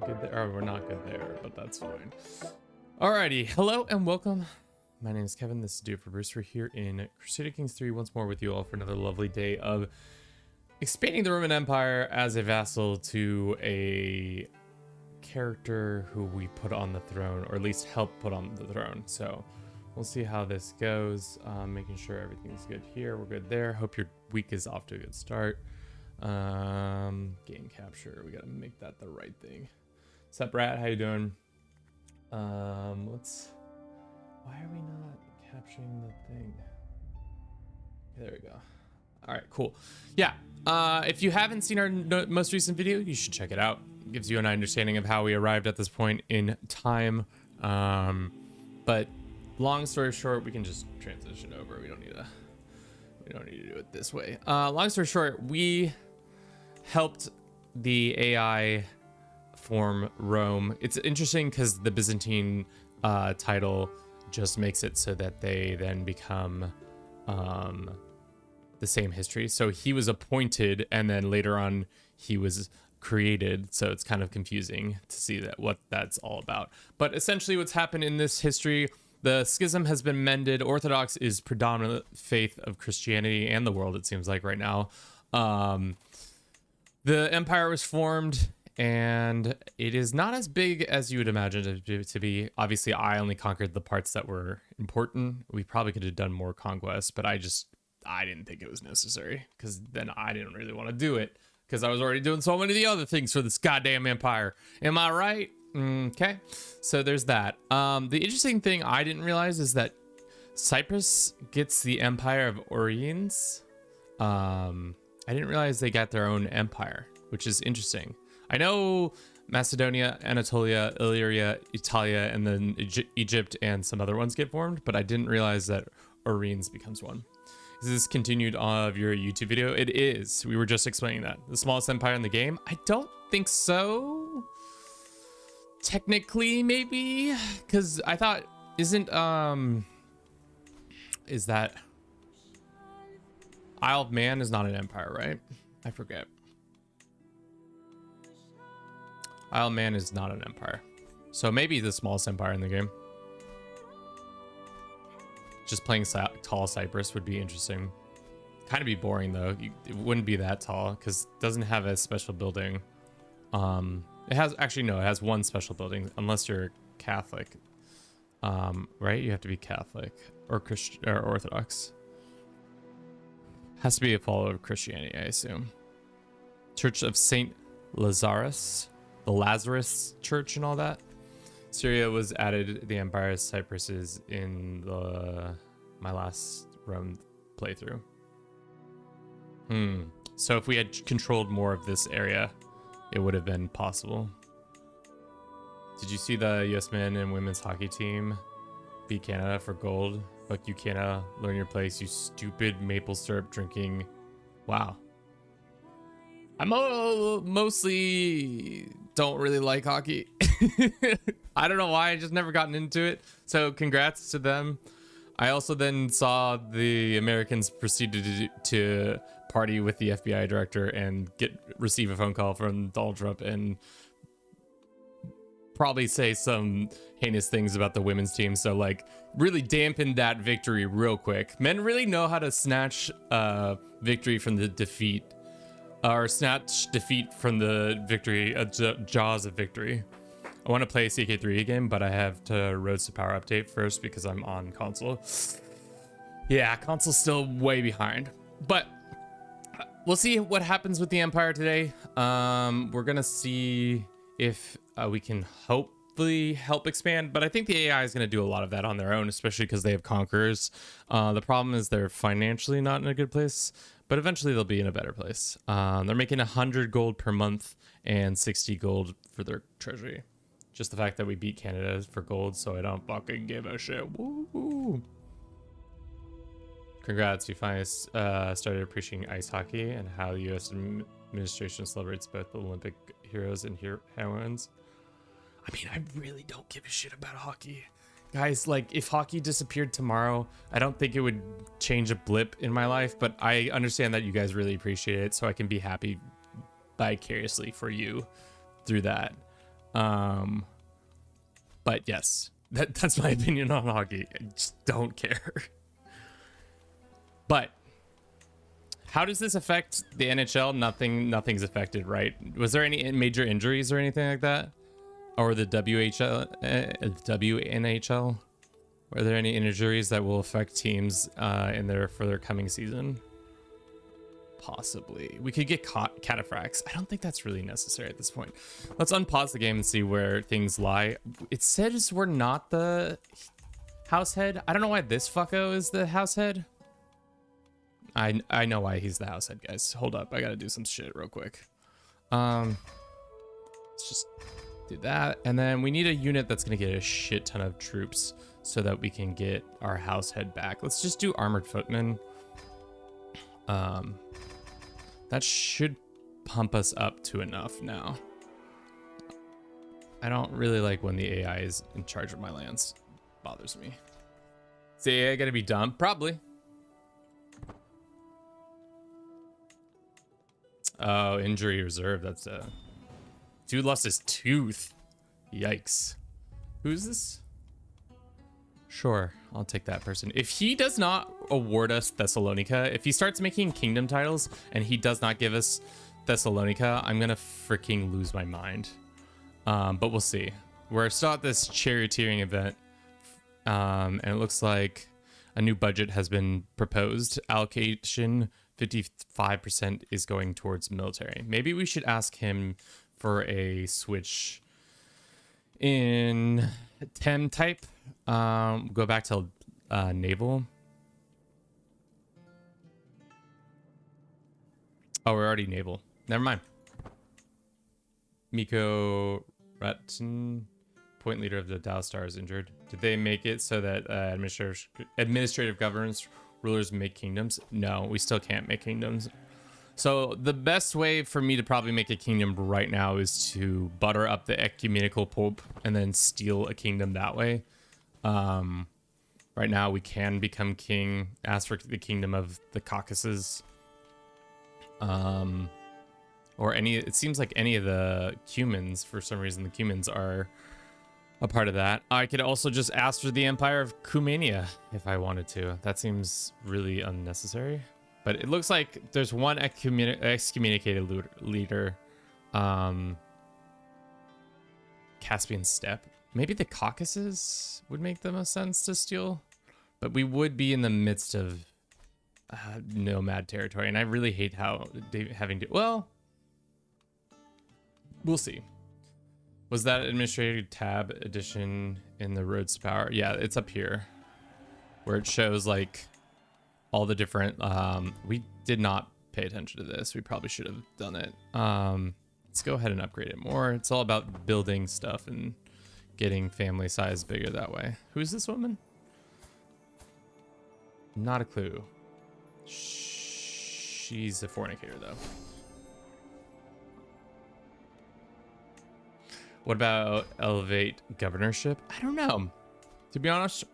good there? Or we're not good there, but that's fine. Alrighty, hello and welcome. My name is Kevin. This is Dude for Bruce. We're here in Crusader Kings 3 once more with you all for another lovely day of expanding the Roman Empire as a vassal to a character who we put on the throne, or at least help put on the throne. So we'll see how this goes. Making sure everything's good here. We're good there. Hope your week is off to a good start. Game capture. We gotta make that the right thing. What's up, Rat? How you doing? Why are we not capturing the thing? There we go. All right, cool. Yeah. If you haven't seen our most recent video, you should check it out. It gives you an understanding of how we arrived at this point in time. But long story short, we can just transition over. We don't need to do it this way. Long story short, we helped the AI form Rome. It's interesting because the Byzantine title just makes it so that they then become the same history. So he was appointed and then later on he was created, so it's kind of confusing to see that what that's all about. But essentially what's happened in this history, the schism has been mended. Orthodox is predominant faith of Christianity and the world, it seems like right now. The empire was formed and it is not as big as you would imagine it to be. Obviously, I only conquered the parts that were important. We probably could have done more conquest, but I didn't think it was necessary because then I didn't really want to do it because I was already doing so many of the other things for this goddamn empire. Am I right? Okay, so there's that. The interesting thing I didn't realize is that Cyprus gets the empire of Oriens. I didn't realize they got their own empire, which is interesting. I know Macedonia, Anatolia, Illyria, Italia, and then Egypt and some other ones get formed, but I didn't realize that Oriens becomes one. Is this continued of your YouTube video? It is. We were just explaining that. The smallest empire in the game? I don't think so. Technically, maybe, because I thought is that Isle of Man is not an empire, right? I forget. Isle of Man is not an empire, so maybe the smallest empire in the game. Just playing tall Cyprus would be interesting. Kind of be boring though. It wouldn't be that tall because it doesn't have a special building. It has it has one special building unless you're Catholic, right? You have to be Catholic or Christian or Orthodox. Has to be a follower of Christianity, I assume. Church of Saint Lazarus, the Lazarus Church, and all that. Syria was added to the empire as Cyprus is in my last Rome playthrough. So if we had controlled more of this area, it would have been possible. Did you see the US men and women's hockey team beat Canada for gold? Fuck you, Canada. Learn your place, you stupid maple syrup drinking. Wow. I mostly don't really like hockey. I don't know why. I just never gotten into it. So congrats to them. I also then saw the Americans proceeded to party with the FBI director and receive a phone call from Donald Trump and probably say some heinous things about the women's team. So like really dampened that victory real quick. Men really know how to snatch victory from the defeat, or snatch defeat from the victory, jaws of victory. I want to play CK3 again, but I have to Roads to Power update first because I'm on console. Yeah, console's still way behind, but we'll see what happens with the Empire today. We're gonna see if we can hopefully help expand, but I think the AI is going to do a lot of that on their own, especially because they have conquerors. The problem is they're financially not in a good place, but eventually they'll be in a better place. They're making 100 gold per month and 60 gold for their treasury. Just the fact that we beat Canada for gold, so I don't fucking give a shit. Woo! Congrats, you finally started appreciating ice hockey and how the U.S. administration celebrates both the Olympic heroes and heroines. I mean, I really don't give a shit about hockey. Guys, like, if hockey disappeared tomorrow, I don't think it would change a blip in my life, but I understand that you guys really appreciate it, so I can be happy vicariously for you through that. Um, but yes, that's my opinion on hockey. I just don't care. But how does this affect the NHL? Nothing's affected, right? Was there any major injuries or anything like that? Or the WNHL? Are there any injuries that will affect teams for their coming season? Possibly. We could get cataphracts. I don't think that's really necessary at this point. Let's unpause the game and see where things lie. It says we're not the house head. I don't know why this fucko is the house head. I know why he's the house head, guys. Hold up. I gotta do some shit real quick. Let's just do that. And then we need a unit that's gonna get a shit ton of troops so that we can get our house head back. Let's just do armored footmen. That should pump us up to enough now. I don't really like when the AI is in charge of my lands. It bothers me. Is the AI gonna be dumb? Probably. Oh, injury reserve. That's a dude lost his tooth. Yikes. Who's this? Sure, I'll take that person. If he does not award us Thessalonica, if he starts making kingdom titles and he does not give us Thessalonica, I'm gonna freaking lose my mind. But we'll see. We're still at this charioteering event, and it looks like a new budget has been proposed. Allocation 55% is going towards military. Maybe we should ask him for a switch in TEM type. Go back to naval. Oh, we're already naval. Never mind. Miko Ratten, point leader of the Tau Star, is injured. Did they make it so that administrative governance rulers make kingdoms? No, we still can't make kingdoms. So the best way for me to probably make a kingdom right now is to butter up the ecumenical pope and then steal a kingdom that way. Right now we can become king, ask for the kingdom of the Caucasus. Or it seems like any of the Cumans, for some reason the Cumans are a part of that. I could also just ask for the Empire of Cumania if I wanted to. That seems really unnecessary. But it looks like there's one excommunicated leader. Caspian Steppe. Maybe the Caucasus would make the most sense to steal. But we would be in the midst of nomad territory. And I really hate how having to... Well, we'll see. Was that administrative tab edition in the Roads to Power? Yeah, it's up here. Where it shows like all the different... we did not pay attention to this. We probably should have done it. Let's go ahead and upgrade it more. It's all about building stuff and getting family size bigger that way. Who's this woman? Not a clue. She's a fornicator though. What about elevate governorship? I don't know. To be honest,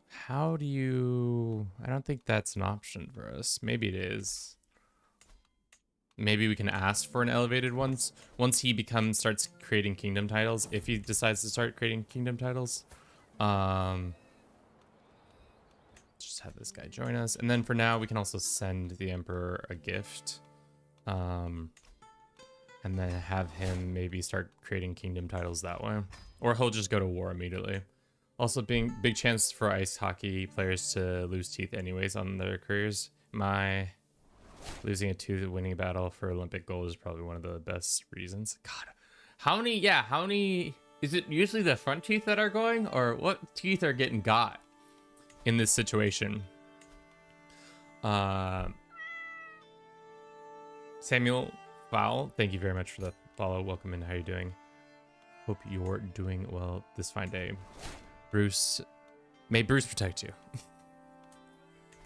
how do you... I don't think that's an option for us. Maybe it is. Maybe we can ask for an elevated once he starts creating kingdom titles, if he decides to start creating kingdom titles. Just have this guy join us. And then for now, we can also send the Emperor a gift. And then have him maybe start creating kingdom titles that way. Or he'll just go to war immediately. Also being big chance for ice hockey players to lose teeth anyways on their careers. Losing a tooth winning a battle for Olympic gold is probably one of the best reasons. God, how many, is it usually the front teeth that are going, or what teeth are getting got in this situation? Samuel Fowl, thank you very much for the follow. Welcome in. How are you doing? Hope you're doing well this fine day. Bruce, may Bruce protect you.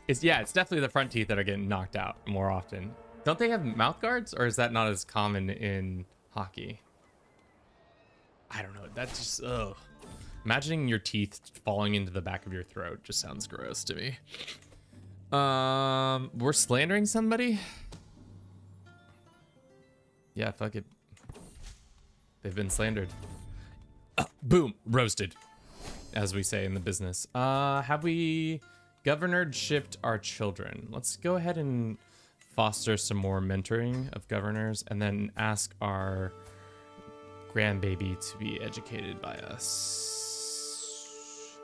It's definitely the front teeth that are getting knocked out more often. Don't they have mouth guards, or is that not as common in hockey? I don't know. That's just, ugh. Imagining your teeth falling into the back of your throat just sounds gross to me. We're slandering somebody? Yeah, fuck it. They've been slandered. Boom, roasted, as we say in the business. Have we governored shipped our children? Let's go ahead and foster some more mentoring of governors and then ask our grandbaby to be educated by us.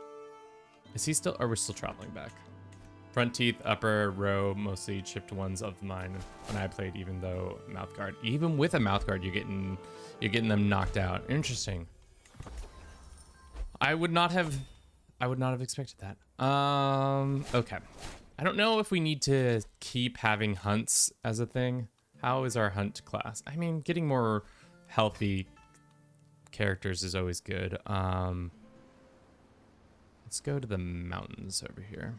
Is he still, are we still traveling back? Front teeth, upper row, mostly chipped ones of mine when I played, even though mouth guard. Even with a mouth guard, you're getting them knocked out. Interesting. I would not have expected that. Okay. I don't know if we need to keep having hunts as a thing. How is our hunt class? I mean, getting more healthy characters is always good. Let's go to the mountains over here.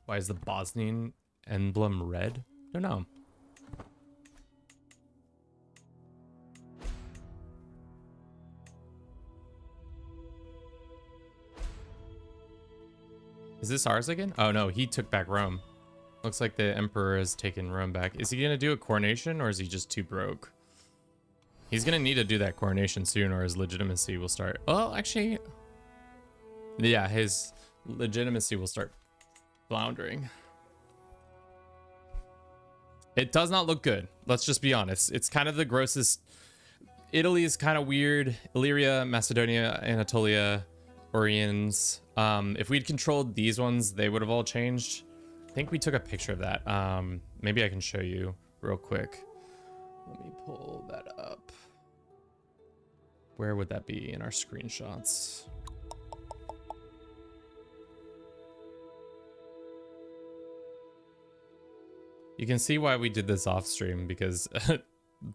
Why is the Bosnian emblem red? Don't know. Is this ours again? Oh no, he took back Rome. Looks like the emperor has taken Rome back. Is he gonna do a coronation or is he just too broke? He's gonna need to do that coronation soon or his legitimacy will start. Well, actually, yeah, his legitimacy will start floundering. It does not look good. Let's just be honest. It's kind of the grossest. Italy is kind of weird. Illyria, Macedonia, Anatolia, Oriens. If we'd controlled these ones, they would have all changed. I think we took a picture of that. Maybe I can show you real quick. Let me pull that up. Where would that be in our screenshots? You can see why we did this off stream, because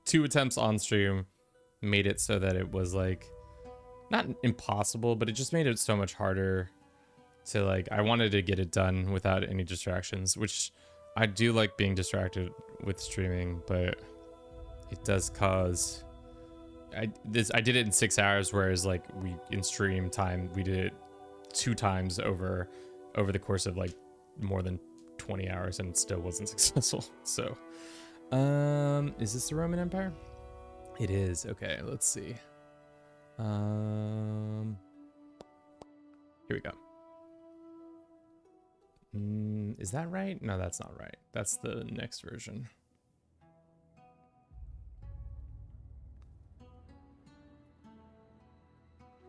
2 attempts on stream made it so that it was like not impossible, but it just made it so much harder to like, I wanted to get it done without any distractions, which I do like being distracted with streaming, but it does cause I did it in 6 hours, whereas like we in stream time we did it 2 times over the course of like more than 20 hours and it still wasn't successful. So is this the Roman Empire? It is. Okay, let's see. Here we go. Is that right? No, that's not right. That's the next version.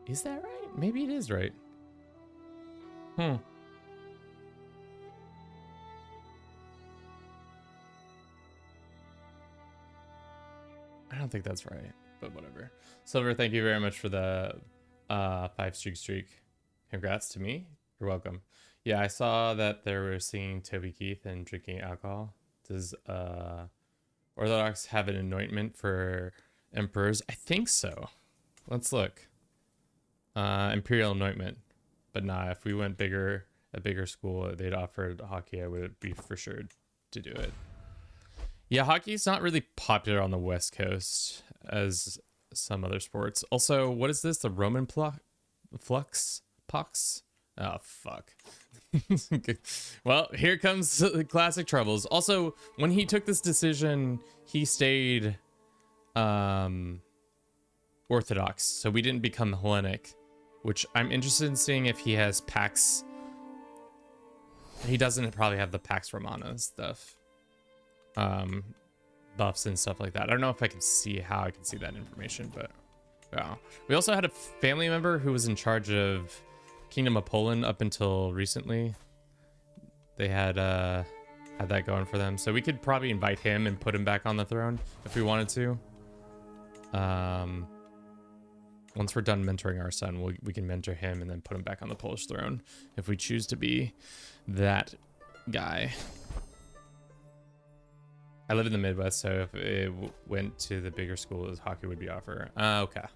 Is that right? Maybe it is right. I don't think that's right, but whatever. Silver, thank you very much for the 5-streak. Congrats to me. You're welcome. Yeah, I saw that they were singing Toby Keith and drinking alcohol. Does Orthodox have an anointment for emperors? I think so. Let's look. Imperial anointment. But nah, if we went a bigger school, they'd offered hockey, I would be for sure to do it. Yeah, hockey's not really popular on the West Coast as some other sports. Also, what is this? The Roman flux? Pox? Oh, fuck. Well, here comes the classic troubles. Also, when he took this decision, he stayed Orthodox, so we didn't become Hellenic, which I'm interested in seeing if he has Pax. He doesn't probably have the Pax Romana stuff. Buffs and stuff like that. I don't know if I can see how I can see that information, but yeah. We also had a family member who was in charge of Kingdom of Poland up until recently. They had that going for them, so we could probably invite him and put him back on the throne if we wanted to. Once we're done mentoring our son, we can mentor him and then put him back on the Polish throne if we choose to be that guy. I live in the Midwest, so if it went to the bigger schools, hockey would be offered. Okay.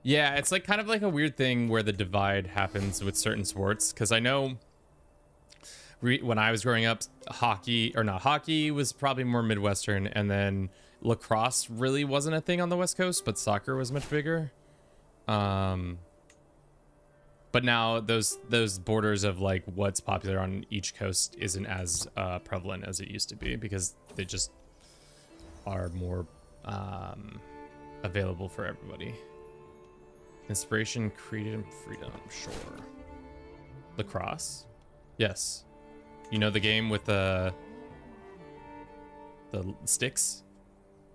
Yeah, it's like kind of like a weird thing where the divide happens with certain sports, because I know when I was growing up, hockey was probably more Midwestern, and then lacrosse really wasn't a thing on the West Coast, but soccer was much bigger. But now those borders of like what's popular on each coast isn't as prevalent as it used to be, because they just are more available for everybody. Inspiration, freedom, sure. Lacrosse, yes. You know the game with the sticks?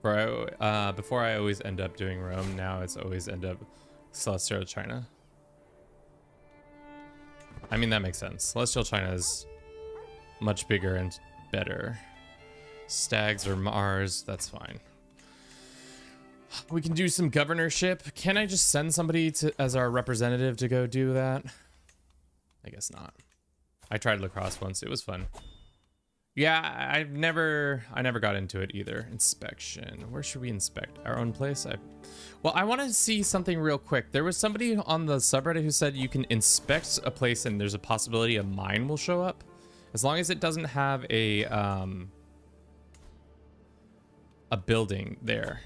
Before I always end up doing Rome, now it's always end up Celestial China. I mean, that makes sense. Celestial China is much bigger and better. Stags or Mars, that's fine. We can do some governorship. Can I just send somebody as our representative to go do that? I guess not. I tried lacrosse once. It was fun. Yeah, I never got into it either. Inspection. Where should we inspect? Our own place? Well, I want to see something real quick. There was somebody on the subreddit who said you can inspect a place and there's a possibility a mine will show up, as long as it doesn't have a building there.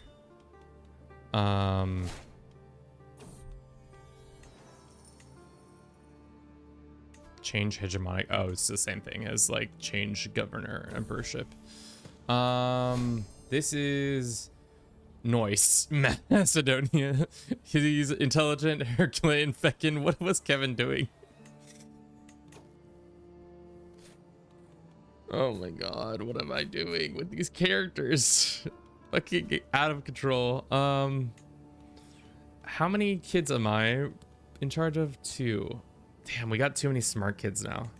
Change hegemonic. Oh, it's the same thing as like change governor emperorship. This is Noise, Macedonia. He's intelligent, Herculean, Feckin. What was Kevin doing? Oh my god, what am I doing with these characters? Fucking out of control. How many kids am I in charge of? 2. Damn, we got too many smart kids now.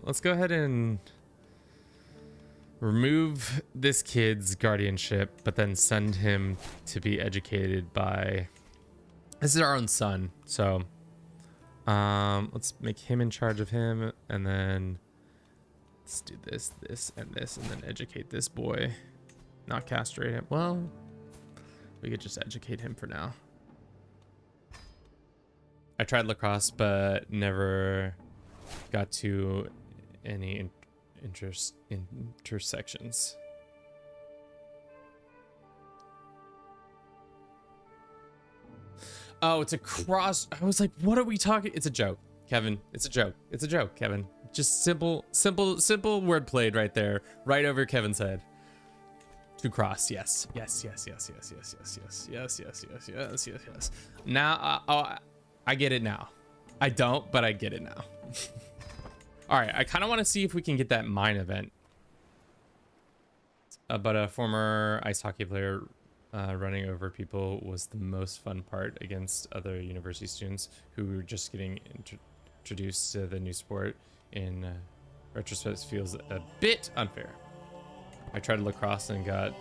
Let's go ahead and remove this kid's guardianship, but then send him to be educated by... This is our own son, so let's make him in charge of him, and then let's do this, this, and this, and then educate this boy. Not castrate him. Well, we could just educate him for now. I tried lacrosse, but never got to any intersections. Oh, it's a cross. I was like, what are we talking? It's a joke, Kevin. It's a joke. It's a joke, Kevin. Just simple word played right there, right over Kevin's head. To cross, yes. Yes. Now, I get it now. I don't, but I get it now. All right, I kind of want to see if we can get that mine event. But a former ice hockey player running over people was the most fun part against other university students who were just getting introduced to the new sport. In retrospect, feels a bit unfair. I tried lacrosse and got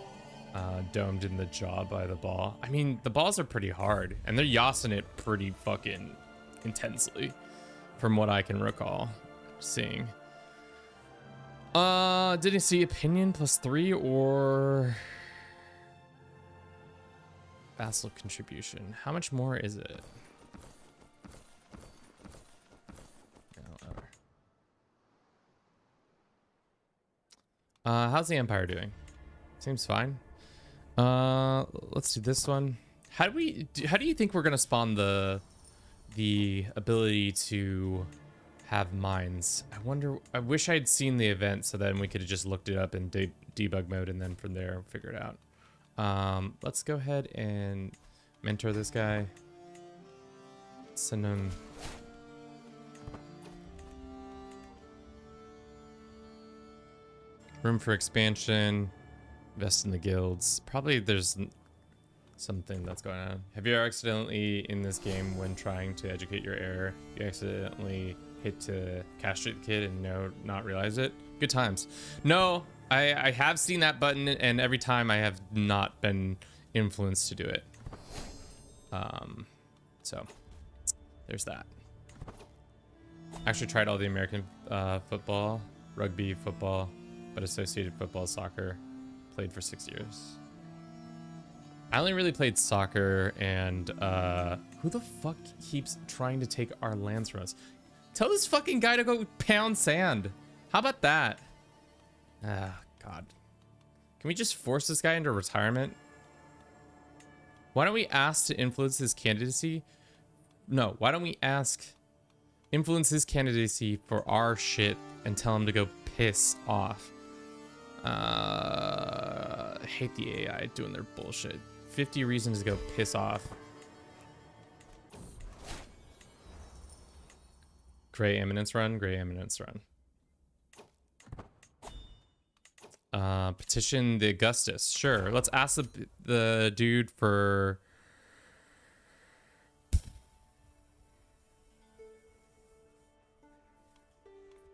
domed in the jaw by the ball. I mean, the balls are pretty hard, and they're yossing it pretty fucking intensely, from what I can recall seeing. Didn't see opinion +3 or vassal contribution. How much more is it? How's the Empire doing? Seems fine. Let's do this one. How do you think we're gonna spawn the ability to have mines? I wonder. I wish I'd seen the event so then we could have just looked it up in debug mode and then from there figure it out. Let's go ahead and mentor this guy. Send him. Room for expansion. Invest in the guilds. Probably there's something that's going on. Have you accidentally in this game, when trying to educate your heir, you accidentally hit to castrate the kid and not realize it? Good times. No, I have seen that button, and every time I have not been influenced to do it. So there's that. Actually tried all the American football, rugby, football, but associated football, soccer. Played for 6 years. I only really played soccer, and who the fuck keeps trying to take our lands from us? Tell this fucking guy to go pound sand. How about that? Ah, God. Can we just force this guy into retirement? Why don't we ask to influence his candidacy? No, why don't we ask, influence his candidacy for our shit and tell him to go piss off. I hate the AI doing their bullshit. 50 reasons to go piss off. Gray Eminence run, Gray Eminence run. Petition the Augustus. Sure, let's ask the dude for...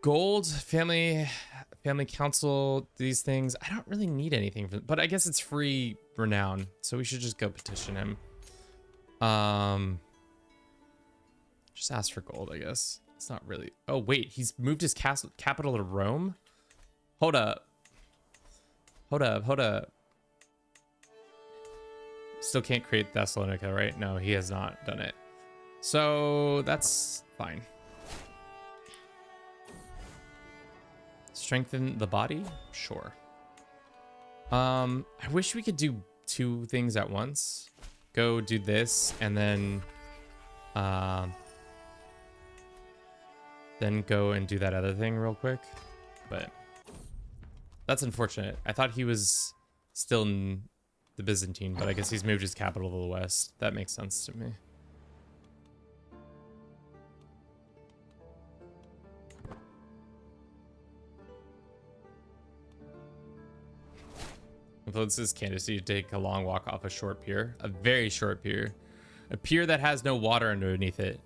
Gold, family council, these things. I don't really need anything, but I guess it's free renown, so we should just go petition him. Just ask for gold, I guess. It's not really... Oh, wait, he's moved his capital to Rome? Hold up. Hold up. Still can't create Thessalonica, right? No, he has not done it. So that's fine. Strengthen the body? Sure. I wish we could do two things at once. Go do this and then go and do that other thing real quick. But that's unfortunate. I thought he was still in the Byzantine, but I guess he's moved his capital to the west. That makes sense to me. Influences candidacy to take a long walk off a short pier. A very short pier. A pier that has no water underneath it.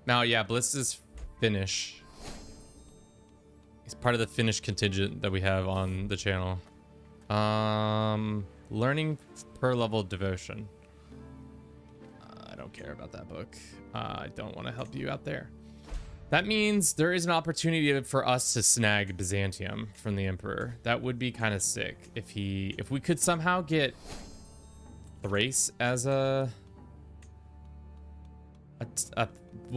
Now, yeah, Bliss is Finnish. He's part of the Finnish contingent that we have on the channel. Learning per level devotion. I don't care about that book. I don't want to help you out there. That means there is an opportunity for us to snag Byzantium from the Emperor. That would be kind of sick if we could somehow get Thrace as one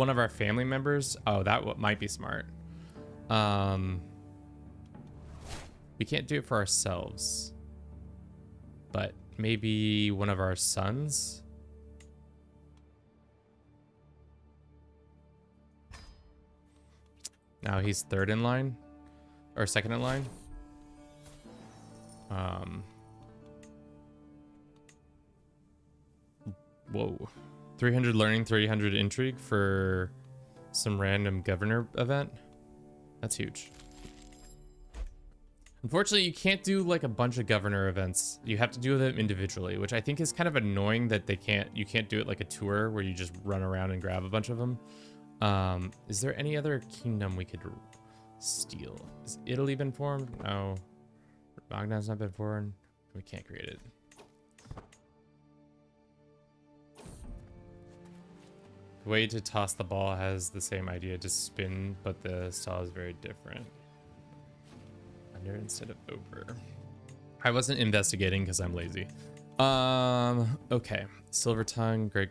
of our family members. Oh, that might be smart. We can't do it for ourselves, but maybe one of our sons. Now he's third in line, or second in line. Whoa, 300 learning, 300 intrigue for some random governor event. That's huge. Unfortunately, you can't do like a bunch of governor events. You have to do them individually, which I think is kind of annoying that you can't do it like a tour where you just run around and grab a bunch of them. Is there any other kingdom we could steal? Has Italy been formed? No. Magna's not been formed. We can't create it. The way to toss the ball has the same idea to spin, but the style is very different. Under instead of over. I wasn't investigating because I'm lazy. Okay. Silver tongue. Great.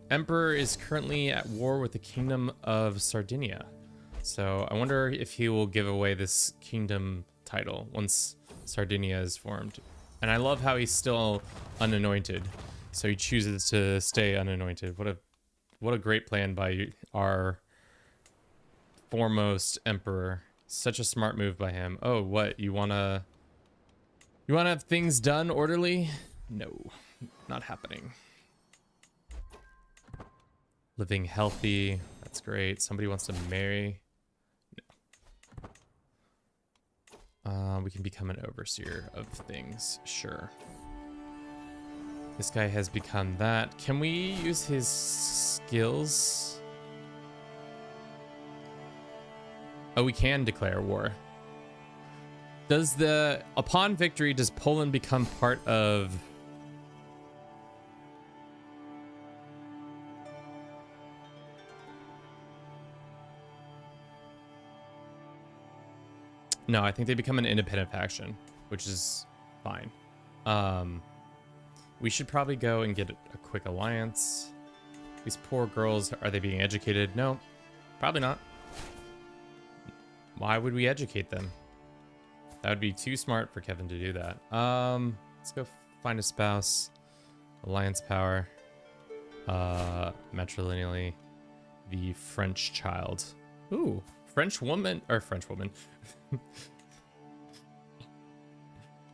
Emperor is currently at war with the Kingdom of Sardinia. So I wonder if he will give away this kingdom title once Sardinia is formed. And I love how he's still unanointed. So he chooses to stay unanointed. What a great plan by our foremost emperor. Such a smart move by him. Oh, what? You wanna have things done orderly? No, not happening. Living healthy. That's great. Somebody wants to marry. No. We can become an overseer of things. Sure. This guy has become that. Can we use his skills? Oh, we can declare war. Upon victory, does Poland become part of... No, I think they become an independent faction, which is fine. We should probably go and get a quick alliance. These poor girls, are they being educated? No, probably not. Why would we educate them? That would be too smart for Kevin to do that. Let's go find a spouse. Alliance power. Matrilineally, the French child. Ooh, French woman, or French woman.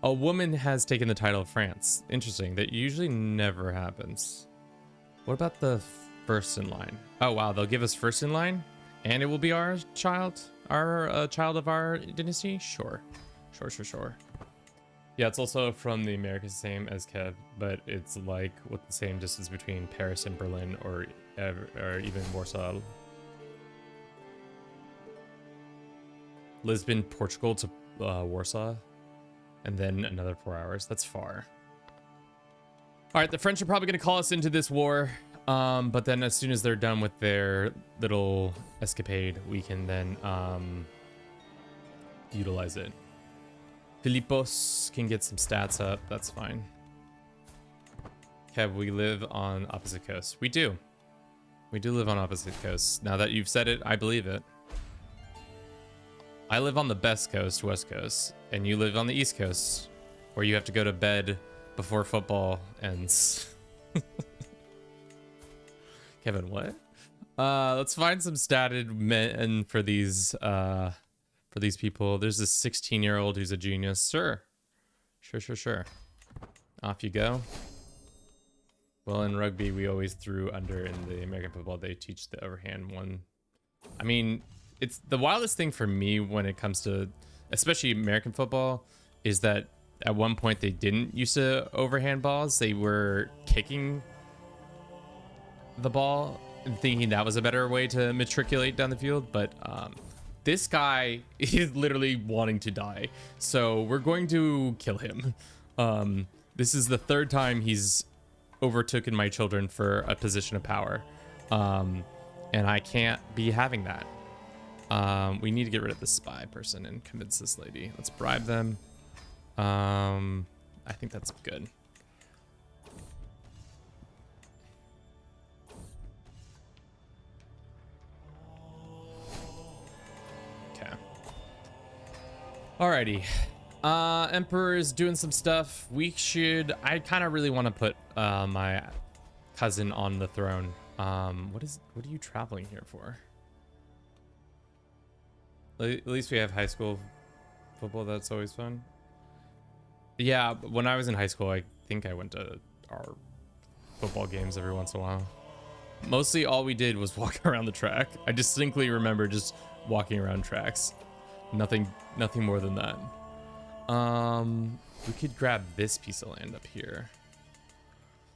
A woman has taken the title of France. Interesting. That usually never happens. What about the first in line? Oh, wow. They'll give us first in line and it will be our child, child of our dynasty. Sure. Sure. Yeah, it's also from the Americas, same as Kev, but it's like with the same distance between Paris and Berlin, or even Warsaw. Lisbon, Portugal to Warsaw, and then another 4 hours. That's far. All right, the French are probably going to call us into this war, but then as soon as they're done with their little escapade, we can then utilize it. Philippos can get some stats up. That's fine. Kev, we live on opposite coasts. We do. We do live on opposite coasts. Now that you've said it, I believe it. I live on the best coast, West Coast, and you live on the East Coast, where you have to go to bed before football ends. Kevin, what? Let's find some statted men for these people. There's this 16-year-old who's a genius. Sure. Off you go. Well, in rugby, we always threw under. In the American football, they teach the overhand one. I mean, it's the wildest thing for me when it comes to, especially American football, is that at one point they didn't used to overhand balls. They were kicking the ball and thinking that was a better way to matriculate down the field. But this guy is literally wanting to die. So we're going to kill him. This is the third time he's overtaken my children for a position of power. And I can't be having that. We need to get rid of the spy person and convince this lady. Let's bribe them. I think that's good. Okay. Alrighty. Emperor is doing some stuff. I kind of really want to put my cousin on the throne. What are you traveling here for? At least we have high school football. That's always fun. Yeah, when I was in high school, I think I went to our football games every once in a while. Mostly all we did was walk around the track. I distinctly remember just walking around tracks. Nothing more than that. We could grab this piece of land up here.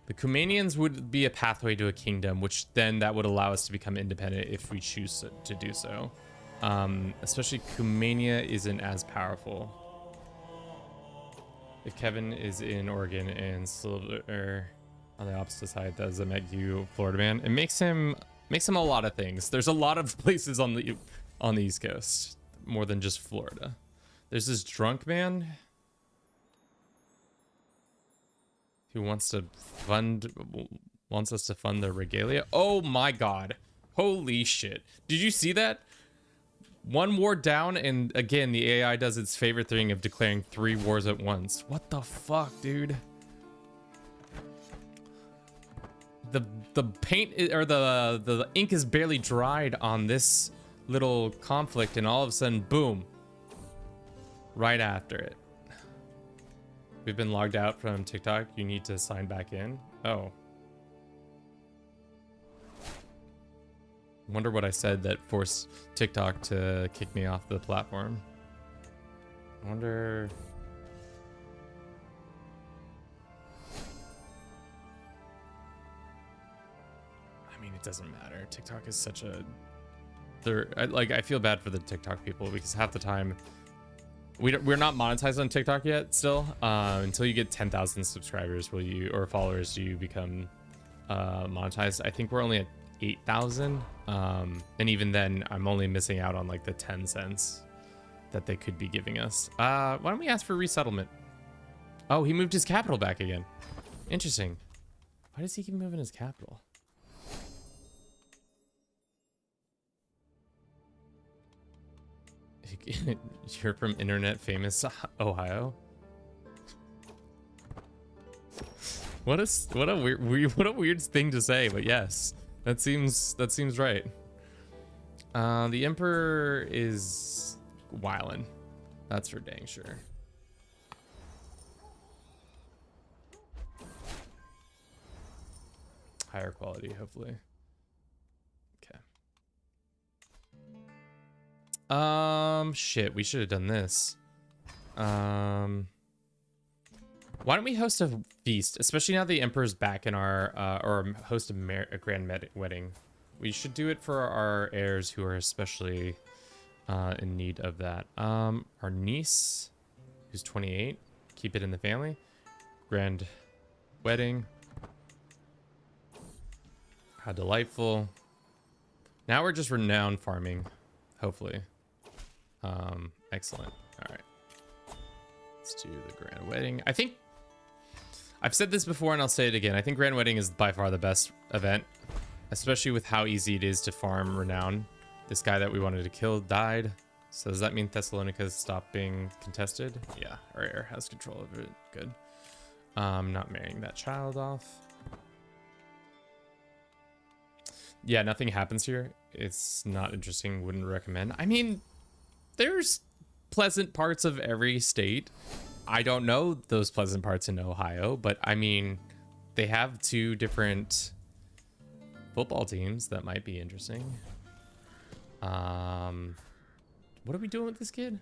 The Kumanians would be a pathway to a kingdom, which then that would allow us to become independent if we choose to do so. Especially Kumania isn't as powerful. If Kevin is in Oregon and Silver on the opposite side, does it make you Florida man? It makes him a lot of things. There's a lot of places on the East Coast, more than just Florida. There's this drunk man who wants us to fund the regalia. Oh my god. Holy shit. Did you see that? One war down, and again, the AI does its favorite thing of declaring 3 wars at once. What the fuck, dude? The paint or the ink is barely dried on this little conflict, and all of a sudden, boom. Right after it. We've been logged out from TikTok. You need to sign back in. Oh. Wonder what I said that forced TikTok to kick me off the platform. I wonder. I mean, it doesn't matter. TikTok is such a. I feel bad for the TikTok people because half the time we're not monetized on TikTok yet. Still, until you get 10,000 subscribers, or followers, do you become monetized? I think we're only at 8,000, and even then I'm only missing out on like the 10 cents that they could be giving us. Why don't we ask for resettlement? Oh, he moved his capital back again. Interesting. Why does he keep moving his capital? You're from internet famous Ohio. what a weird thing to say, but yes, that seems right. The Emperor is wildin'. That's for dang sure. Higher quality, hopefully. Okay. Shit, we should have done this. Why don't we host a feast, especially now the Emperor's back in our, or host a grand wedding. We should do it for our heirs who are especially in need of that. Our niece, who's 28, keep it in the family. Grand wedding. How delightful. Now we're just renowned farming, hopefully. Excellent. All right. Let's do the grand wedding. I think I've said this before and I'll say it again. I think grand wedding is by far the best event, especially with how easy it is to farm renown. This guy that we wanted to kill died. So does that mean Thessalonica's stopped being contested? Yeah, our heir has control of it. Good. Not marrying that child off. Yeah, nothing happens here. It's not interesting. Wouldn't recommend. I mean, there's pleasant parts of every state. I don't know those pleasant parts in Ohio, but I mean, they have 2 different football teams that might be interesting. What are we doing with this kid?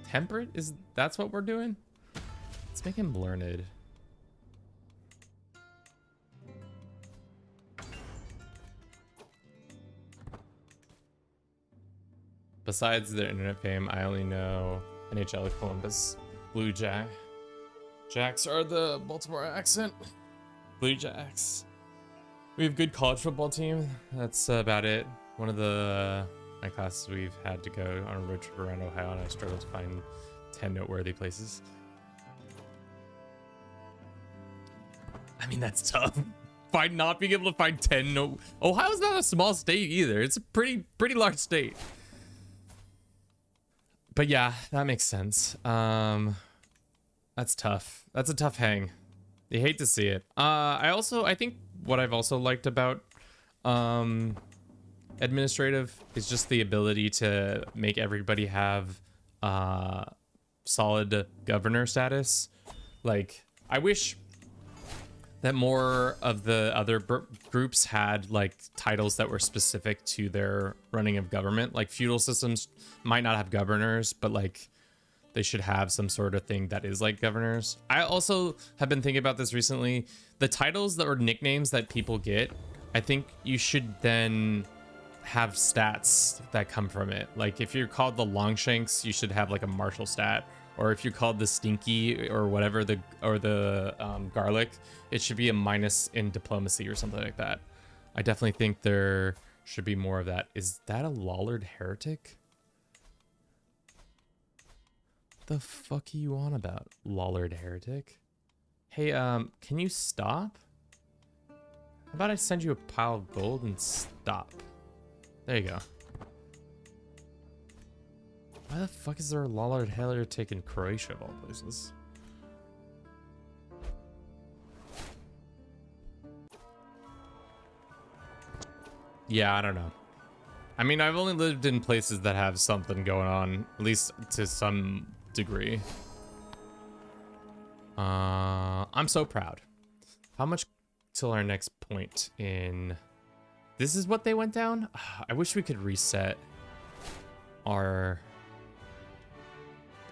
Temperate? That's what we're doing? Let's make him learned. Besides their internet fame, I only know NHL Columbus Blue Jack. Jacks are the Baltimore accent. Blue Jacks. We have good college football team. That's about it. One of my classes we've had to go on a road trip around Ohio, and I struggled to find 10 noteworthy places. I mean, that's tough. Not being able to find 10 Ohio's not a small state either. It's a pretty large state. But yeah, that makes sense. That's tough. That's a tough hang. You hate to see it. I think what I've also liked about administrative is just the ability to make everybody have solid governor status. Like, I wish that more of the other groups had like titles that were specific to their running of government. Like feudal systems might not have governors, but like they should have some sort of thing that is like governors. I also have been thinking about this recently. The titles that are nicknames that people get, I think you should then have stats that come from it. Like if you're called the Longshanks, you should have like a martial stat. Or if you're called the Stinky or whatever, the Garlic, it should be a minus in diplomacy or something like that. I definitely think there should be more of that. Is that a Lollard heretic? The fuck are you on about, Lollard heretic? Hey, can you stop? How about I send you a pile of gold and stop? There you go. Why the fuck is there a Lollard heretic in Croatia of all places? Yeah, I don't know. I mean, I've only lived in places that have something going on, at least to some degree. I'm so proud. How much till our next point in... This is what they went down? I wish we could reset our...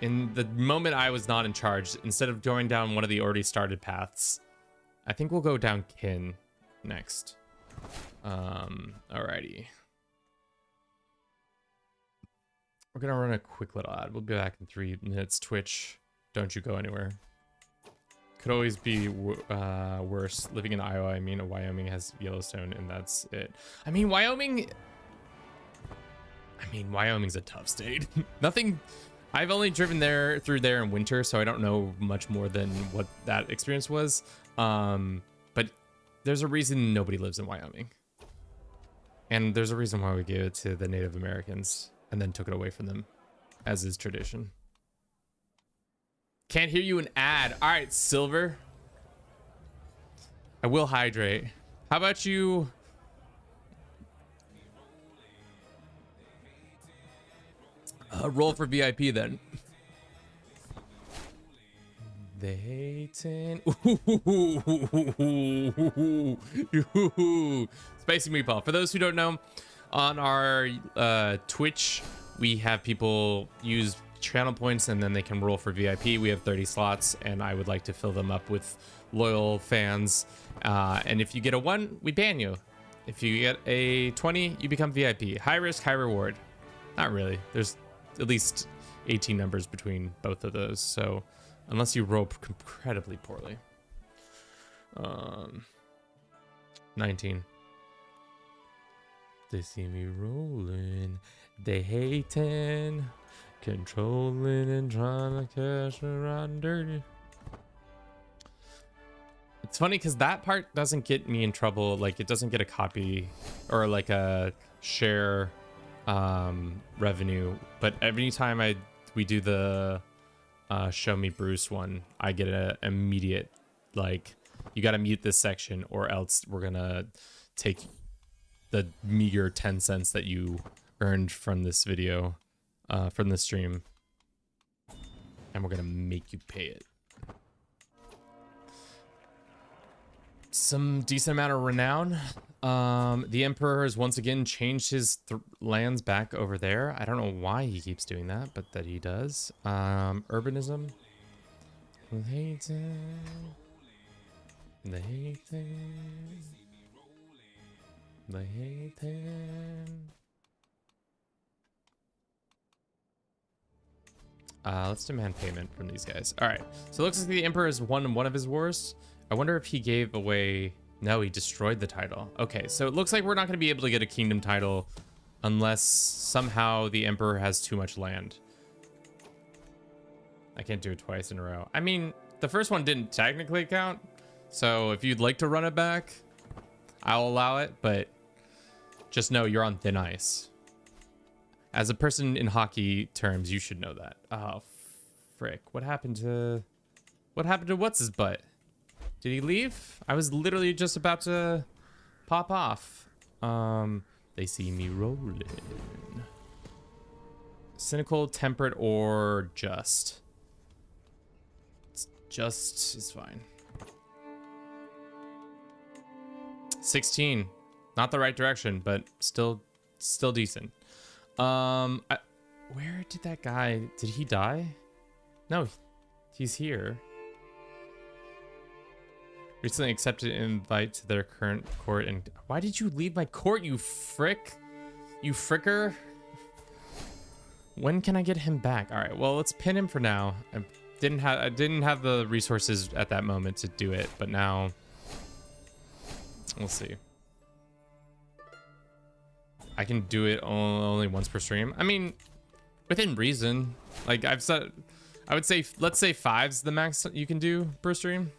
In the moment I was not in charge, instead of going down one of the already started paths, I think we'll go down kin next. Alrighty. We're gonna run a quick little ad. We'll be back in 3 minutes. Twitch, don't you go anywhere. Could always be worse. Living in Iowa, I mean, Wyoming has Yellowstone, and that's it. I mean, Wyoming's a tough state. Nothing. I've only driven through there in winter, so I don't know much more than what that experience was. But there's a reason nobody lives in Wyoming. And there's a reason why we gave it to the Native Americans and then took it away from them, as is tradition. Can't hear you an ad. All right, Silver. I will hydrate. How about you? Roll for VIP then. They hating. Spicy meatball. For those who don't know, on our Twitch, we have people use channel points and then they can roll for VIP. We have 30 slots and I would like to fill them up with loyal fans. And if you get a 1, we ban you. If you get a 20, you become VIP. High risk, high reward. Not really. There's at least 18 numbers between both of those. So unless you roll incredibly poorly. 19. They see me rolling. They hating. Controlling and trying to cash around dirty. It's funny because that part doesn't get me in trouble. Like it doesn't get a copy or like a share revenue. But every time we do the show me Bruce one, I get an immediate like, you got to mute this section or else we're gonna take the meager 10 cents that you earned from this video, from this stream, and we're gonna make you pay it. Some decent amount of renown. The Emperor has once again changed his lands back over there. I don't know why he keeps doing that, but that he does. Urbanism. The hating. The hating. The hating. Let's demand payment from these guys. All right. So it looks like the Emperor has won one of his wars. I wonder if he gave away... No, he destroyed the title. Okay, so it looks like we're not going to be able to get a kingdom title unless somehow the Emperor has too much land. I can't do it twice in a row. I mean, the first one didn't technically count. So if you'd like to run it back, I'll allow it. But just know you're on thin ice. As a person in hockey terms, you should know that. Oh, frick. What happened to what's his butt? Did he leave? I was literally just about to pop off. They see me rolling. Cynical, temperate, or just? Just is fine. 16. Not the right direction, but still decent. Where did that guy... Did he die? No, he's here. Recently accepted an invite to their current court. And why did you leave my court, you frick? You fricker? When can I get him back? All right, well, let's pin him for now. I didn't have the resources at that moment to do it, but now we'll see. I can do it only once per stream. I mean, within reason. Like I've said, I would say, let's say 5's the max you can do per stream.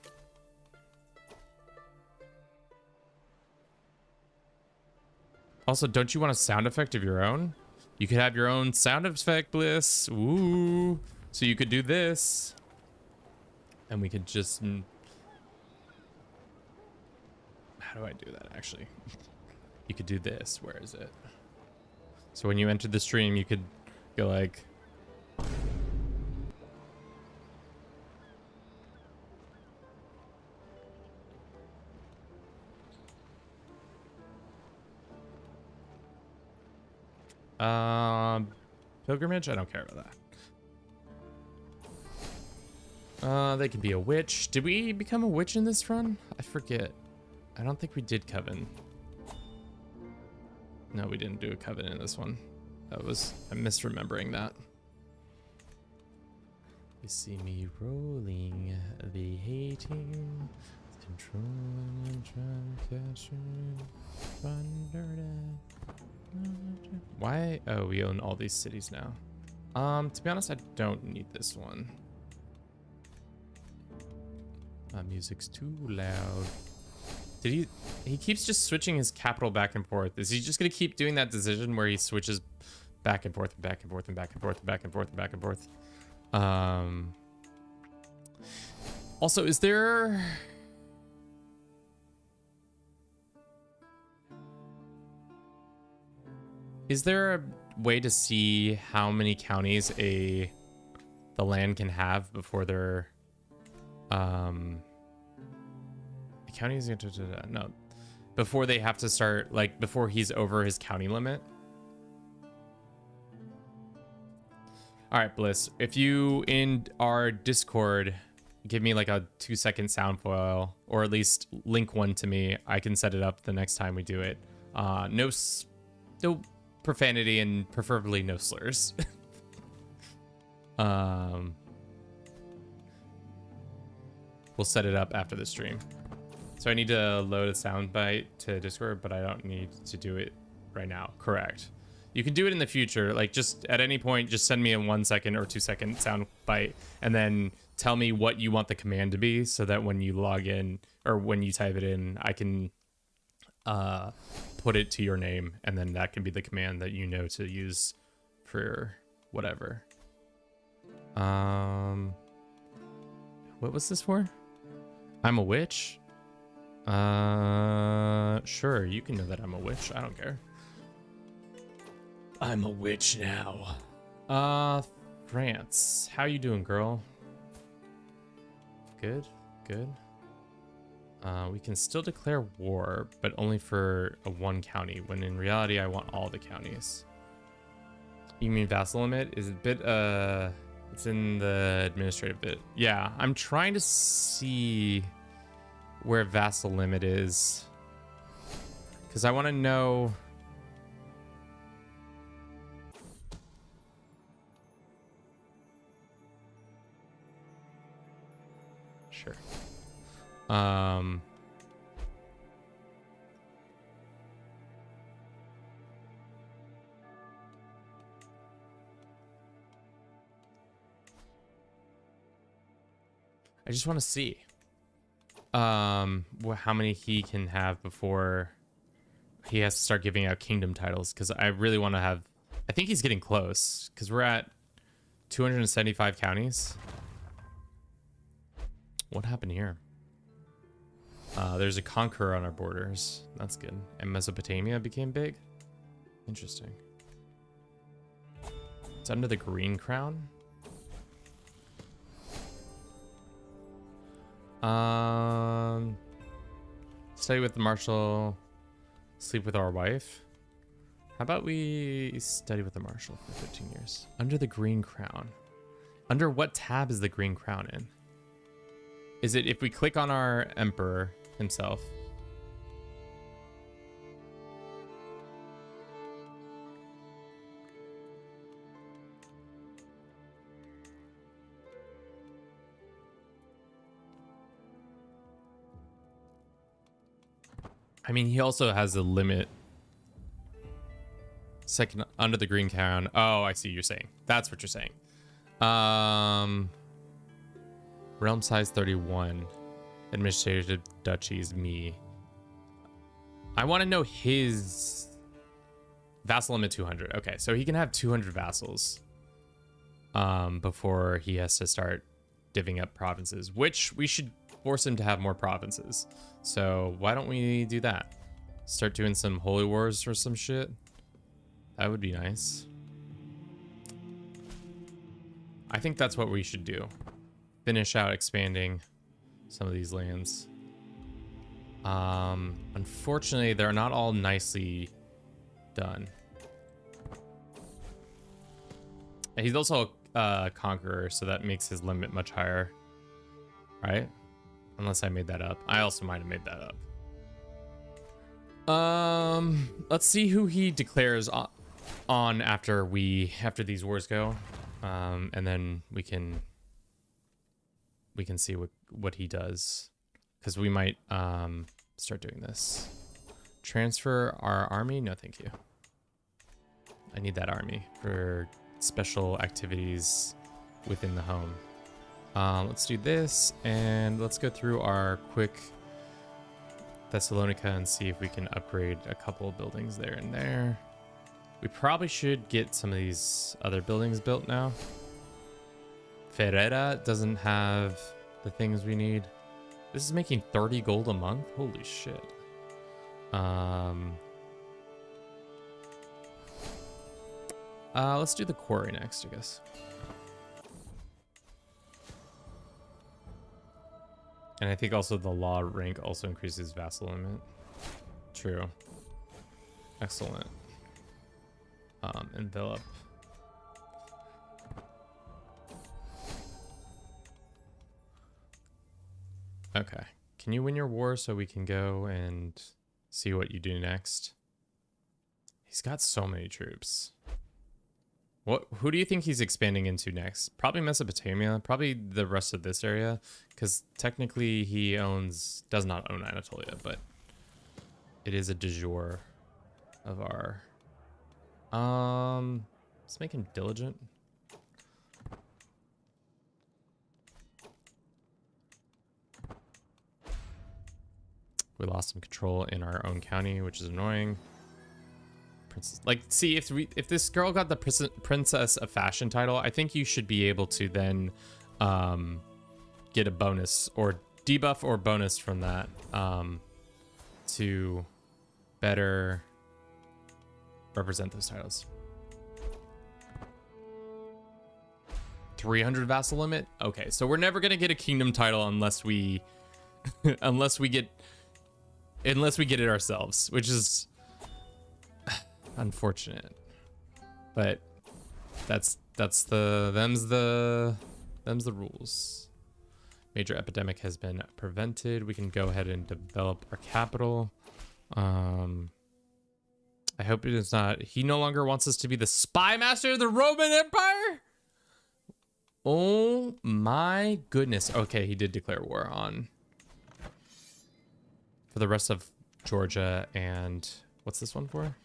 Also, don't you want a sound effect of your own? You could have your own sound effect, Bliss. Ooh. So you could do this. And we could just... How do I do that, actually? You could do this. Where is it? So when you enter the stream, you could go like... Pilgrimage? I don't care about that. They could be a witch. Did we become a witch in this run? I forget. I don't think we did coven. No, we didn't do a coven in this one. I'm misremembering that. You see me rolling, the hating, controlling and trying to catch you under that. Why? Oh, we own all these cities now. To be honest, I don't need this one. My music's too loud. He keeps just switching his capital back and forth. Is he just gonna keep doing that decision where he switches back and forth and back and forth and back and forth and back and forth and back and forth? Also, is there... Is there a way to see how many counties the land can have before they're the counties no, before they have to start, like before he's over his county limit? All right, Bliss, if you in our Discord give me like a 2-second sound file, or at least link one to me, I can set it up the next time we do it. No profanity and preferably no slurs. We'll set it up after the stream. So I need to load a soundbite to Discord, but I don't need to do it right now. Correct. You can do it in the future. Like, just at any point, just send me a 1-second or 2-second sound bite, and then tell me what you want the command to be, so that when you log in or when you type it in, I can put it to your name, and then that can be the command that you know to use for whatever. What was this for? I'm a witch? Sure, you can know that I'm a witch. I don't care. I'm a witch now. France. How you doing, girl? Good, good. We can still declare war, but only for one county, when in reality, I want all the counties. You mean vassal limit? Is it a bit, it's in the administrative bit. Yeah, I'm trying to see where vassal limit is, because I want to know. Sure. I just want to see how many he can have before he has to start giving out kingdom titles, because I really want to have. I think he's getting close, because we're at 275 counties. What happened here? There's a conqueror on our borders. That's good. And Mesopotamia became big. Interesting. It's under the green crown. Study with the marshal, sleep with our wife. How about we study with the marshal for 15 years? Under the green crown. Under what tab is the green crown in? Is it if we click on our emperor himself? I mean, he also has a limit. Second under the green crown. Oh, I see what you're saying. That's what you're saying. Realm size 31. Administrative duchies, me. I want to know his vassal limit 200. Okay, so he can have 200 vassals before he has to start divvying up provinces, which we should force him to have more provinces. So why don't we do that? Start doing some holy wars or some shit. That would be nice. I think that's what we should do. Finish out expanding some of these lands. Unfortunately, they're not all nicely done. He's also a conqueror, so that makes his limit much higher, right? Unless I made that up. I also might have made that up. Let's see who he declares on after these wars go, and then we can see what he does, because we might start doing this. Transfer our army? No, thank you. I need that army for special activities within the home. Let's do this, and let's go through our quick Thessalonica and see if we can upgrade a couple of buildings there and there. We probably should get some of these other buildings built now. Ferreira doesn't have the things we need. This is making 30 gold a month? Holy shit. Let's do the quarry next, I guess. And I think also the law rank also increases vassal limit. True. Excellent. Envelop. Okay. Can you win your war so we can go and see what you do next? He's got so many troops. Who do you think he's expanding into next? Probably Mesopotamia, probably the rest of this area, because technically he does not own Anatolia, but it is a de jure of our. Let's make him diligent. We lost some control in our own county, which is annoying. Princess, like, see, if this girl got the Princess of Fashion title, I think you should be able to then get a bonus or debuff or bonus from that to better represent those titles. 300 vassal limit. Okay, so we're never gonna get a kingdom title unless we unless we get it ourselves, which is unfortunate, but them's the rules. Major epidemic has been prevented. We can go ahead and develop our capital. I hope it is not. He no longer wants us to be the spy master of the Roman Empire. Oh my goodness. Okay, he did declare war on for the rest of Georgia and what's this one for?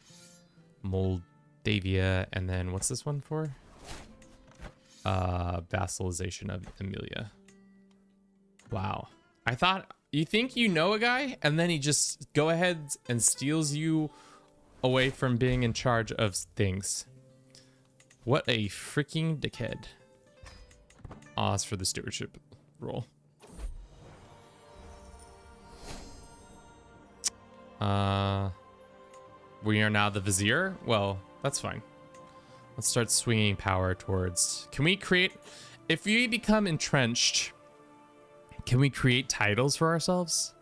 Moldavia, and then what's this one for? Vassalization of Emilia. Wow. I thought, you think you know a guy and then he just go ahead and steals you away from being in charge of things. What a freaking dickhead. As for the stewardship role. We are now the vizier. Well, that's fine. Let's start swinging power towards. Can we create, if we become entrenched, can we create titles for ourselves?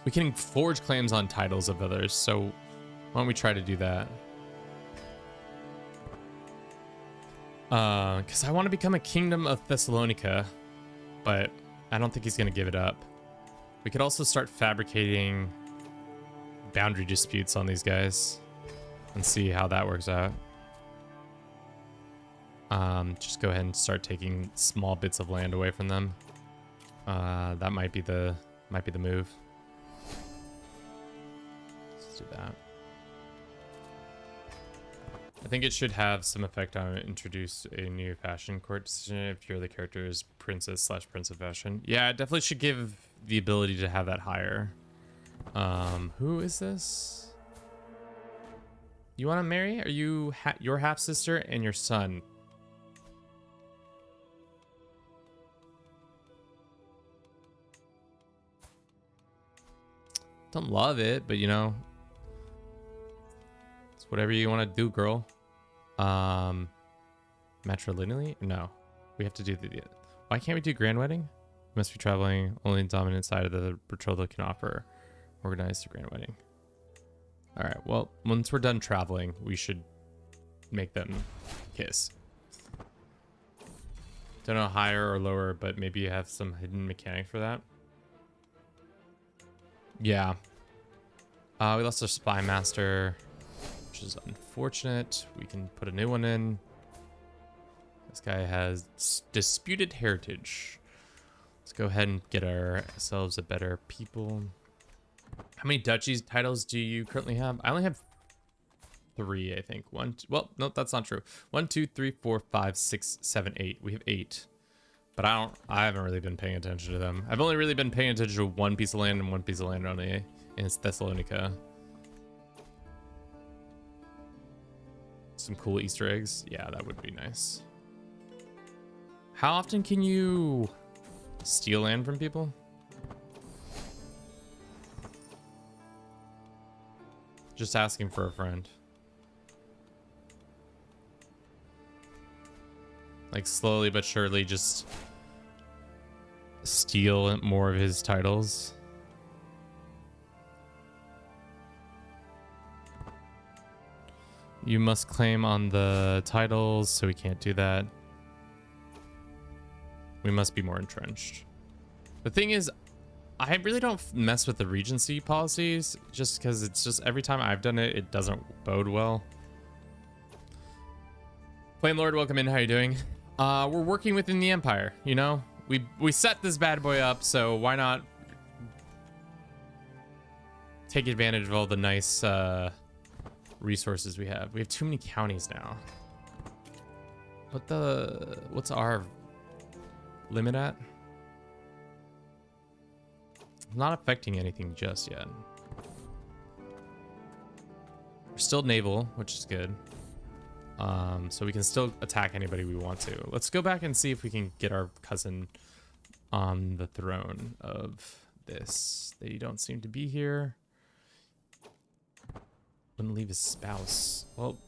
We can forge claims on titles of others, so why don't we try to do that? Because I want to become a kingdom of Thessalonica, but I don't think he's going to give it up. We could also start fabricating boundary disputes on these guys and see how that works out. Just go ahead and start taking small bits of land away from them. That might be the move. Do that. I think it should have some effect on introduce a new fashion court decision if you're the character's princess / prince of fashion. Yeah, it definitely should give the ability to have that higher. Who is this? You want to marry? Are you your half sister and your son? Don't love it, but you know, whatever you want to do, girl. Matrilineally? No. We have to do the... Why can't we do grand wedding? We must be traveling. Only the dominant side of the betrothal can offer organized a grand wedding. Alright, well, once we're done traveling, we should make them kiss. Don't know higher or lower, but maybe you have some hidden mechanic for that. Yeah. We lost our spy master, which is unfortunate. We can put a new one in. This guy has disputed heritage. Let's go ahead and get ourselves a better people. How many duchies titles do you currently have? I only have 3, I think. Well, no, that's not true. 1, 2, 3, 4, 5, 6, 7, 8. We have 8. But I haven't really been paying attention to them. I've only really been paying attention to one piece of land and one piece of land only, and it's Thessalonica. some cool Easter eggs. Yeah, that would be nice. How often can you steal land from people? Just asking for a friend. Like slowly but surely just steal more of his titles. You must claim on the titles, so we can't do that. We must be more entrenched. The thing is, I really don't mess with the Regency policies just because it's just every time I've done it, it doesn't bode well. Flame Lord, welcome in. How are you doing? We're working within the Empire, you know? We set this bad boy up, so why not take advantage of all the nice resources we have. We have too many counties now. What's our limit at? Not affecting anything just yet. We're still naval, which is good. So we can still attack anybody we want to. Let's go back and see if we can get our cousin on the throne of this. They don't seem to be here. Wouldn't leave his spouse. Well,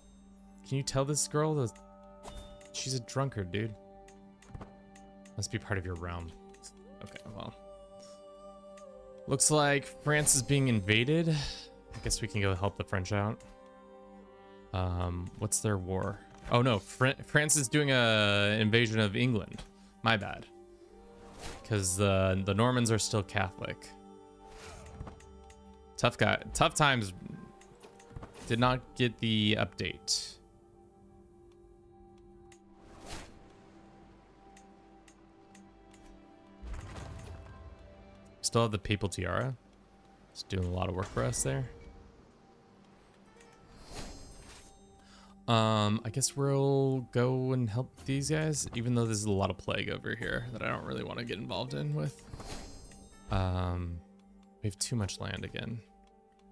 can you tell this girl that she's a drunkard, dude? Must be part of your realm. Okay, well. Looks like France is being invaded. I guess we can go help the French out. What's their war? Oh no, France is doing a invasion of England. My bad. Because the Normans are still Catholic. Tough times. Did not get the update. Still have the papal tiara. It's doing a lot of work for us there. I guess we'll go and help these guys, even though there's a lot of plague over here that I don't really want to get involved in with. We have too much land again.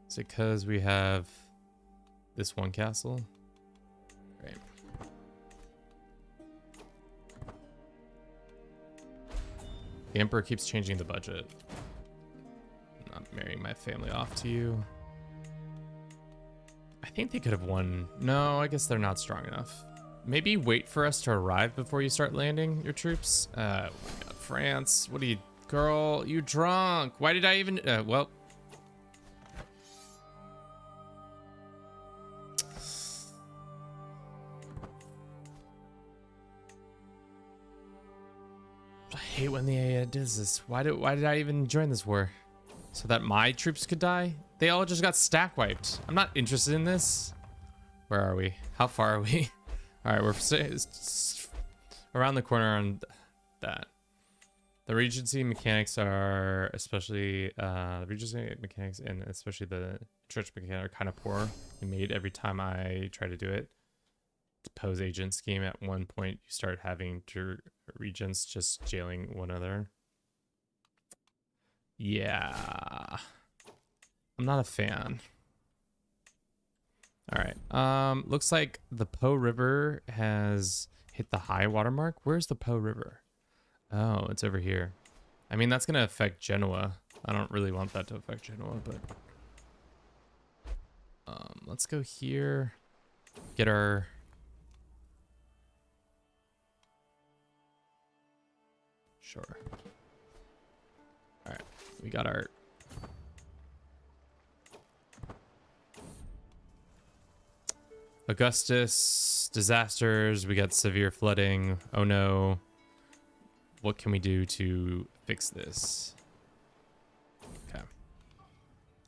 Is it because we have this one castle? Right. The Emperor keeps changing the budget. I'm not marrying my family off to you. I think they could have won. No, I guess they're not strong enough. Maybe wait for us to arrive before you start landing your troops. Oh my God, France, what are you, girl? You drunk? Why did I even? Well. I hate when the AI does this. Why did I even join this war? So that my troops could die? They all just got stack wiped. I'm not interested in this. Where are we? How far are we? All right, we're around the corner on that. The Regency mechanics are especially the Regency mechanics and especially the church mechanics are kind of poor. We made every time I try to do it. Depose agent scheme. At one point, you start having regents just jailing one another. Yeah, I'm not a fan. All right. Looks like the Po River has hit the high water mark. Where's the Po River? Oh, it's over here. I mean, that's gonna affect Genoa. I don't really want that to affect Genoa, but let's go here. Get our sure. All right, we got our Augustus disasters. We got severe flooding. Oh no. What can we do to fix this? Okay.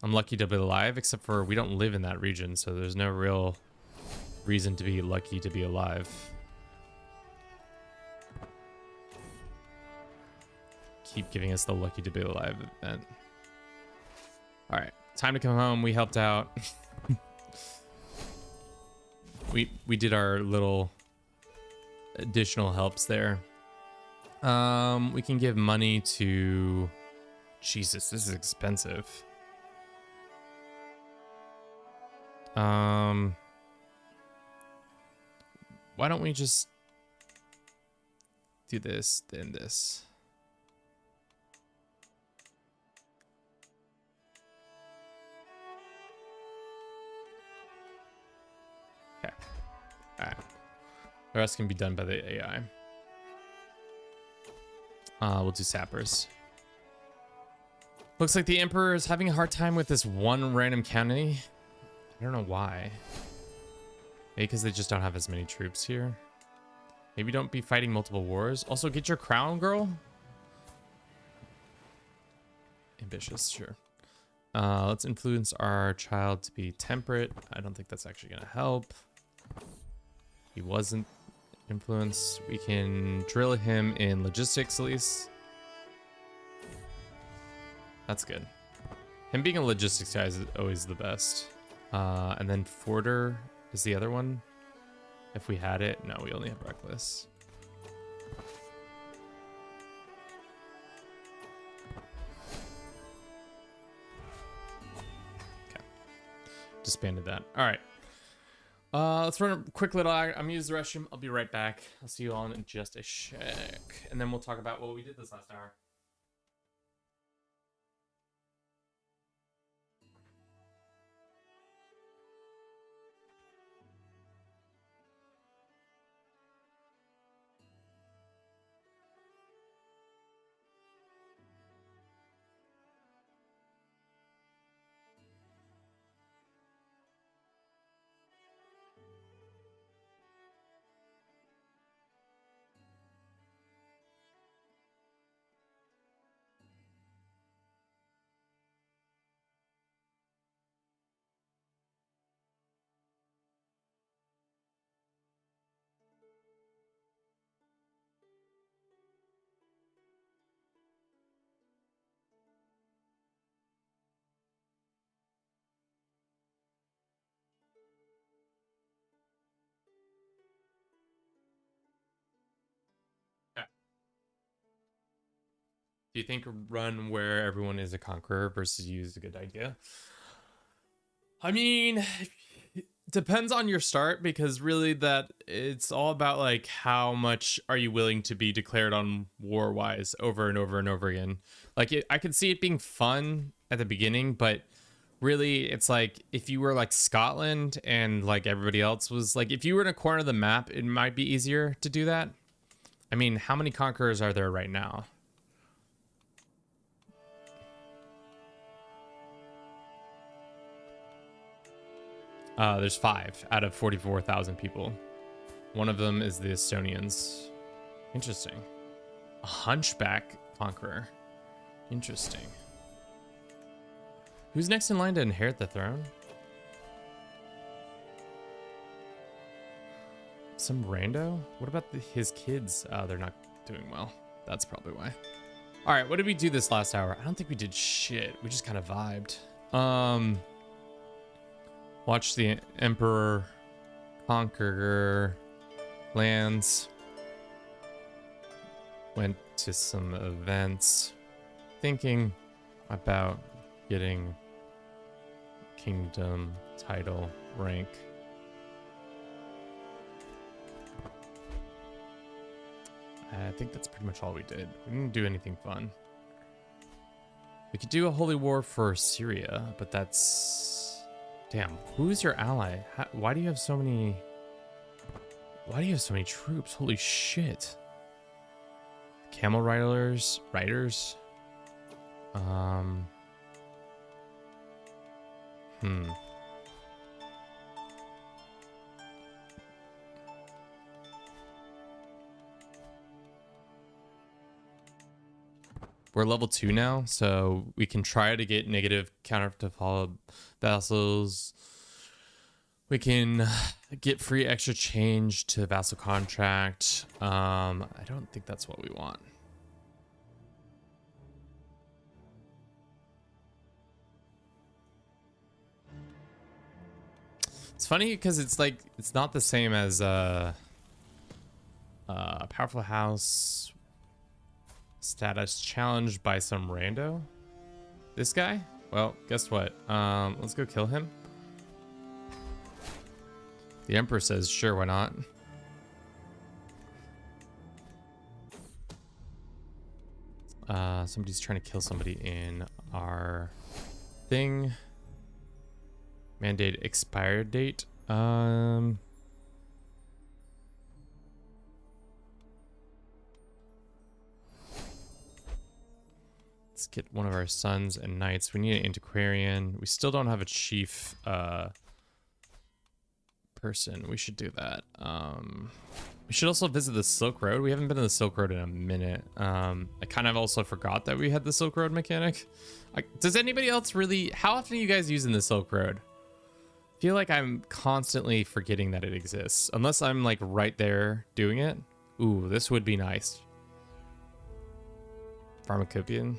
I'm lucky to be alive, except for we don't live in that region, so there's no real reason to be lucky to be alive. Keep giving us the lucky to be alive event. All right, time to come home. We helped out. we did our little additional helps there. We can give money to Jesus, this is expensive. why don't we just do this, then this. Okay. All right. The rest can be done by the AI. We'll do sappers. Looks like the Emperor is having a hard time with this one random county. I don't know why. Maybe because they just don't have as many troops here. Maybe don't be fighting multiple wars. Also, get your crown, girl. Ambitious, sure. Let's influence our child to be temperate. I don't think that's actually going to help. He wasn't influenced. We can drill him in logistics at least. That's good. Him being a logistics guy is always the best. And then Forder is the other one. If we had it. No, we only have reckless. Okay. Disbanded that. All right. Let's run a quick little. I'm gonna use the restroom. I'll be right back. I'll see you all in just a sec. And then we'll talk about what we did this last hour. Do you think a run where everyone is a conqueror versus you is a good idea? I mean, it depends on your start, because really that it's all about like how much are you willing to be declared on war wise over and over and over again. Like I could see it being fun at the beginning, but really it's like if you were like Scotland and like everybody else was like, if you were in a corner of the map, it might be easier to do that. I mean, how many conquerors are there right now? There's 5 out of 44,000 people. One of them is the Estonians. Interesting. A hunchback conqueror. Interesting. Who's next in line to inherit the throne? Some rando? What about his kids? They're not doing well. That's probably why. All right, what did we do this last hour? I don't think we did shit. We just kind of vibed. Watch the Emperor Conqueror lands. Went to some events. Thinking about getting kingdom, title, rank. I think that's pretty much all we did. We didn't do anything fun. We could do a holy war for Syria, but that's... Damn, who's your ally? Why do you have so many... Why do you have so many troops? Holy shit. Camel riders? We're level 2 now, so we can try to get negative counter to follow vassals. We can get free extra change to vassal contract. I don't think that's what we want. It's funny because it's like, it's not the same as powerful house. Status challenged by some rando. This guy? Well, guess what? Let's go kill him. The Emperor says, sure, why not? Somebody's trying to kill somebody in our thing. Mandate expired date. Let's get one of our sons and knights. We need an antiquarian. We still don't have a chief person. We should do that. We should also visit the Silk Road. We haven't been to the Silk Road in a minute. I kind of also forgot that we had the Silk Road mechanic. Does anybody else really... How often are you guys using the Silk Road? I feel like I'm constantly forgetting that it exists. Unless I'm like right there doing it. Ooh, this would be nice. Pharmacopian.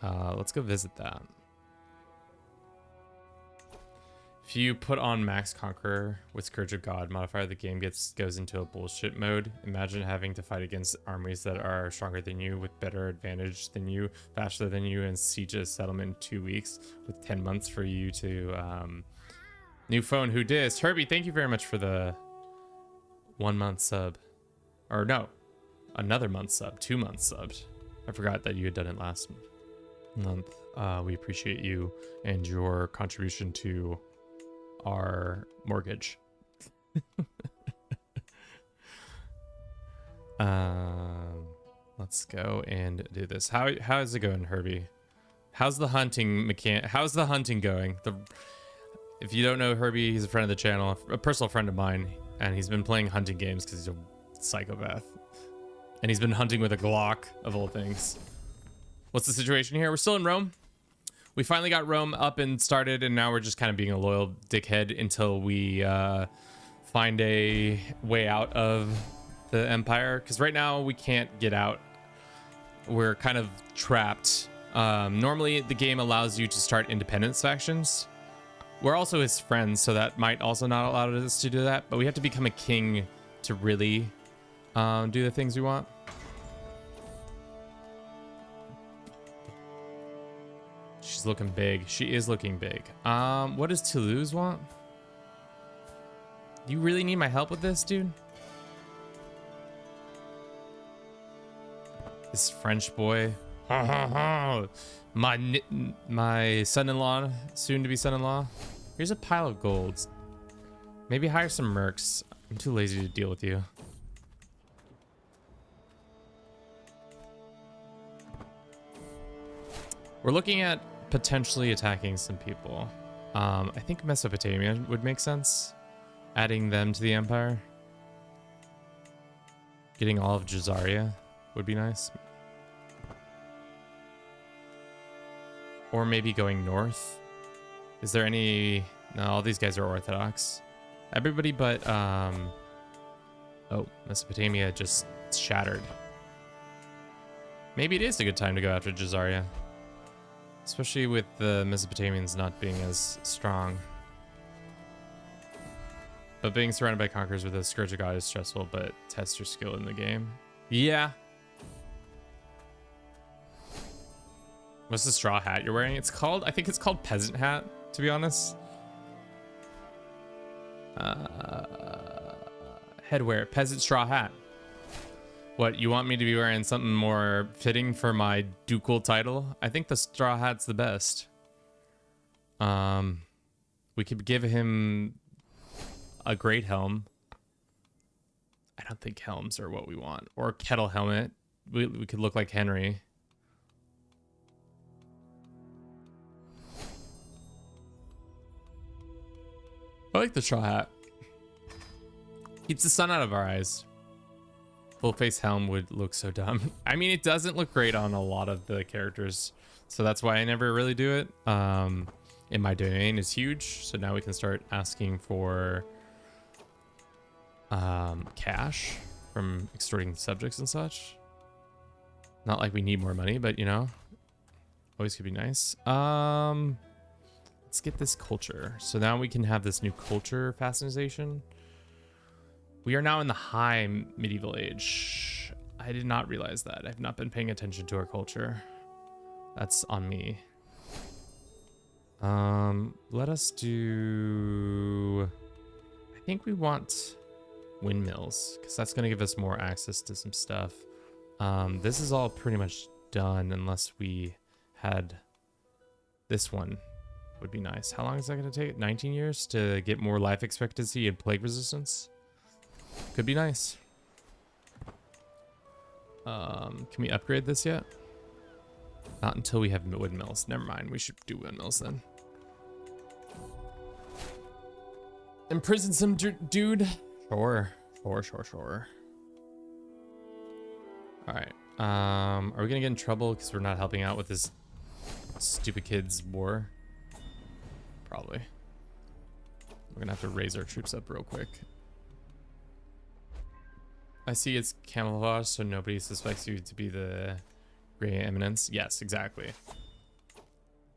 Let's go visit that. If you put on Max Conqueror with Scourge of God modifier, the game goes into a bullshit mode. Imagine having to fight against armies that are stronger than you, with better advantage than you, faster than you, and siege a settlement in 2 weeks, with 10 months for you to... New phone, who dis? Herbie, thank you very much for the 1 month sub. Or no, another month sub, 2 months subbed. I forgot that you had done it last month. We appreciate you and your contribution to our mortgage. Let's go and do this. How is it going, Herbie? How's the hunting How's the hunting going? If you don't know Herbie, he's a friend of the channel, a personal friend of mine, and he's been playing hunting games because he's a psychopath. And he's been hunting with a Glock, of all things. What's the situation here? We're still in Rome. We finally got Rome up and started, and now we're just kind of being a loyal dickhead until we find a way out of the Empire. Because right now we can't get out. We're kind of trapped. Normally the game allows you to start independence factions. We're also his friends, so that might also not allow us to do that. But we have to become a king to really do the things we want. She's looking big. She is looking big. What does Toulouse want? You really need my help with this, dude? This French boy. My son-in-law, soon-to-be son-in-law. Here's a pile of golds. Maybe hire some mercs. I'm too lazy to deal with you. We're looking at potentially attacking some people. I think Mesopotamia would make sense. Adding them to the empire. Getting all of Jazaria would be nice. Or maybe going north. Is there any... No, all these guys are Orthodox. Everybody but... Oh, Mesopotamia just shattered. Maybe it is a good time to go after Jazaria. Especially with the Mesopotamians not being as strong. But being surrounded by conquerors with a Scourge of God is stressful, but test your skill in the game. Yeah. What's the straw hat you're wearing? It's called, I think it's called peasant hat, to be honest. Headwear, peasant straw hat. What, you want me to be wearing something more fitting for my ducal title? I think the straw hat's the best. We could give him a great helm. I don't think helms are what we want. Or a kettle helmet. We could look like Henry. I like the straw hat. Keeps the sun out of our eyes. Full face helm would look so dumb. I mean, it doesn't look great on a lot of the characters, so that's why I never really do it. In my domain is huge, so now we can start asking for cash from extorting subjects and such. Not like we need more money, but you know, always could be nice. Let's get this culture. So now we can have this new culture fascination. We are now in the high medieval age. I did not realize that. I've not been paying attention to our culture. That's on me. Let us do... I think we want windmills, because that's going to give us more access to some stuff. This is all pretty much done unless we had this one. Would be nice. How long is that going to take? 19 years to get more life expectancy and plague resistance? Could be nice. Can we upgrade this yet? Not until we have windmills. Never mind. We should do windmills then. Imprison some dude. Sure. Sure. All right. Are we gonna get in trouble because we're not helping out with this stupid kid's war? Probably. We're gonna have to raise our troops up real quick. I see it's camouflage, so nobody suspects you to be the Grey Eminence. Yes, exactly.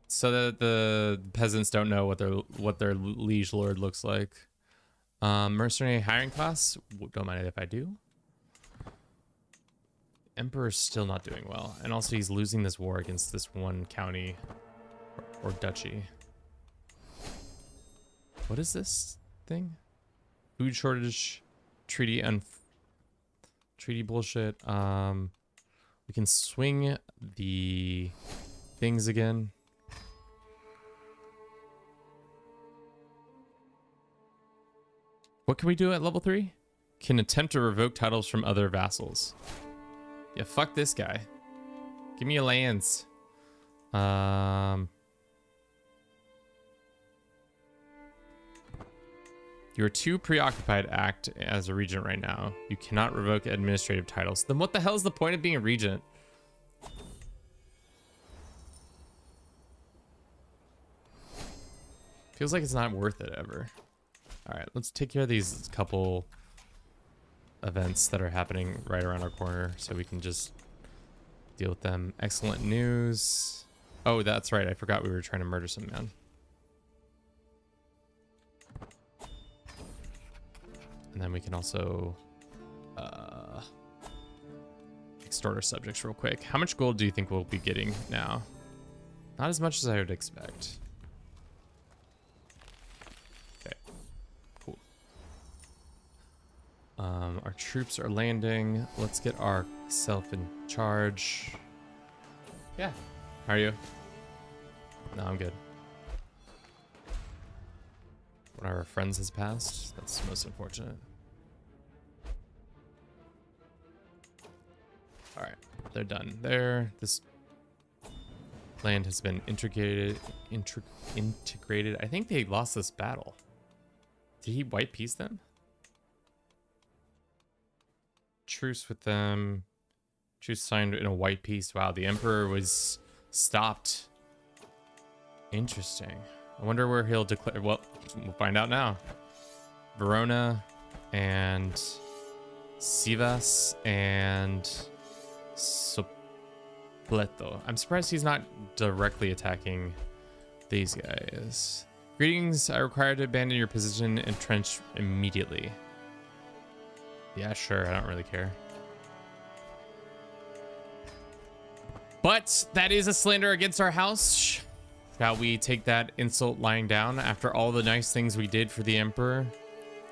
So that the peasants don't know what their liege lord looks like. Mercenary hiring class. Don't mind it if I do. Emperor's still not doing well, and also he's losing this war against this one county or duchy. What is this thing? Food shortage, treaty bullshit. We can swing the things again. What can we do at level 3? Can attempt to revoke titles from other vassals. Yeah, fuck this guy. Give me your lands. You're too preoccupied to act as a regent right now. You cannot revoke administrative titles. Then what the hell is the point of being a regent? Feels like it's not worth it ever. All right, let's take care of these couple events that are happening right around our corner so we can just deal with them. Excellent news. Oh, that's right. I forgot we were trying to murder some man. And then we can also extort our subjects real quick. How much gold do you think we'll be getting now? Not as much as I would expect. Okay, cool. Our troops are landing. Let's get ourselves in charge. Yeah. How are you? No, I'm good. One of our friends has passed. That's most unfortunate. All right, they're done there. This land has been integrated. I think they lost this battle. Did he white peace them? Truce with them. Truce signed in a white peace. Wow, the emperor was stopped. Interesting. I wonder where he'll declare. Well, we'll find out now. Verona and Sivas and Sopleto. I'm surprised he's not directly attacking these guys. Greetings. I require to abandon your position and trench immediately. Yeah, sure. I don't really care. But that is a slander against our house. Shall we take that insult lying down after all the nice things we did for the emperor?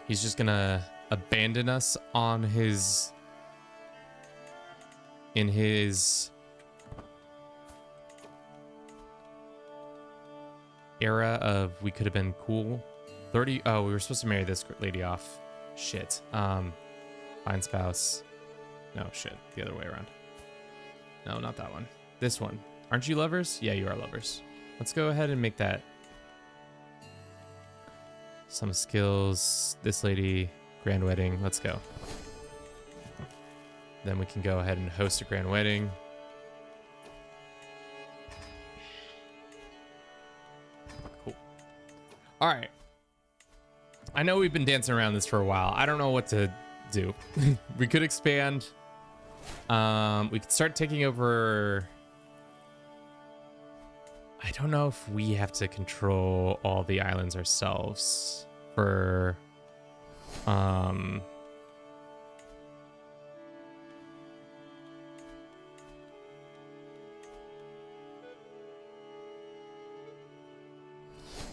He's just gonna abandon us on his... in his... era of we could have been cool. 30... Oh, we were supposed to marry this lady off. Shit. Fine spouse. No, shit. The other way around. No, not that one. This one. Aren't you lovers? Yeah, you are lovers. Let's go ahead and make that some skills. This lady, grand wedding. Let's go. Then we can go ahead and host a grand wedding. Cool. All right. I know we've been dancing around this for a while. I don't know what to do. We could expand. We could start taking over... I don't know if we have to control all the islands ourselves for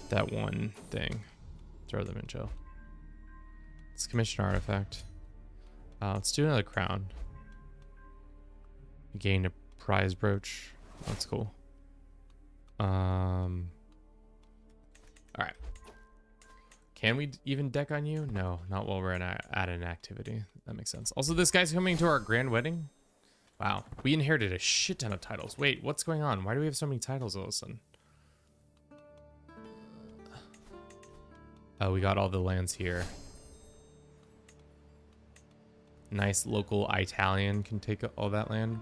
that one thing. Throw them in jail. Let's commission an artifact. Let's do another crown. Gain a prize brooch. That's cool. All right. Can we even deck on you? No, not while we're at an activity. That makes sense. Also, this guy's coming to our grand wedding. Wow, we inherited a shit ton of titles. Wait, what's going on? Why do we have so many titles all of a sudden? Oh, we got all the lands here. Nice local Italian can take all that land.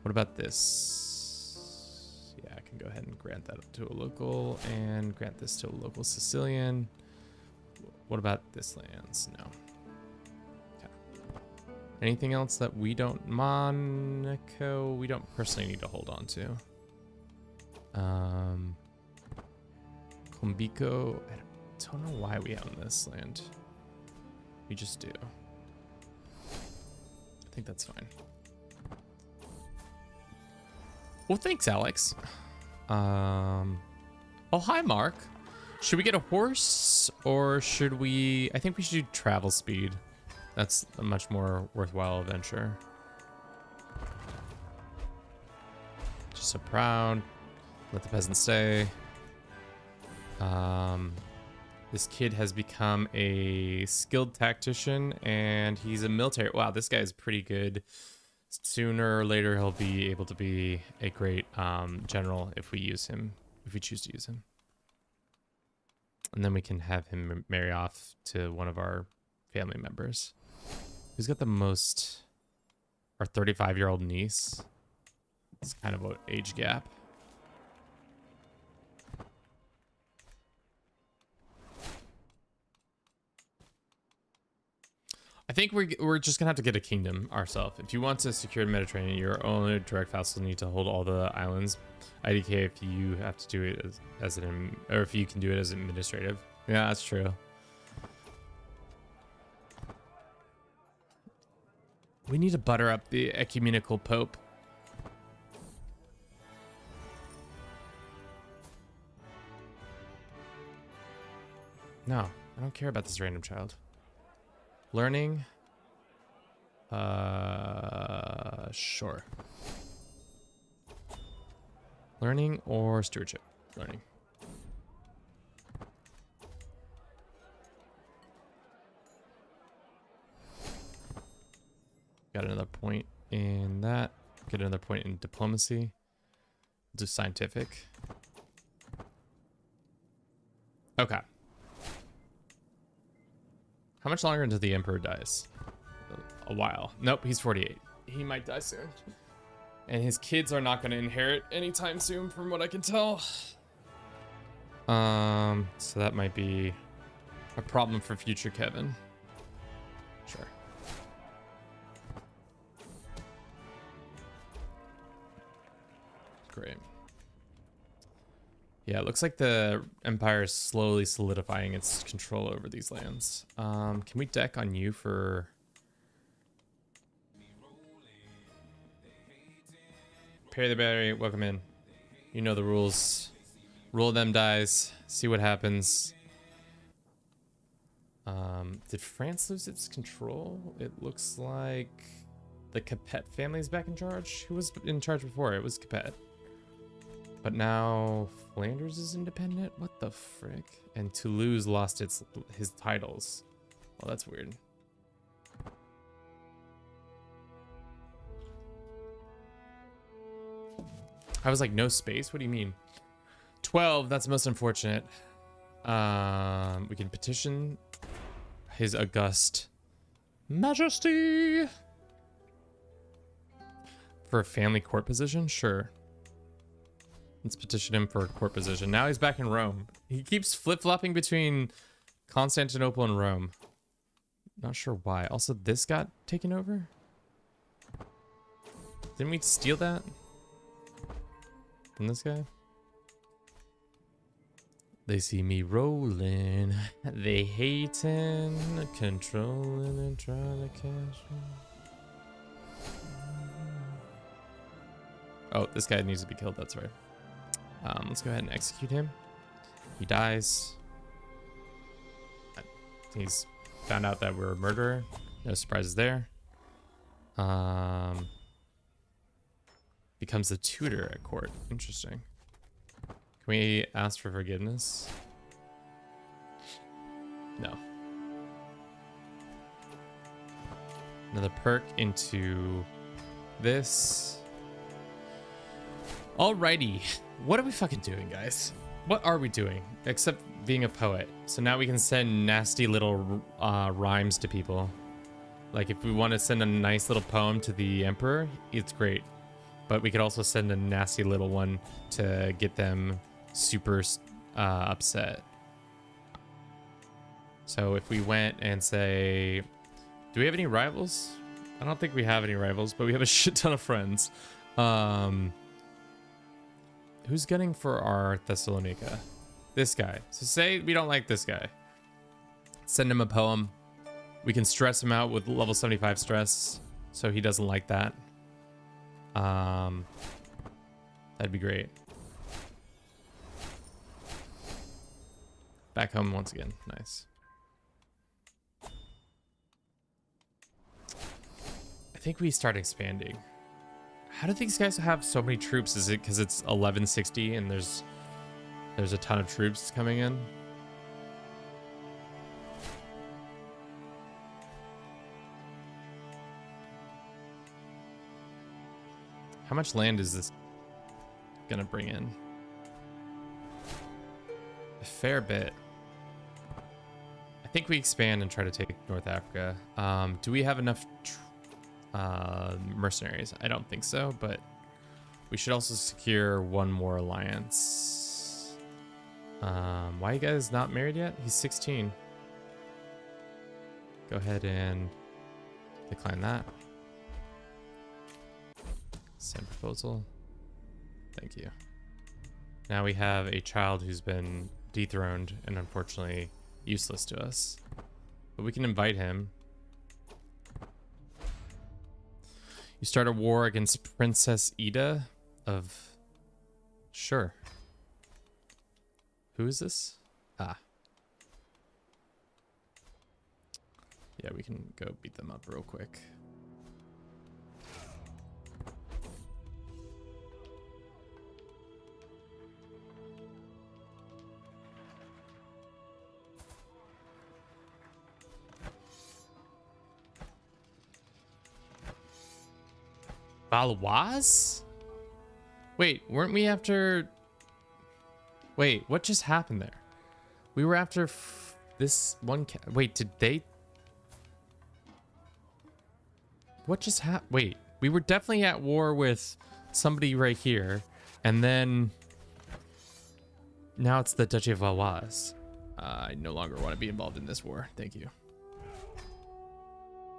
What about this? Yeah, I can go ahead and grant that to a local and grant this to a local Sicilian. What about this lands? No. Okay. Anything else that we don't? Monaco, we don't personally need to hold on to. Combico, I don't know why we own this land. We just do. I think that's fine. Well, thanks, Alex. Oh, hi, Mark. Should we get a horse or should we... I think we should do travel speed. That's a much more worthwhile adventure. Just so proud. Let the peasants stay. This kid has become a skilled tactician and he's a military. Wow, this guy is pretty good. Sooner or later, he'll be able to be a great general if we use him, if we choose to use him. And then we can have him marry off to one of our family members. Who's got the most? Our 35-year-old niece. It's kind of an age gap. I think we're just gonna have to get a kingdom ourselves. If you want to secure the Mediterranean, your only direct vassals need to hold all the islands. IDK if you have to do it as an, or if you can do it as administrative. Yeah, that's true. We need to butter up the ecumenical pope. No, I don't care about this random child. Learning. Sure. Learning or stewardship? Learning. Got another point in that. Get another point in diplomacy. Do scientific. Okay. How much longer until the Emperor dies? A while. Nope, he's 48. He might die soon. And his kids are not going to inherit anytime soon, from what I can tell. So that might be a problem for future Kevin. Sure. Great. Yeah, it looks like the Empire is slowly solidifying its control over these lands. Can we deck on you for... Perry the Berry, welcome in. You know the rules. Roll them dies, see what happens. Did France lose its control? It looks like the Capet family is back in charge. Who was in charge before? It was Capet. But now Flanders is independent? What the frick? And Toulouse lost his titles. Well, that's weird. I was like, no space? What do you mean? 12, that's most unfortunate. We can petition His August Majesty for a family court position? Sure. Let's petition him for a court position. Now he's back in Rome. He keeps flip-flopping between Constantinople and Rome. Not sure why. Also, this got taken over? Didn't we steal that from this guy? They see me rolling. They hating, controlling, and trying to catch me. Oh, this guy needs to be killed. That's right. Let's go ahead and execute him. He dies. He's found out that we're a murderer. No surprises there. becomes a tutor at court. Interesting. Can we ask for forgiveness? No. Another perk into this. Alrighty. What are we fucking doing, guys? What are we doing? Except being a poet. So now we can send nasty little rhymes to people. Like if we want to send a nice little poem to the emperor, it's great. But we could also send a nasty little one to get them super upset. So if we went and say, do we have any rivals? I don't think we have any rivals, but we have a shit ton of friends. Who's gunning for our Thessalonica? This guy. So say we don't like this guy. Send him a poem. We can stress him out with level 75 stress, so he doesn't like that. That'd be great. Back home once again. Nice. I think we start expanding. How do these guys have so many troops? Is it because it's 1160 and there's a ton of troops coming in? How much land is this gonna bring in? A fair bit. I think we expand and try to take North Africa. Do we have enough mercenaries? I don't think so, but we should also secure one more alliance. Why are you guys not married yet? He's 16. Go ahead and decline that. Send proposal. Thank you. Now we have a child who's been dethroned and unfortunately useless to us. But we can invite him. You start a war against Princess Ida of... Sure. Who is this? Ah. Yeah, we can go beat them up real quick. Valois? Wait, weren't we after... Wait, what just happened there? We were after this one... Wait, did they... What just happened? Wait, we were definitely at war with somebody right here. And then... Now it's the Duchy of Valois. I no longer want to be involved in this war. Thank you.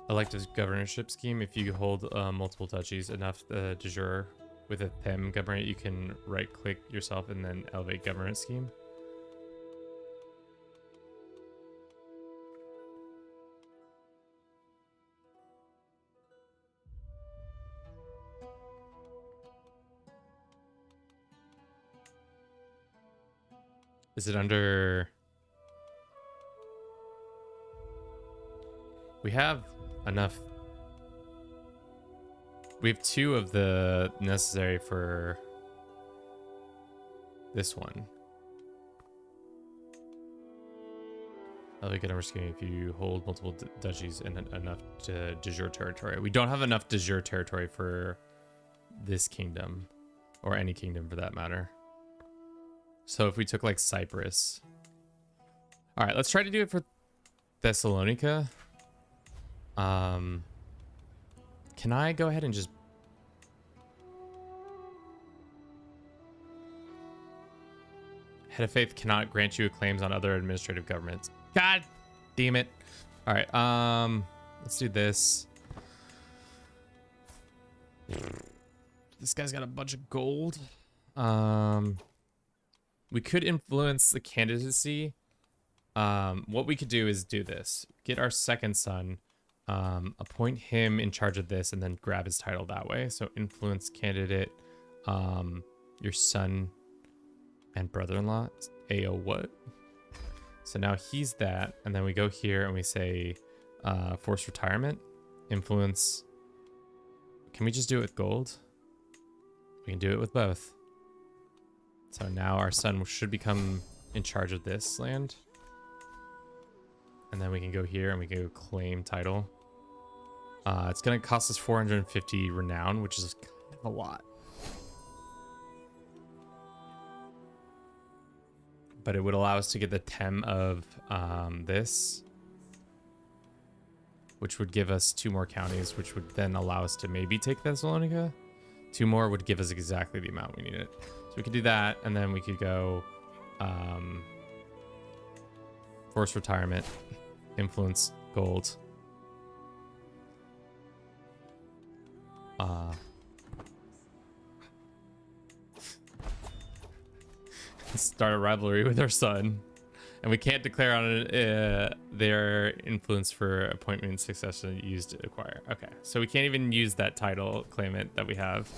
Elective governorship scheme. If you hold multiple duchies enough de jure with a them government, you can right click yourself and then elevate government scheme. Is it under... We have enough. We have 2 of the necessary for this one. Elevate government scheme if you hold multiple duchies and enough to de jure territory. We don't have enough de jure territory for this kingdom, or any kingdom for that matter. So if we took like Cyprus. All right, let's try to do it for Thessalonica. Can I go ahead and just... Head of Faith cannot grant you claims on other administrative governments. God damn it. All right, let's do this. This guy's got a bunch of gold. We could influence the candidacy. What we could do is do this. Get our second son. Appoint him in charge of this and then grab his title that way. So influence candidate, your son and brother-in-law. AO what? So now he's that. And then we go here and we say forced retirement. Influence. Can we just do it with gold? We can do it with both. So now our son should become in charge of this land. And then we can go here and we can go claim title. It's going to cost us 450 renown, which is kind of a lot. But it would allow us to get the Tem of this, which would give us 2 more counties, which would then allow us to maybe take Thessalonica. 2 more would give us exactly the amount we needed. So we could do that, and then we could go forced retirement, influence, gold. Start a rivalry with our son. And we can't declare on their influence for appointment and succession used to acquire. Okay, so we can't even use that title claimant that we have.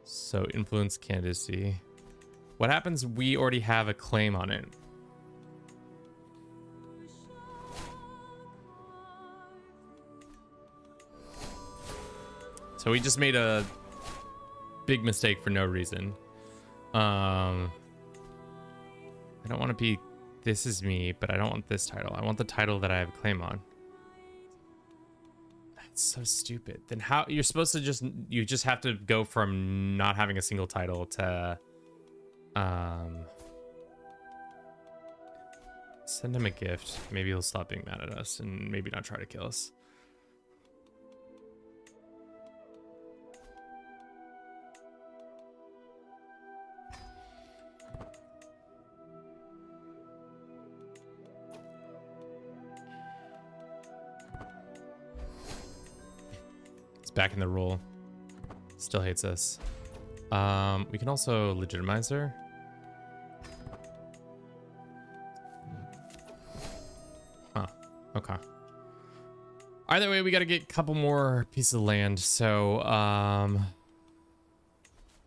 So influence candidacy. What happens? We already have a claim on it. So we just made a big mistake for no reason. I don't want to be, this is me, but I don't want this title. I want the title that I have a claim on. That's so stupid. Then how, you're supposed to just, you just have to go from not having a single title to, send him a gift. Maybe he'll stop being mad at us and maybe not try to kill us. Back in the role. Still hates us. We can also legitimize her. Huh. Okay. Either way, we got to get a couple more pieces of land. So,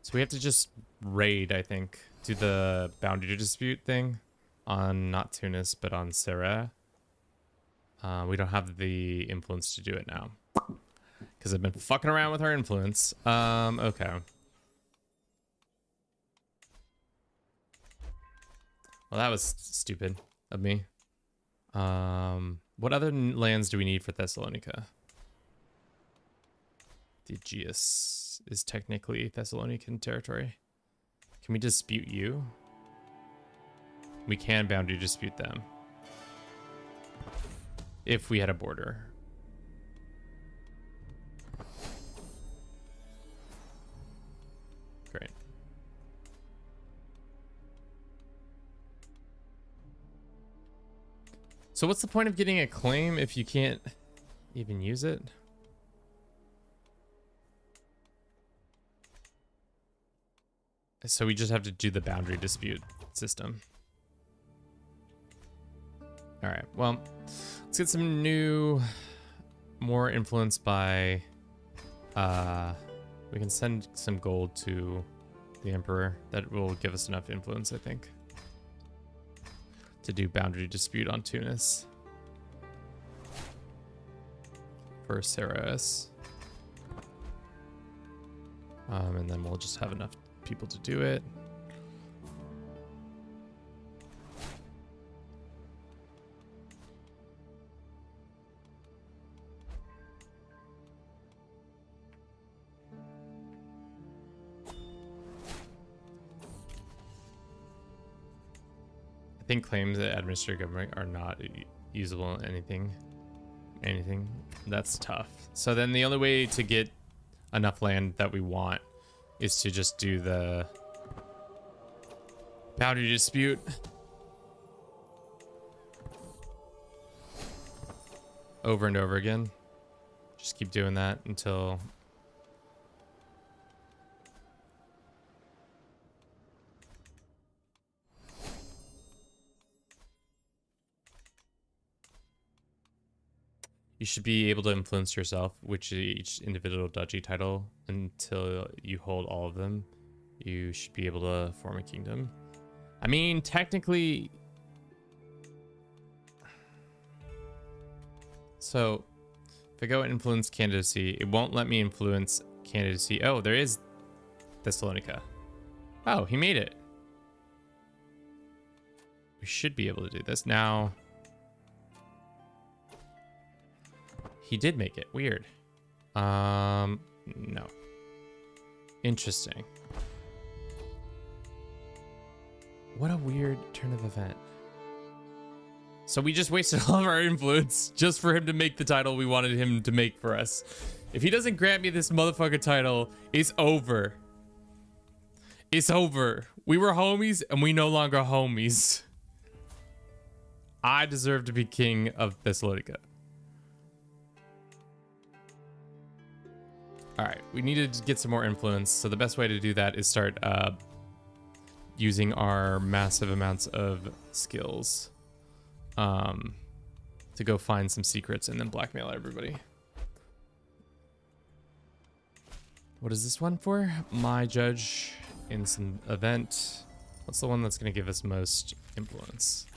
so we have to just raid, I think, do the boundary dispute thing on not Tunis, but on Sarah. We don't have the influence to do it now. Because I've been fucking around with her influence. Okay. Well, that was stupid of me. What other lands do we need for Thessalonica? The Aegeus is technically Thessalonican territory. Can we dispute you? We can boundary dispute them. If we had a border. Great. So what's the point of getting a claim if you can't even use it? So we just have to do the boundary dispute system. All right, well, let's get some new, more influence by, we can send some gold to the Emperor. That will give us enough influence, I think, to do boundary dispute on Tunis. For Saras. And then we'll just have enough people to do it. I think claims that administer government are not usable in anything. That's tough. So then the only way to get enough land that we want is to just do the boundary dispute. Over and over again. Just keep doing that until you should be able to influence yourself, which each individual duchy title, until you hold all of them. You should be able to form a kingdom. I mean, technically, so If I go influence candidacy, it won't let me influence candidacy. Oh, there is Thessalonica. Oh, he made it. We should be able to do this now. He did make it. Weird. No. Interesting. What a weird turn of event. So we just wasted all of our influence just for him to make the title we wanted him to make for us. If he doesn't grant me this motherfucker title, it's over. It's over. We were homies and we no longer homies. I deserve to be king of Thessalonica. All right, we needed to get some more influence. So the best way to do that is start using our massive amounts of skills to go find some secrets and then blackmail everybody. What is this one for? My judge in some event. What's the one that's going to give us most influence?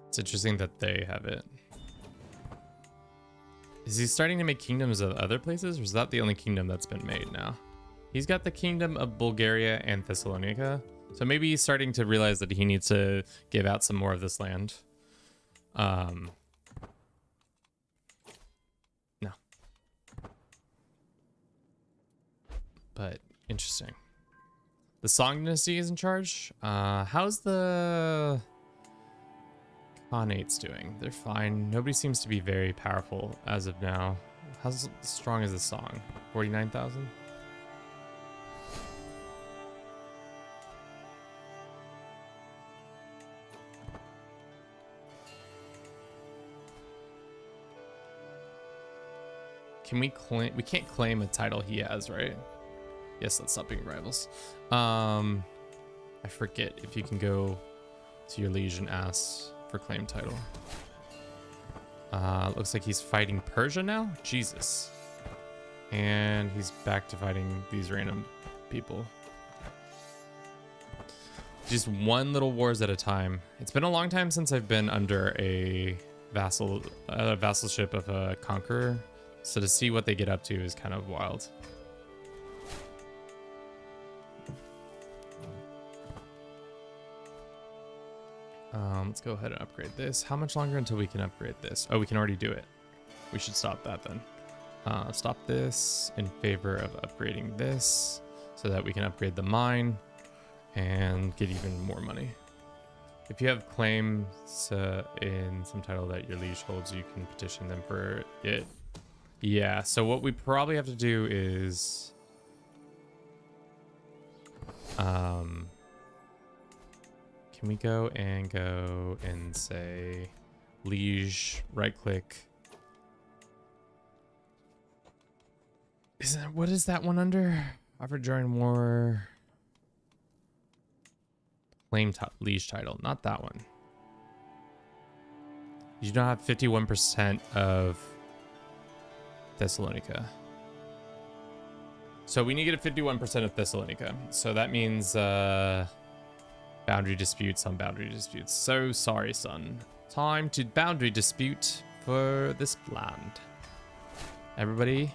It's interesting that they have it. Is he starting to make kingdoms of other places, or is that the only kingdom that's been made now? He's got the kingdom of Bulgaria and Thessalonica. So maybe he's starting to realize that he needs to give out some more of this land. No. But interesting. The Song Dynasty is in charge. How's the Khanates doing? They're fine. Nobody seems to be very powerful as of now. How strong is the song? 49,000? Can we claim? We can't claim a title he has, right? Yes, let's stop being rivals. I forget if you can go to your liege and ask for claim title. Looks like he's fighting Persia now. Jesus. And he's back to fighting these random people. Just one little wars at a time. It's been a long time since I've been under a vassalship of a conqueror. So to see what they get up to is kind of wild. Let's go ahead and upgrade this. How much longer until we can upgrade this? Oh, we can already do it. We should stop that then. Stop this in favor of upgrading this so that we can upgrade the mine and get even more money. If you have claims in some title that your liege holds, you can petition them for it. Yeah, so what we probably have to do is can we go and say liege, right click? What is that one under? Offer join war. Claim liege title, not that one. You do not have 51% of Thessalonica. So we need to get a 51% of Thessalonica. So that means boundary disputes on boundary disputes. So sorry, son. Time to boundary dispute for this land. Everybody.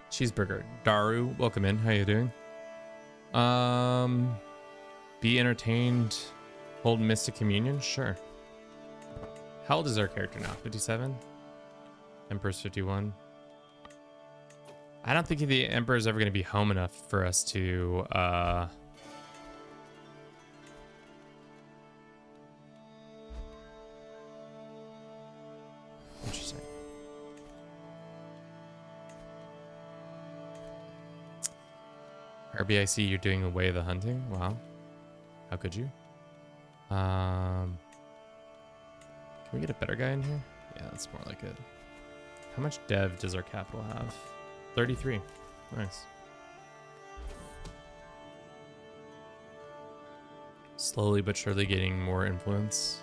Cheeseburger. Daru, welcome in. How you doing? Be entertained. Hold Mystic Communion? Sure. How old is our character now? 57? Emperor's 51. I don't think the Emperor is ever going to be home enough for us to interesting. RBIC, you're doing away of the hunting? Wow. How could you? Can we get a better guy in here? Yeah, that's more like it. How much dev does our capital have? 33. Nice. Slowly but surely getting more influence.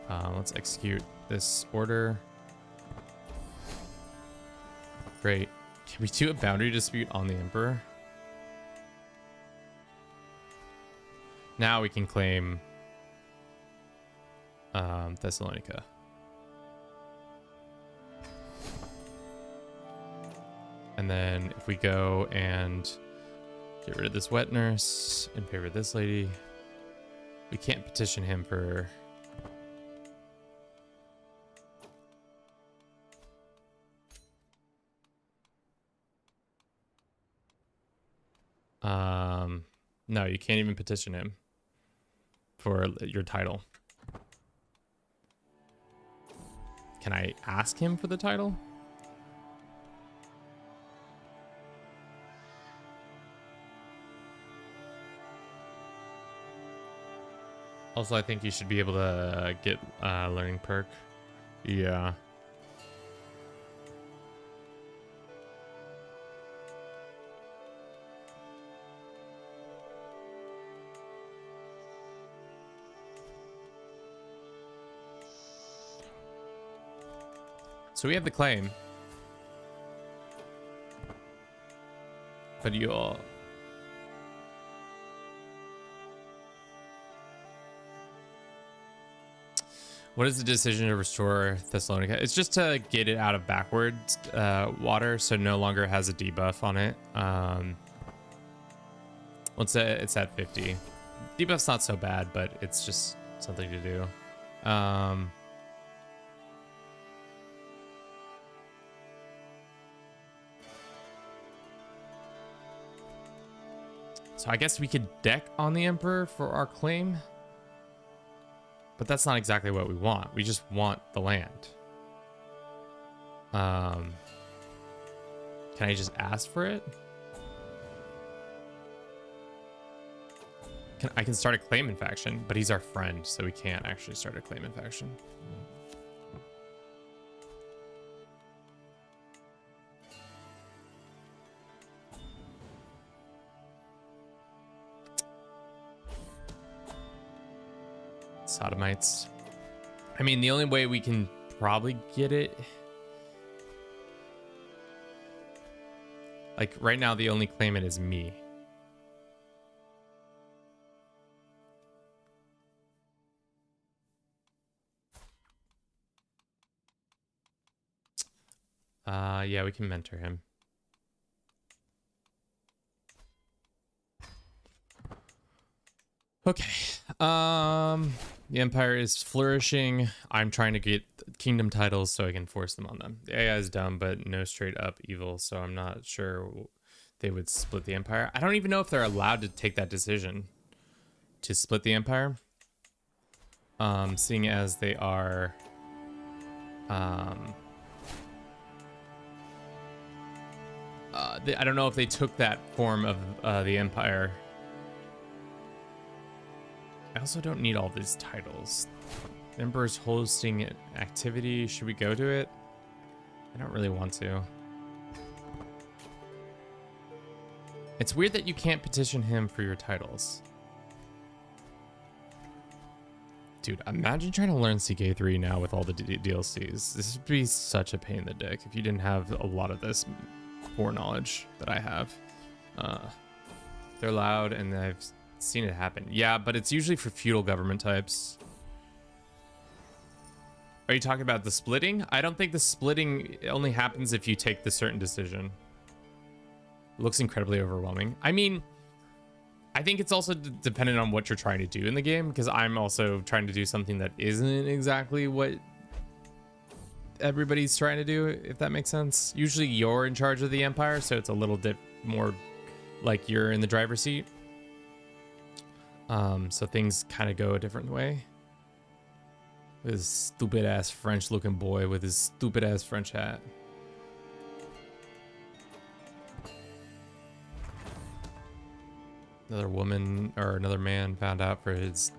Let's execute this order. Great. Can we do a boundary dispute on the Emperor? Now we can claim Thessalonica. And then if we go and get rid of this wet nurse in favor of this lady, we can't petition him for... No, you can't even petition him for your title. Can I ask him for the title? Also, I think you should be able to get learning perk. Yeah. So we have the claim. But you all... What is the decision to restore Thessalonica? It's just to get it out of backwards water, so no longer has a debuff on it. It's at 50. Debuff's not so bad, but it's just something to do. So I guess we could deck on the Emperor for our claim. But that's not exactly what we want. We just want the land. Can I just ask for it? I can start a claimant faction, but he's our friend, so we can't actually start a claimant faction. Sodomites. I mean, the only way we can probably get it, like right now, the only claimant is me. Yeah, we can mentor him. Okay. The Empire is flourishing. I'm trying to get kingdom titles so I can force them on them. The AI is dumb, but no straight up evil, so I'm not sure they would split the Empire. I don't even know if they're allowed to take that decision to split the Empire. Seeing as they are... I don't know if they took that form of the Empire. I also don't need all these titles. The Emperor's hosting an activity. Should we go to it? I don't really want to. It's weird that you can't petition him for your titles. Dude, imagine trying to learn CK3 now with all the DLCs. This would be such a pain in the dick if you didn't have a lot of this foreknowledge that I have. They're loud and I've seen it happen. Yeah, but it's usually for feudal government types. Are you talking about the splitting? I don't think the splitting only happens if you take the certain decision. It looks incredibly overwhelming. I mean, I think it's also dependent on what you're trying to do in the game, because I'm also trying to do something that isn't exactly what everybody's trying to do, if that makes sense. Usually you're in charge of the Empire, so it's a little bit more like you're in the driver's seat. So things kind of go a different way. This stupid ass French looking boy with his stupid ass French hat. Another woman or another man found out for his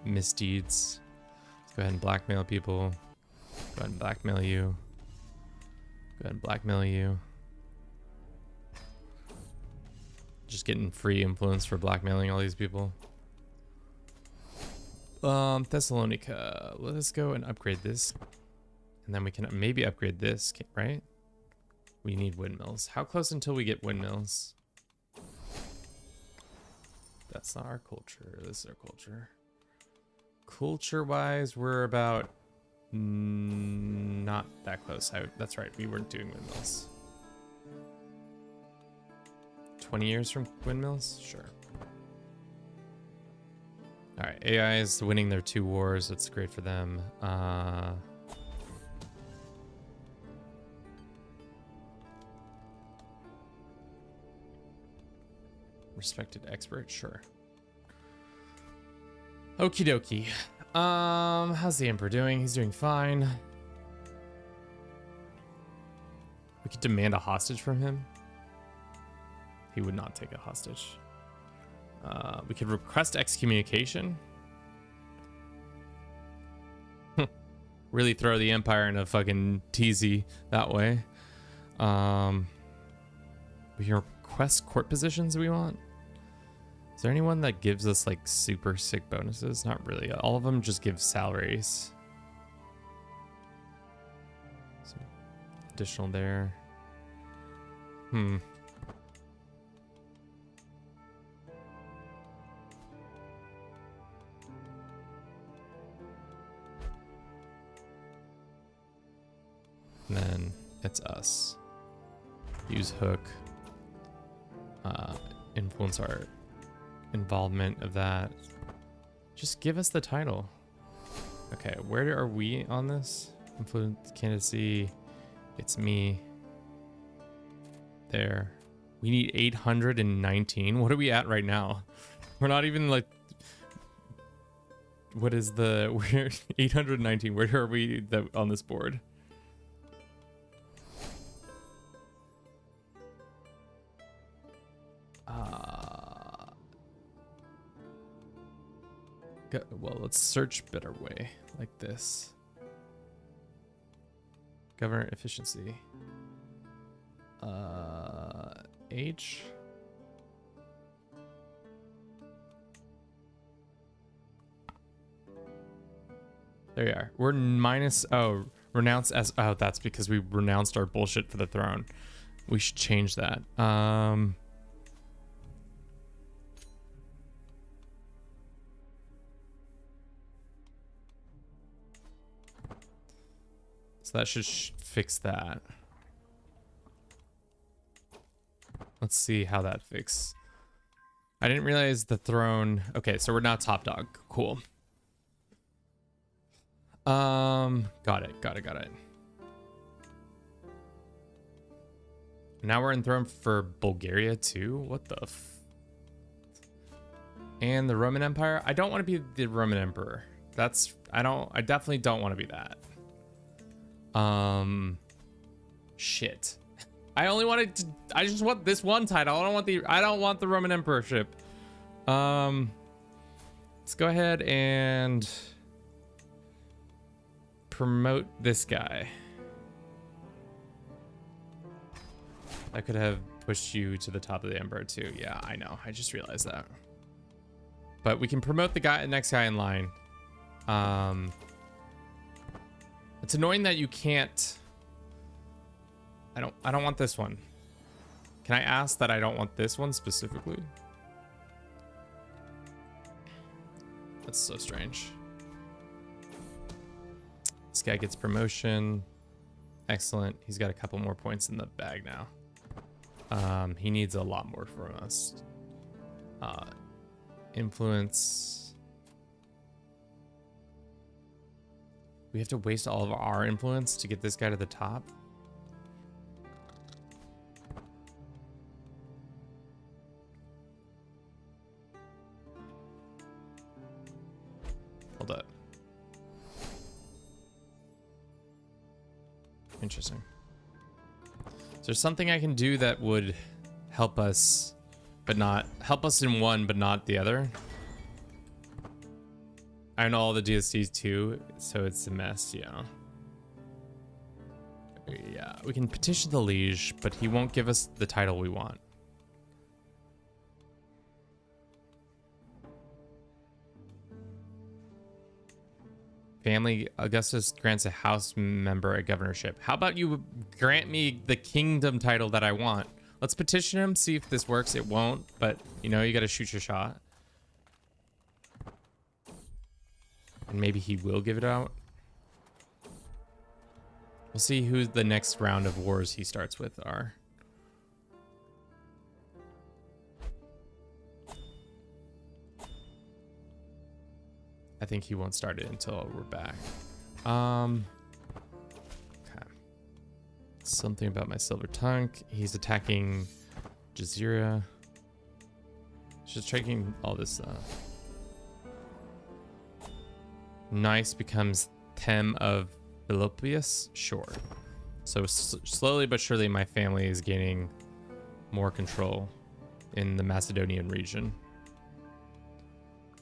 misdeeds. Let's go ahead and blackmail people. Go ahead and blackmail you. Go ahead and blackmail you. just getting free influence for blackmailing all these people. Thessalonica. Let us go and upgrade this. And then we can maybe upgrade this, right? We need windmills. How close until we get windmills? That's not our culture. This is our culture. Culture-wise, we're about not that close. That's right. We weren't doing windmills. 20 years from windmills? Sure. All right. AI is winning their 2 wars. That's great for them. Respected expert? Sure. Okie dokie. How's the Emperor doing? He's doing fine. We could demand a hostage from him. He would not take a hostage. We could request excommunication. Really throw the Empire in a fucking teasy that way. We can request court positions we want. Is there anyone that gives us like super sick bonuses? Not really. All of them just give salaries. So, additional there. And then it's us. Use hook. Influence our involvement of that. Just give us the title. Okay, where are we on this? Influence candidacy. It's me. There. We need 819. What are we at right now? We're not even like... What is the... We're 819. Where are we on this board? Well, let's search better way like this. Governor efficiency. H. There you are. We're minus. Oh, renounce as. Oh, that's because we renounced our bullshit for the throne. We should change that. So that should fix that. Let's see how that fixes. I didn't realize the throne. Okay, so we're not top dog. Cool. Got it. Now we're enthroned for Bulgaria too. What the and the Roman Empire. I don't want to be the Roman Emperor. I definitely don't want to be that. Shit. I just want this one title. I don't want the Roman Emperorship. Let's go ahead and promote this guy. I could have pushed you to the top of the Emperor too. Yeah, I know. I just realized that. But we can promote the next guy in line. It's annoying that you can't. I don't want this one. Can I ask that I don't want this one specifically? That's so strange. This guy gets promotion. Excellent. He's got a couple more points in the bag now. He needs a lot more from us. Influence. We have to waste all of our influence to get this guy to the top. Hold up. Interesting. Is there something I can do that would help us, but not help us in one, but not the other? I know all the DSTs too, so it's a mess, yeah. Yeah, we can petition the liege, but he won't give us the title we want. family, Augustus grants a house member a governorship. How about you grant me the kingdom title that I want? Let's petition him, see if this works. It won't, but you know, you got to shoot your shot. And maybe he will give it out. We'll see who the next round of wars he starts with are. I think he won't start it until we're back. Okay. Something about my silver tongue. He's attacking Jazeera. Just checking all this stuff. Nice becomes Them of Philippius? Sure. So slowly but surely my family is gaining more control in the Macedonian region.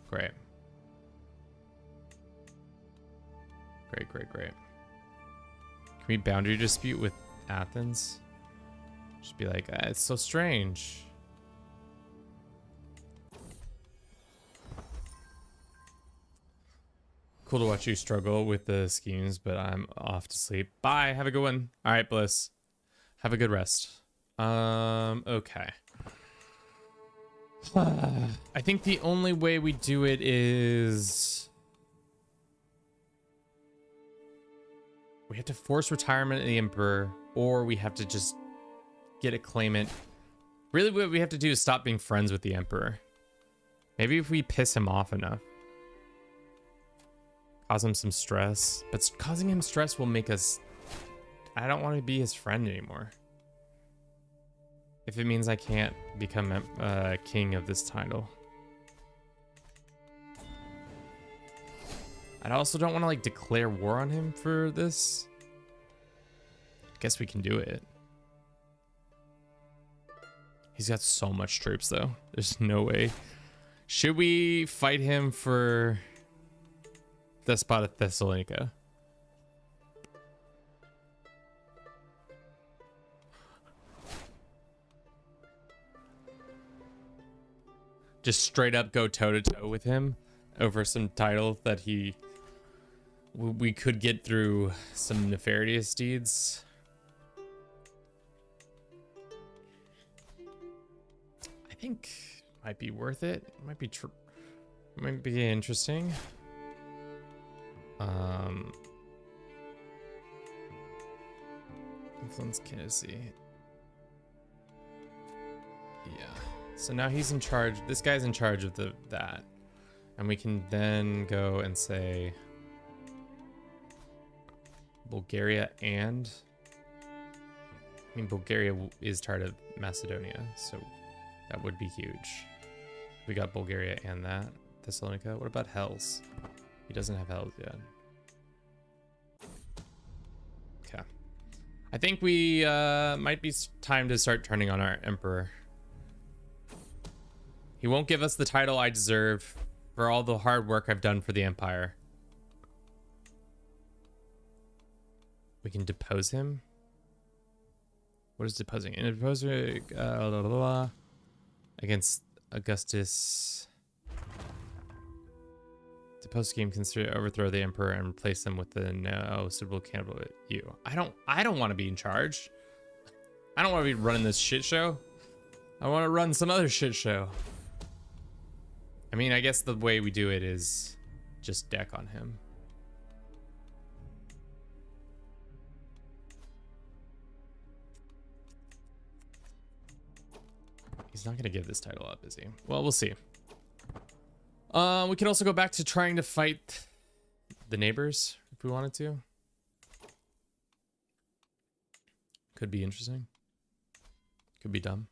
Great. Great, great, great. Can we boundary dispute with Athens? Just be like, it's so strange. Cool to watch you struggle with the schemes, but I'm off to sleep. Bye. Have a good one. All right, Bliss. Have a good rest. Okay. I think the only way we do it is we have to force retirement of the Emperor, or we have to just get a claimant. Really, what we have to do is stop being friends with the Emperor. Maybe if we piss him off enough. Cause him some stress. But causing him stress will make us... I don't want to be his friend anymore. If it means I can't become king of this title. I also don't want to like declare war on him for this. Guess we can do it. He's got so much troops though. There's no way. Should we fight him for Despot of Thessalonica? Just straight up go toe to toe with him over some title that we could get through some nefarious deeds. I think might be worth it. Might be interesting. Influence candidacy. Yeah. So now he's in charge. This guy's in charge of that. And we can then go and say Bulgaria and... I mean, Bulgaria is part of Macedonia, so that would be huge. We got Bulgaria and that. Thessalonica. What about Hells? He doesn't have Hells yet. Okay. I think we might be time to start turning on our Emperor. He won't give us the title I deserve for all the hard work I've done for the Empire. We can depose him. What is deposing? In deposing against Augustus. Depose scheme consider overthrow the Emperor and replace him with the no suitable candidate. You. I don't want to be in charge. I don't want to be running this shit show. I want to run some other shit show. I mean, I guess the way we do it is just deck on him. He's not going to give this title up, is he? Well, we'll see. We could also go back to trying to fight the neighbors if we wanted to. Could be interesting. Could be dumb.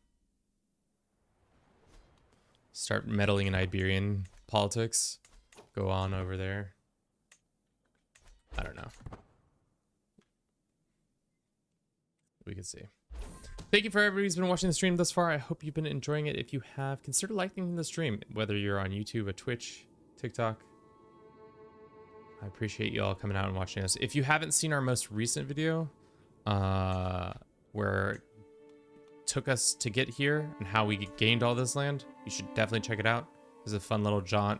Start meddling in Iberian politics. Go on over there. I don't know. We can see. Thank you for everybody who's been watching the stream thus far. I hope you've been enjoying it. If you have, consider liking the stream, whether you're on YouTube, or Twitch, TikTok. I appreciate you all coming out and watching us. If you haven't seen our most recent video, where it took us to get here and how we gained all this land, you should definitely check it out. It's a fun little jaunt.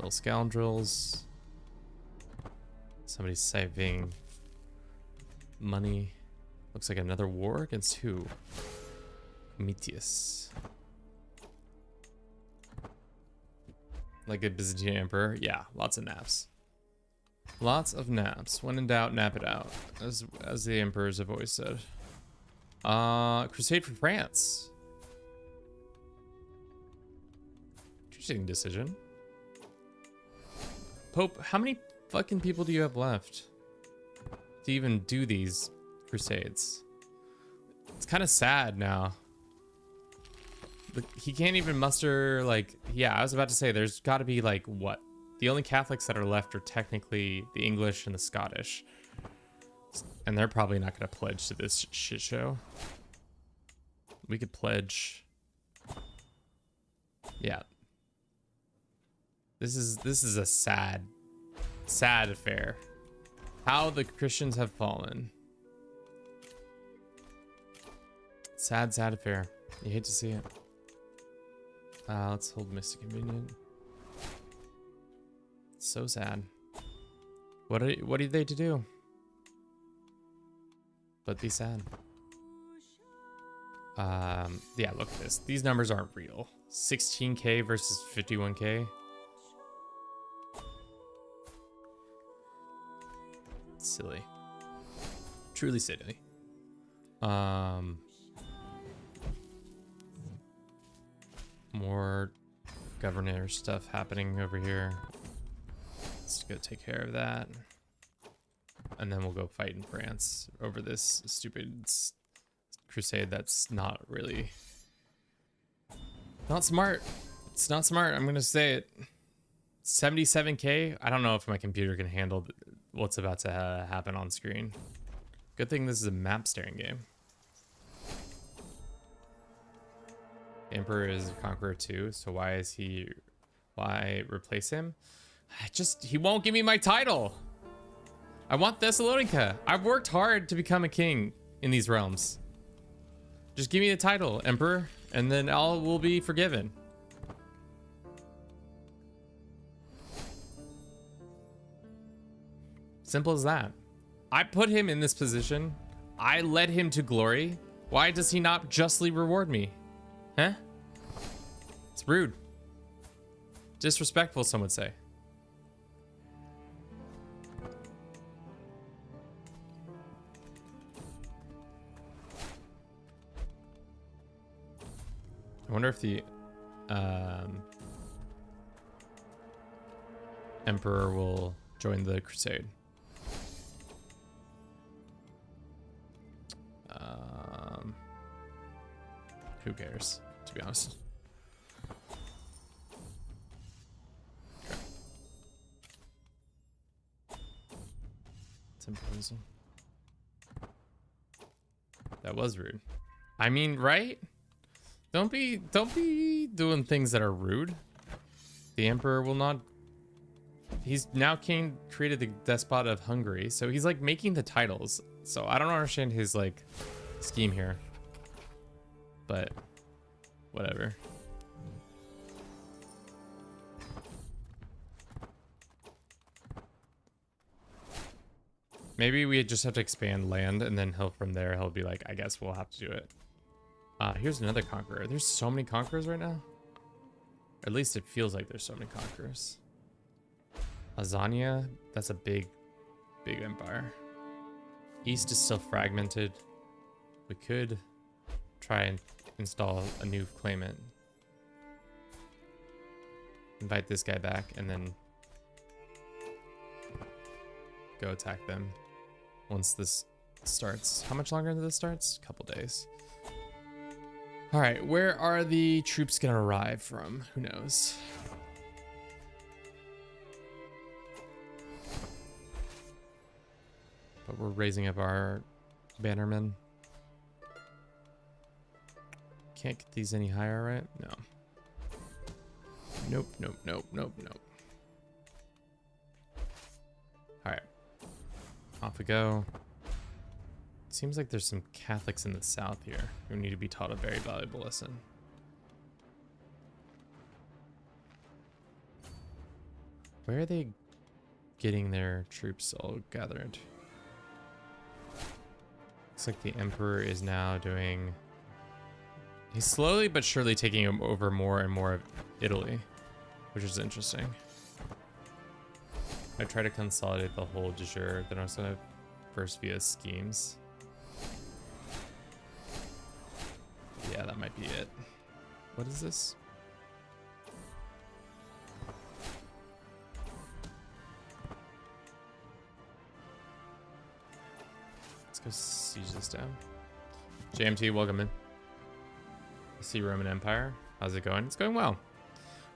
Little scoundrels. Somebody's saving money. Looks like another war against who? Prometheus. Like a Byzantine emperor? Yeah, lots of naps. Lots of naps. When in doubt, nap it out. As the emperors have always said. Crusade for France. Interesting decision. Pope, how many fucking people do you have left to even do these crusades? It's kind of sad now. He can't even muster, like, yeah, I was about to say, there's got to be, like, what? The only Catholics that are left are technically the English and the Scottish. And they're probably not going to pledge to this shit show. We could pledge. Yeah. This is a sad affair. How the Christians have fallen. Sad affair. You hate to see it. Let's hold Mystic Communion. So sad. What are they to do? But be sad. Yeah, look at this. These numbers aren't real. 16k versus 51k. Silly. Truly silly. More governor stuff happening over here. Let's go take care of that. And then we'll go fight in France over this stupid crusade that's not really... Not smart. It's not smart. I'm going to say it. 77k? I don't know if my computer can handle what's about to happen on screen. Good thing this is a map staring game. The Emperor is a conqueror too, so why replace him? He won't give me my title. I want Thessalonica. I've worked hard to become a king in these realms. Just give me the title, Emperor, and then all will be forgiven. Simple as that. I put him in this position. I led him to glory. Why does he not justly reward me? Huh? It's rude. Disrespectful, some would say. I wonder if the Emperor will join the crusade. Who cares, to be honest. Okay. Symposium. That was rude. I mean, right? Don't be doing things that are rude. The Emperor will not. He's now created the despot of Hungary, so he's like making the titles. So I don't understand his like scheme here. But whatever. Maybe we just have to expand land, and then from there he'll be like, I guess we'll have to do it. Here's another conqueror. There's so many conquerors right now. At least it feels like there's so many conquerors. Lasagna, that's a big empire. East is still fragmented. We could try and install a new claimant. Invite this guy back and then go attack them once this starts. How much longer until this starts? A couple days. All right, where are the troops gonna arrive from? Who knows? But we're raising up our bannermen. Can't get these any higher, right? No. Nope, nope, nope, nope, nope. All right, off we go. Seems like there's some Catholics in the south here who need to be taught a very valuable lesson. Where are they getting their troops all gathered? Looks like the Emperor is now doing... He's slowly but surely taking over more and more of Italy, which is interesting. I try to consolidate the whole de jure, then I was gonna first via schemes. Yeah, that might be it. What is this? Let's go siege this down. JMT, welcome in. I see Roman Empire. How's it going? It's going well.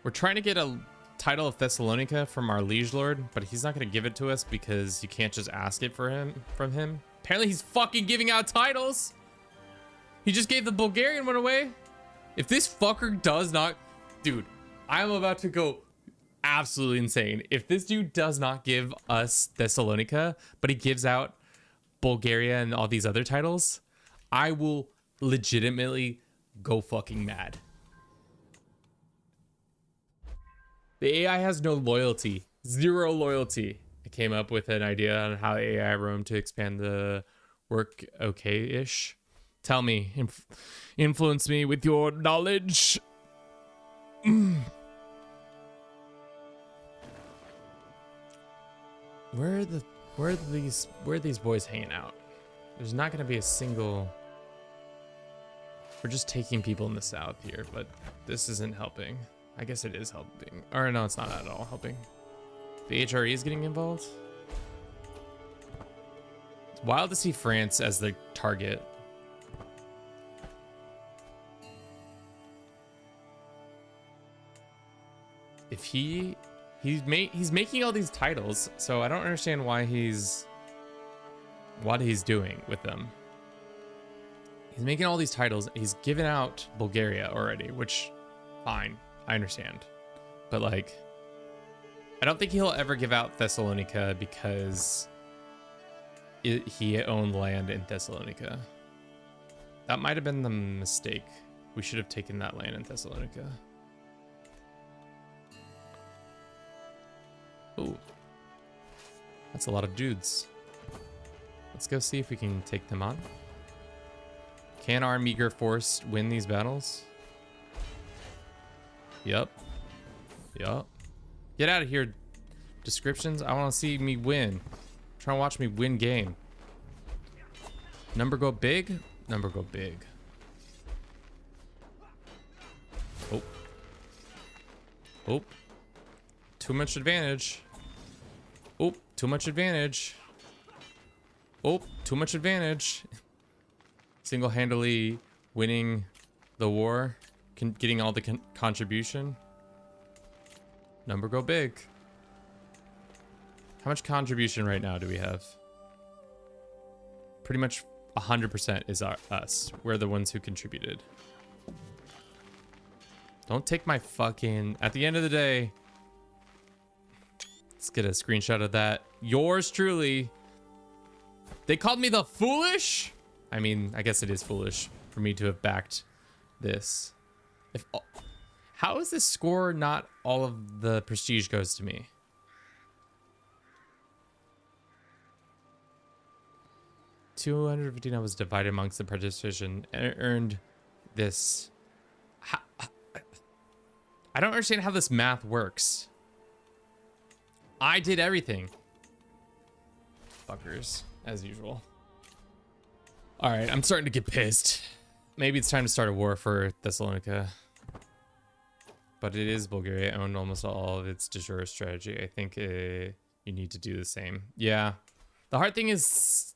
We're trying to get a title of Thessalonica from our liege lord, but he's not going to give it to us because you can't just ask it from him. Apparently he's fucking giving out titles. He just gave the Bulgarian one away. If this fucker does not... Dude, I'm about to go absolutely insane. If this dude does not give us Thessalonica, but he gives out Bulgaria and all these other titles, I will legitimately go fucking mad. The AI has no loyalty. Zero loyalty. I came up with an idea on how AI roam to expand the work okay-ish. Tell me, influence me with your knowledge. Where are these boys hanging out? There's not gonna be a single... We're just taking people in the south here, but this isn't helping. I guess it is helping. Or no, it's not at all helping. The HRE is getting involved. It's wild to see France as the target. If he's making all these titles, so I don't understand what he's doing with them. He's making all these titles. He's given out Bulgaria already, which fine, I understand. But like, I don't think he'll ever give out Thessalonica because he owned land in Thessalonica. That might have been the mistake. We should have taken that land in Thessalonica. Ooh, that's a lot of dudes. Let's go see if we can take them on. Can our meager force win these battles? Yup. Yup. Get out of here, descriptions. I want to see me win. Try to watch me win game. Number go big. Number go big. Oh. Oh. Too much advantage. Oh, too much advantage. Oh, too much advantage. Single-handedly winning the war, getting all the contribution. Number go big. How much contribution right now do we have? Pretty much 100% is us. We're the ones who contributed. Don't take my fucking... At the end of the day... Let's get a screenshot of that. Yours truly. They called me the foolish? I mean, I guess it is foolish for me to have backed this. How is this score not all of the prestige goes to me? $259 was divided amongst the participation and earned this. I don't understand how this math works. I did everything. Fuckers, as usual. All right, I'm starting to get pissed. Maybe it's time to start a war for Thessalonica. But it is Bulgaria owned almost all of its de jure strategy. I think you need to do the same. Yeah. The hard thing is,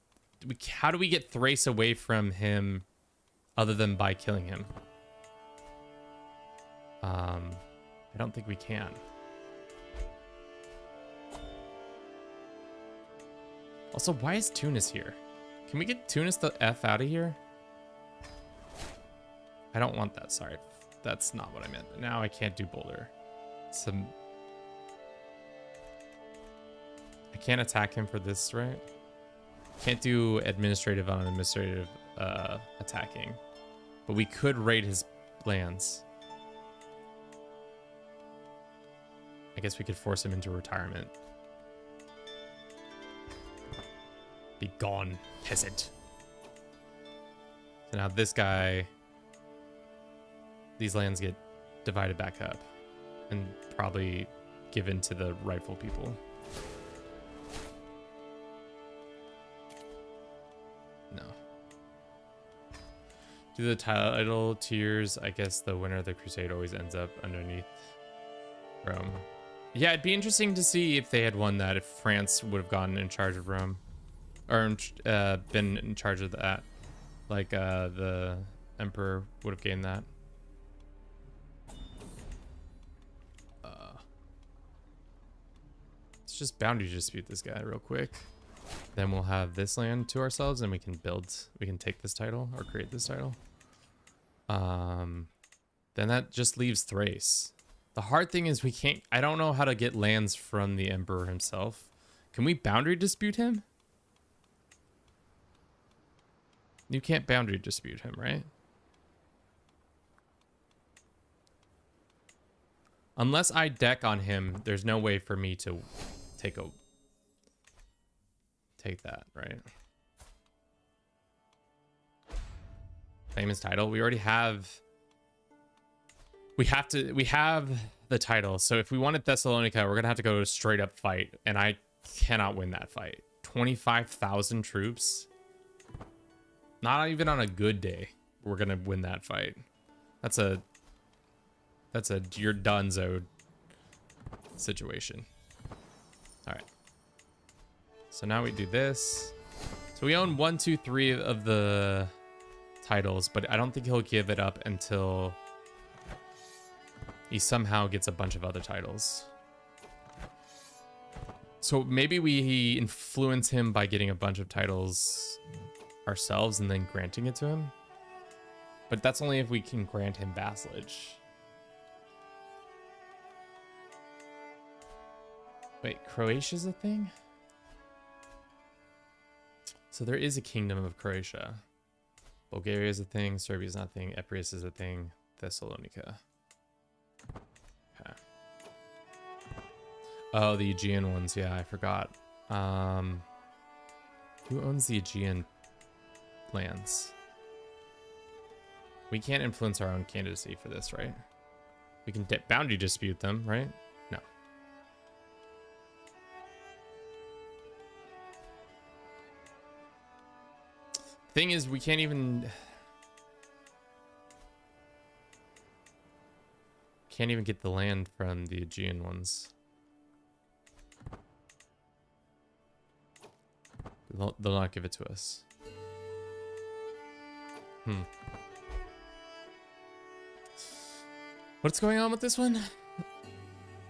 how do we get Thrace away from him other than by killing him? I don't think we can. Also, why is Tunis here? Can we get Tunis the F out of here? I don't want that, sorry. That's not what I meant. Now I can't do Boulder. I can't attack him for this, right? Can't do administrative on administrative attacking. But we could raid his lands. I guess we could force him into retirement. Be gone, peasant. So now this guy, these lands get divided back up and probably given to the rightful people. No. Do the title tiers, I guess the winner of the crusade always ends up underneath Rome. Yeah, it'd be interesting to see if they had won that, if France would have gotten in charge of Rome. Or been in charge of that. Like the emperor would have gained that. Let's just boundary dispute this guy real quick. Then we'll have this land to ourselves and we can take this title or create this title. Then that just leaves Thrace. The hard thing is I don't know how to get lands from the emperor himself. Can we boundary dispute him? You can't boundary dispute him, right? Unless I deck on him, there's no way for me to take that, right? Claim his title. We already have. We have the title. So if we wanted Thessalonica, we're gonna have to go to a straight up fight, and I cannot win that fight. 25,000 troops. Not even on a good day, we're gonna win that fight. That's a you're donezo situation. All right. So now we do this. So we own 1, 2, 3 of the titles, but I don't think he'll give it up until he somehow gets a bunch of other titles. So maybe we influence him by getting a bunch of titles ourselves and then granting it to him. But that's only if we can grant him vassalage. Wait, Croatia's a thing? So there is a kingdom of Croatia. Bulgaria is a thing, Serbia's not a thing, Epirus is a thing, Thessalonica. Okay. Oh, the Aegean ones, yeah, I forgot. Who owns the Aegean lands? We can't influence our own candidacy for this, right? We can boundary dispute them, right? No. Thing is, we can't even get the land from the Aegean ones. They'll not give it to us. What's going on with this one?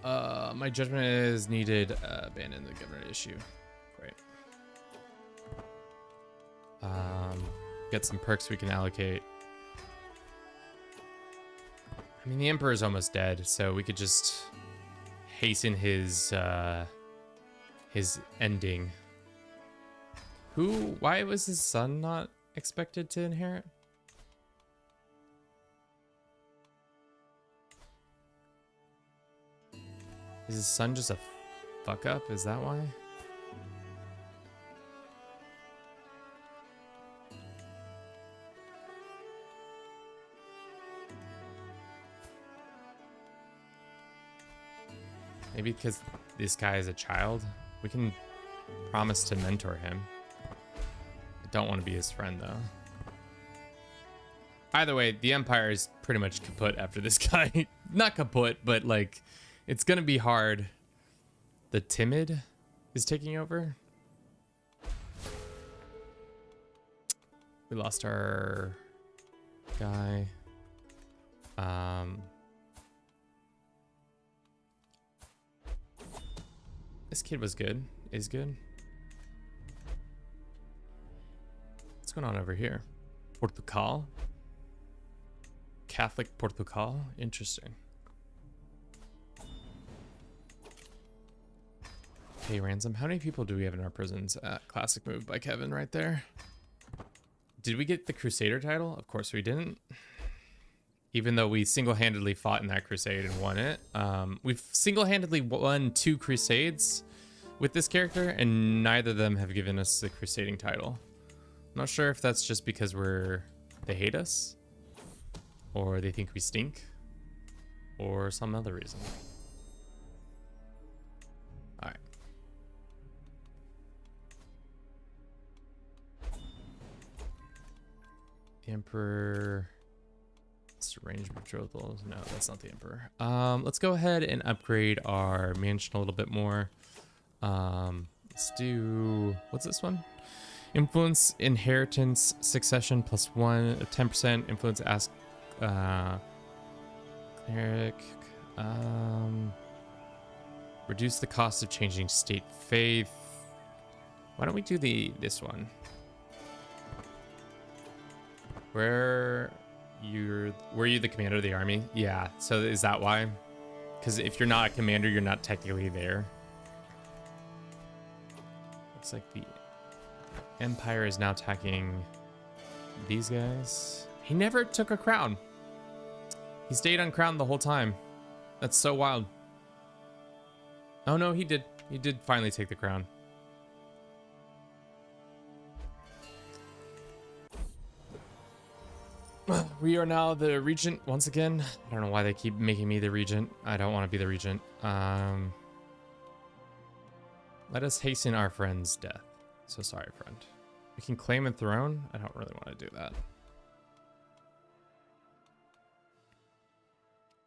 My judgment is needed. Abandon the government issue. Great. Get some perks we can allocate. I mean, the Emperor is almost dead, so we could just hasten his ending. Why was his son not expected to inherit? Is his son just a fuck up? Is that why? Maybe because this guy is a child? We can promise to mentor him. I don't want to be his friend, though. Either way, the Empire is pretty much kaput after this guy. Not kaput, but like, it's gonna be hard. The Timid is taking over. We lost our guy. This kid was good. Is good. What's going on over here? Portugal? Catholic Portugal? Interesting. Hey, Ransom, how many people do we have in our prisons? Classic move by Kevin right there. Did we get the Crusader title? Of course we didn't. even though we single-handedly fought in that crusade and won it. We've single-handedly won 2 crusades with this character, and neither of them have given us the crusading title. I'm not sure if that's just because they hate us, or they think we stink, or some other reason. All right. The Emperor. Arranged betrothals. No, that's not the Emperor. Let's go ahead and upgrade our mansion a little bit more. Let's do, what's this one? Influence inheritance succession +1, 10%. Influence ask cleric. Reduce the cost of changing state faith. Why don't we do this one? Were you the commander of the army? Yeah, so is that why? Because if you're not a commander, you're not technically there. Looks like the Empire is now attacking these guys. He never took a crown. He stayed uncrowned the whole time. That's so wild. Oh no, he did. He did finally take the crown. We are now the regent once again. I don't know why they keep making me the regent. I don't want to be the regent. Let us hasten our friend's death. So sorry, friend. We can claim a throne. I don't really want to do that.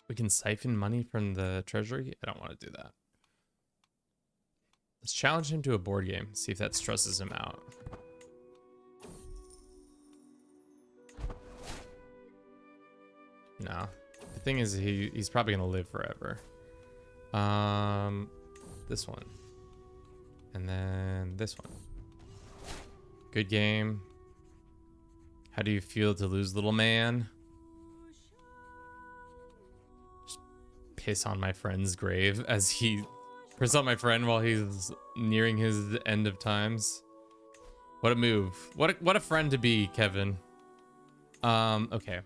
We can siphon money from the treasury. I don't want to do that. Let's challenge him to a board game. See if that stresses him out. No. The thing is, he's probably gonna live forever. This one. And then this one. Good game. How do you feel to lose, little man? Just piss on my friend's grave as he piss on my friend while he's nearing his end of times. What a move. What a friend to be, Kevin. Okay.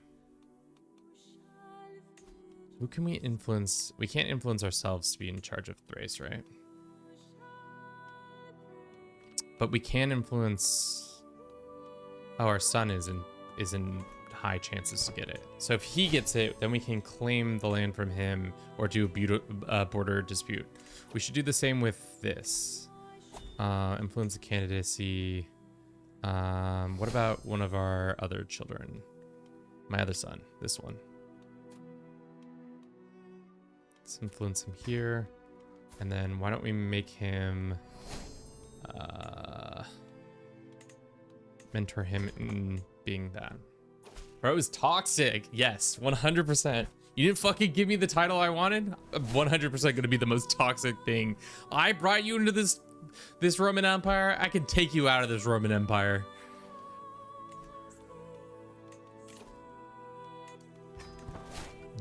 Who can we influence? We can't influence ourselves to be in charge of Thrace, right? But we can influence. Oh, our son is in high chances to get it. So if he gets it, then we can claim the land from him or do a border dispute. We should do the same with this. Influence the candidacy. What about one of our other children? My other son, this one. Let's influence him here. And then why don't we make him mentor him in being that. Bro is toxic. Yes, 100%. You didn't fucking give me the title I wanted. 100% gonna be the most toxic thing. I brought you into this Roman Empire. I can take you out of this Roman Empire.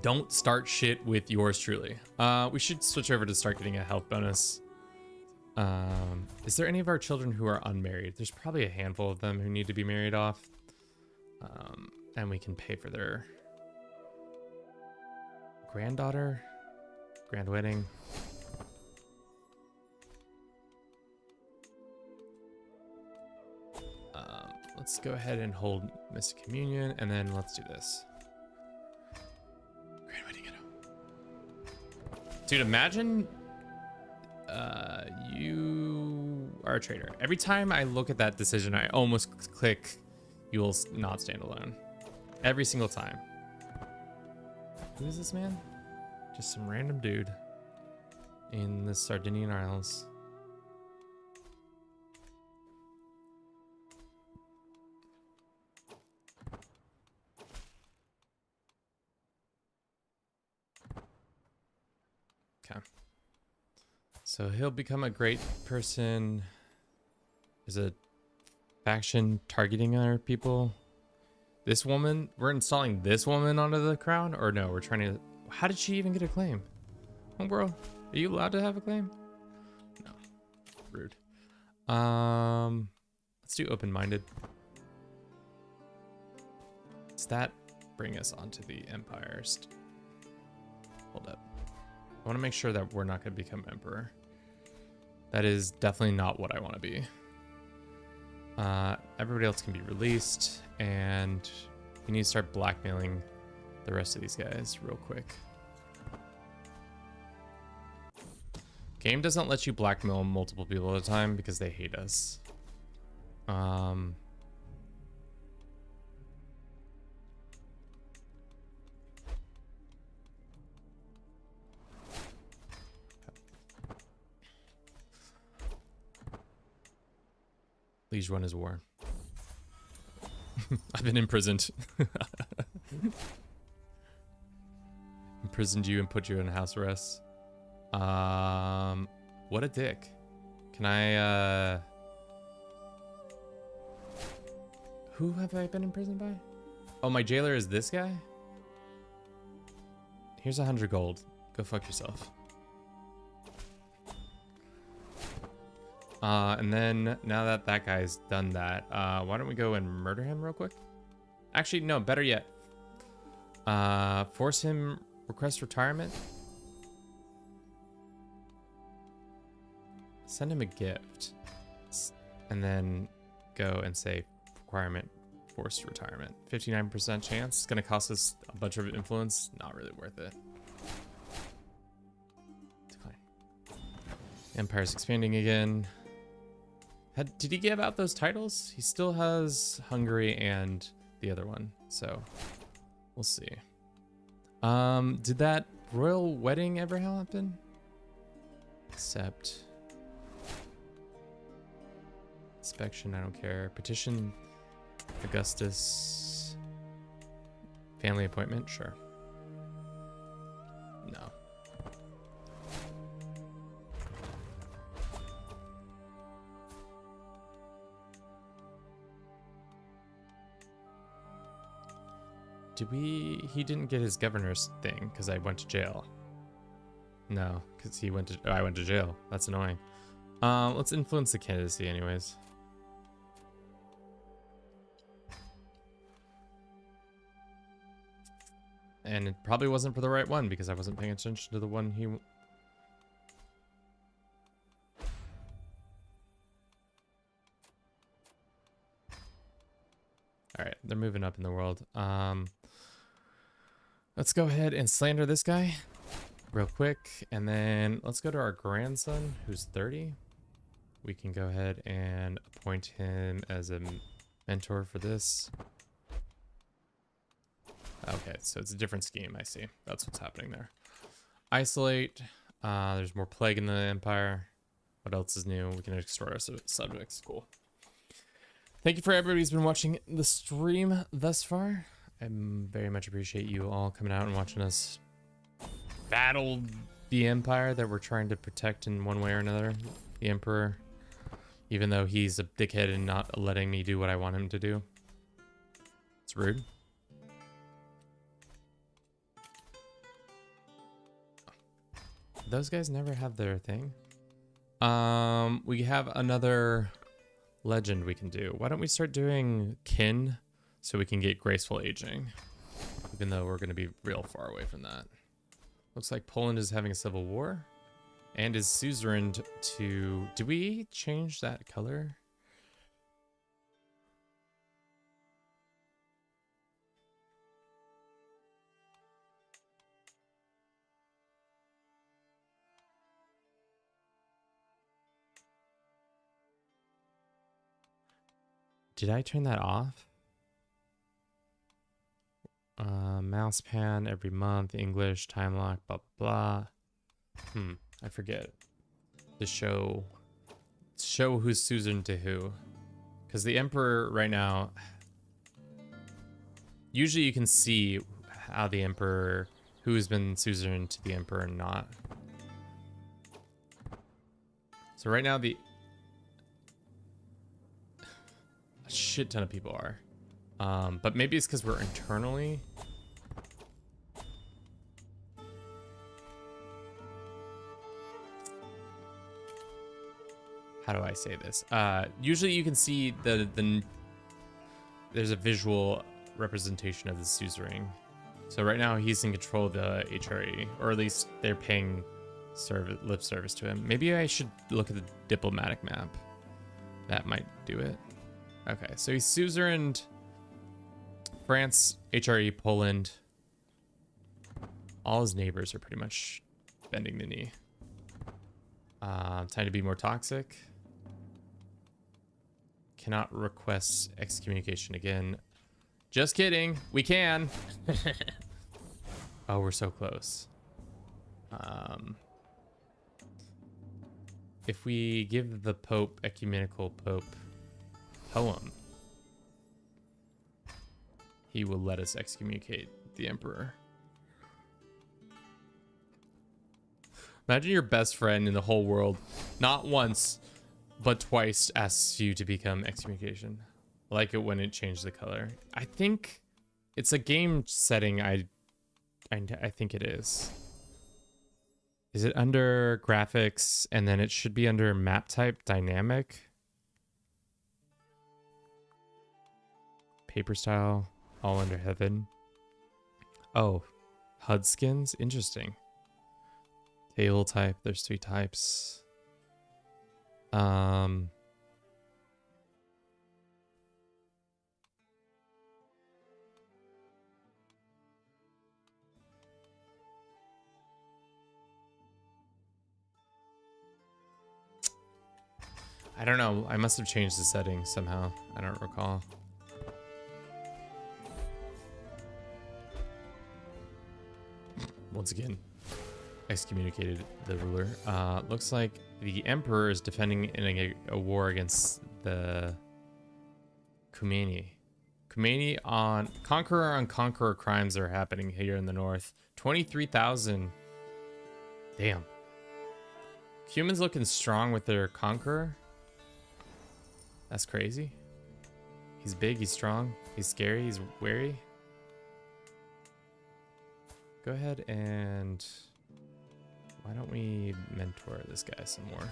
Don't start shit with yours truly. We should switch over to start getting a health bonus. Is there any of our children who are unmarried? There's probably a handful of them who need to be married off. And we can pay for their granddaughter, grand wedding. Let's go ahead and hold Mystic Communion, and then let's do this. Grand wedding. Dude, imagine you are a traitor. Every time I look at that decision, I almost click, you will not stand alone. Every single time. Who is this man? Just some random dude in the Sardinian Isles. Okay. So he'll become a great person. Is a faction targeting other people? This woman, we're installing this woman onto the crown? Or no, we're trying to, how did she even get a claim? Oh, bro, are you allowed to have a claim? No, rude. Let's do open-minded. Is that bring us onto the empires. Hold up. I want to make sure that we're not going to become emperor. That is definitely not what I want to be. Everybody else can be released, and we need to start blackmailing the rest of these guys real quick. Game doesn't let you blackmail multiple people at a time because they hate us. Liege 1 is war. I've been imprisoned. Imprisoned you and put you in house arrest. What a dick. Can I, who have I been imprisoned by? Oh, my jailer is this guy? Here's 100 gold. Go fuck yourself. And then now that that guy's done that, why don't we go and murder him real quick? Actually, no, better yet. Force him request retirement. Send him a gift. And then go and say requirement forced retirement. 59% chance. It's gonna cost us a bunch of influence. Not really worth it. Decline. Empire's expanding again. Did he give out those titles? He still has Hungary and the other one, so we'll see. Did that royal wedding ever happen? Accept. Inspection, I don't care. Petition Augustus. Family appointment, sure. No. He didn't get his governor's thing because I went to jail. No, because I went to jail. That's annoying. Let's influence the candidacy anyways. And it probably wasn't for the right one because I wasn't paying attention to the one he... Alright, they're moving up in the world. Let's go ahead and slander this guy real quick. And then let's go to our grandson, who's 30. We can go ahead and appoint him as a mentor for this. Okay, so it's a different scheme, I see. That's what's happening there. Isolate. There's more plague in the empire. What else is new? We can extort our subjects. Cool. Thank you for everybody who's been watching the stream thus far. I very much appreciate you all coming out and watching us battle the empire that we're trying to protect in one way or another. The emperor, even though he's a dickhead and not letting me do what I want him to do. It's rude. Those guys never have their thing. We have another legend we can do. Why don't we start doing kin so we can get graceful aging, even though we're going to be real far away from that. Looks like Poland is having a civil war and is suzerain to... Do we change that color? Did I turn that off? Mouse pan every month, English, time lock, blah, blah, blah. I forget. The show who's suzerain to who. Because the emperor right now, usually you can see how the emperor, who's been suzerain to the emperor and not. So right now a shit ton of people are. But maybe it's because we're internally. How do I say this? Usually you can see there's a visual representation of the suzerain. So right now he's in control of the HRE, or at least they're paying lip service to him. Maybe I should look at the diplomatic map. That might do it. Okay, so he's suzerained France, HRE, Poland. All his neighbors are pretty much bending the knee. Time to be more toxic. Cannot request excommunication again. Just kidding. We can. Oh, we're so close. If we give the Pope ecumenical Pope poem, he will let us excommunicate the Emperor. Imagine your best friend in the whole world, not once, but twice asks you to become excommunication. I like it when it changed the color. I think it's a game setting. I think it is. Is it under graphics, and then it should be under map type dynamic? Paper style, all under heaven. Oh, HUD skins, interesting. Table type, there's 3 types. I don't know. I must have changed the settings somehow. I don't recall. Once again, excommunicated the ruler. Looks like the emperor is defending in a war against the Khomeini. Khomeini on conqueror crimes are happening here in the north. 23,000. Damn. Humans looking strong with their conqueror. That's crazy. He's big, he's strong, he's scary, he's wary. Go ahead and... why don't we mentor this guy some more?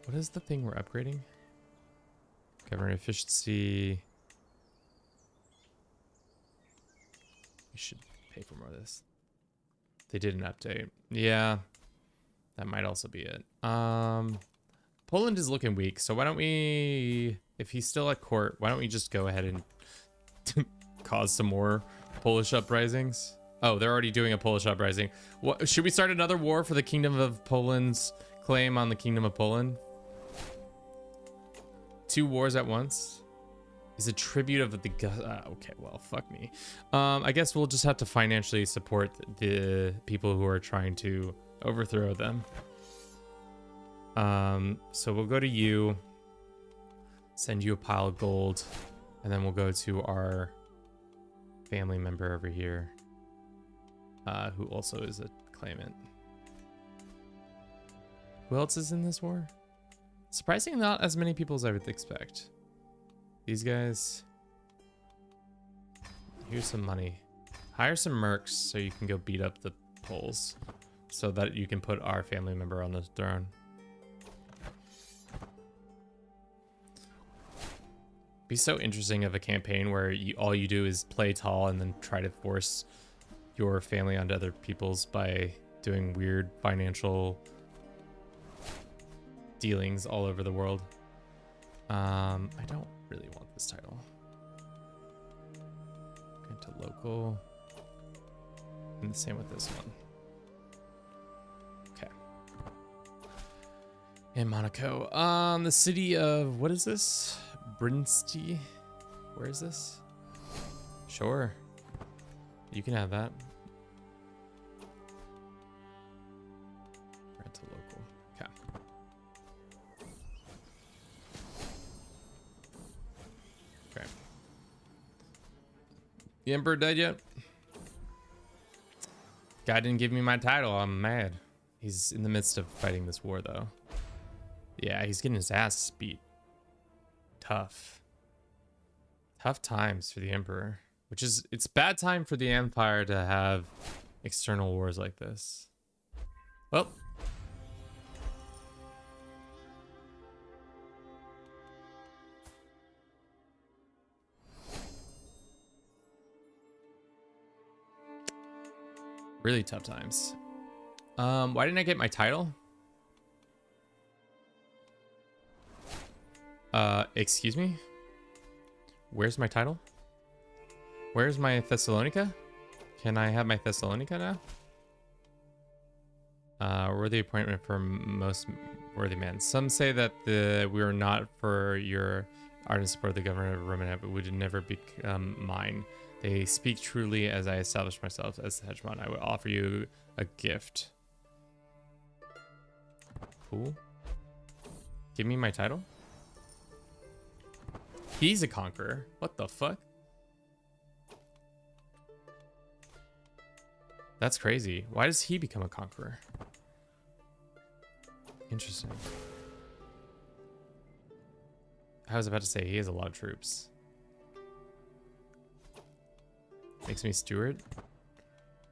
What is the thing we're upgrading? Government efficiency. We should pay for more of this. They did an update. Yeah. That might also be it. Poland is looking weak, so why don't we, if he's still at court, why don't we just go ahead and cause some more Polish uprisings? Oh, they're already doing a Polish uprising. What, should we start another war for the Kingdom of Poland's claim on the Kingdom of Poland? 2 wars at once? Is a tribute of the... okay, well, fuck me. I guess we'll just have to financially support the people who are trying to overthrow them. So we'll go to you, send you a pile of gold, and then we'll go to our family member over here, who also is a claimant. Who else is in this war? Surprisingly, not as many people as I would expect. These guys. Here's some money. Hire some mercs so you can go beat up the Poles, so that you can put our family member on the throne. Be so interesting of a campaign where all you do is play tall and then try to force your family onto other people's by doing weird financial dealings all over the world. I don't really want this title. Go to local. And the same with this one. Okay. And Monaco. The city of, what is this? Brinsty? Where is this? Sure. You can have that. Rent to local. Okay. Okay. The Emperor dead yet? Guy didn't give me my title. I'm mad. He's in the midst of fighting this war, though. Yeah, he's getting his ass beat. Tough. Tough times for the Emperor. Which is, it's bad time for the Empire to have external wars like this. Well. Really tough times. Why didn't I get my title? Excuse me? Where's my title? Where's my Thessalonica? Can I have my Thessalonica now? Worthy appointment for most worthy man. Some say that we are not for your ardent support of the government of Roman, but would never become mine. They speak truly as I establish myself as the hegemon. I will offer you a gift. Cool. Give me my title. He's a conqueror. What the fuck? That's crazy. Why does he become a conqueror? Interesting. I was about to say he has a lot of troops. Makes me steward.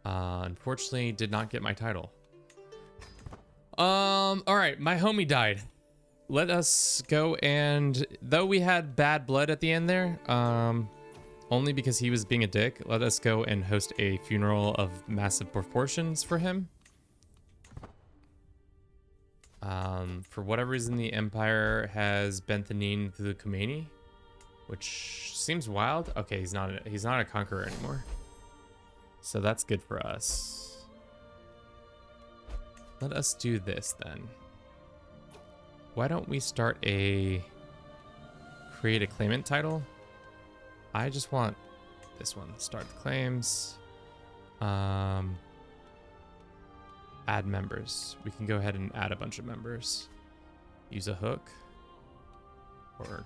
Unfortunately, did not get my title. All right, my homie died. Let us go, and though we had bad blood at the end there, only because he was being a dick, let us go and host a funeral of massive proportions for him. For whatever reason, the Empire has bent the knee to the Khomeini, which seems wild. Okay, he's not a conqueror anymore, so that's good for us. Let us do this then. Why don't we create a claimant title? I just want this one. Start the claims. Add members. We can go ahead and add a bunch of members. Use a hook. Or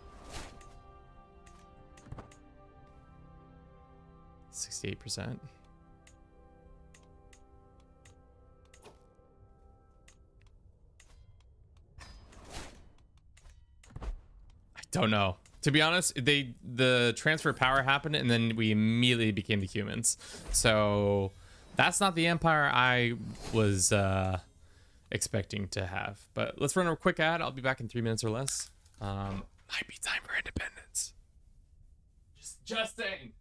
68%. I don't know. To be honest, the transfer of power happened and then we immediately became the humans. So that's not the empire I was expecting to have. But let's run a quick ad. I'll be back in 3 minutes or less. Might be time for independence. Just saying.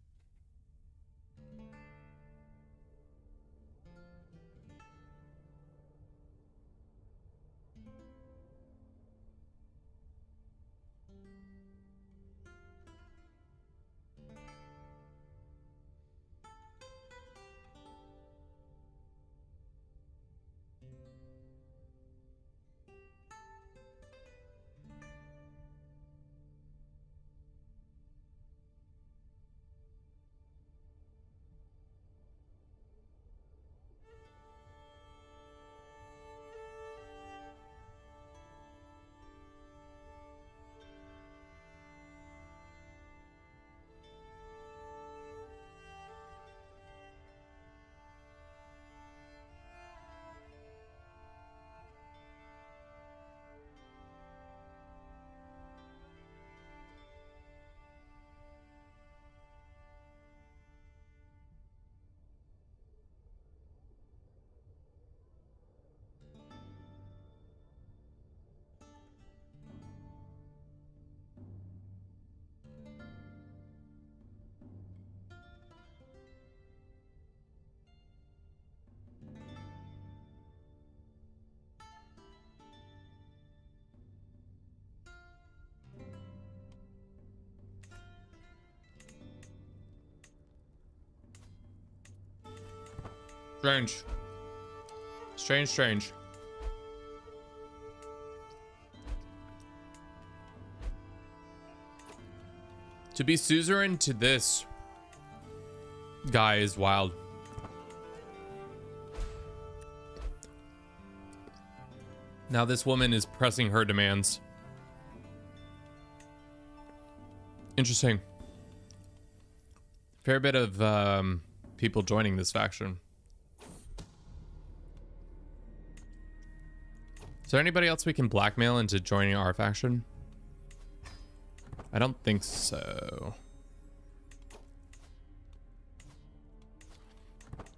Strange. Strange, strange. To be suzerain to this guy is wild. Now this woman is pressing her demands. Interesting. Fair bit of people joining this faction. Is there anybody else we can blackmail into joining our faction? I don't think so.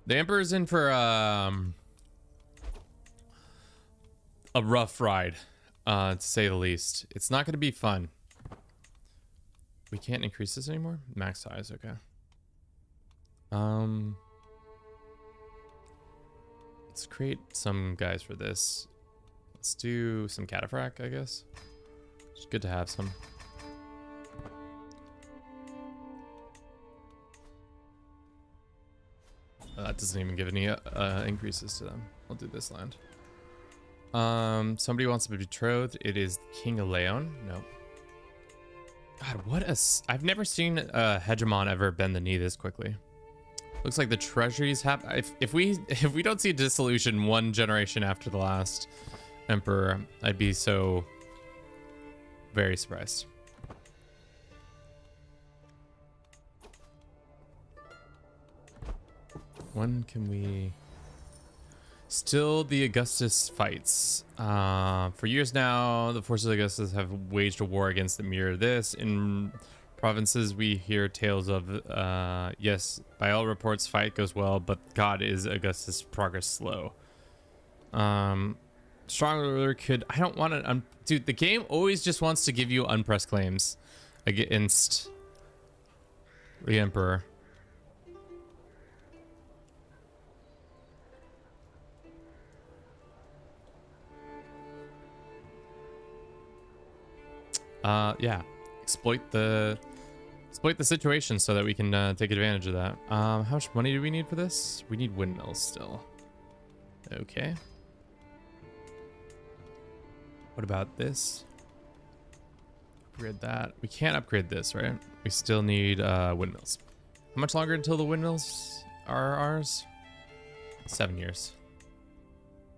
The Emperor's in for a rough ride, to say the least. It's not going to be fun. We can't increase this anymore? Max size, okay. Let's create some guys for this. Let's do some cataphract, I guess. It's good to have some. That doesn't even give any increases to them. I'll do this land. Somebody wants to be betrothed. It is King of Leon. No. God, what a... I've never seen a hegemon ever bend the knee this quickly. Looks like the treasuries have... If we don't see dissolution one generation after the last emperor, I'd be so very surprised. When can we... Still the Augustus fights. For years now, the forces of Augustus have waged a war against the mirror of this. In provinces, we hear tales of, yes, by all reports, fight goes well, but God, is Augustus' progress slow. Strong ruler could... I don't want to... dude, the game always just wants to give you unpressed claims against the Emperor. Yeah, exploit the situation so that we can take advantage of that. How much money do we need for this? We need windmills still. Okay. What about this? Upgrade that. We can't upgrade this, right? We still need windmills. How much longer until the windmills are ours? 7 years.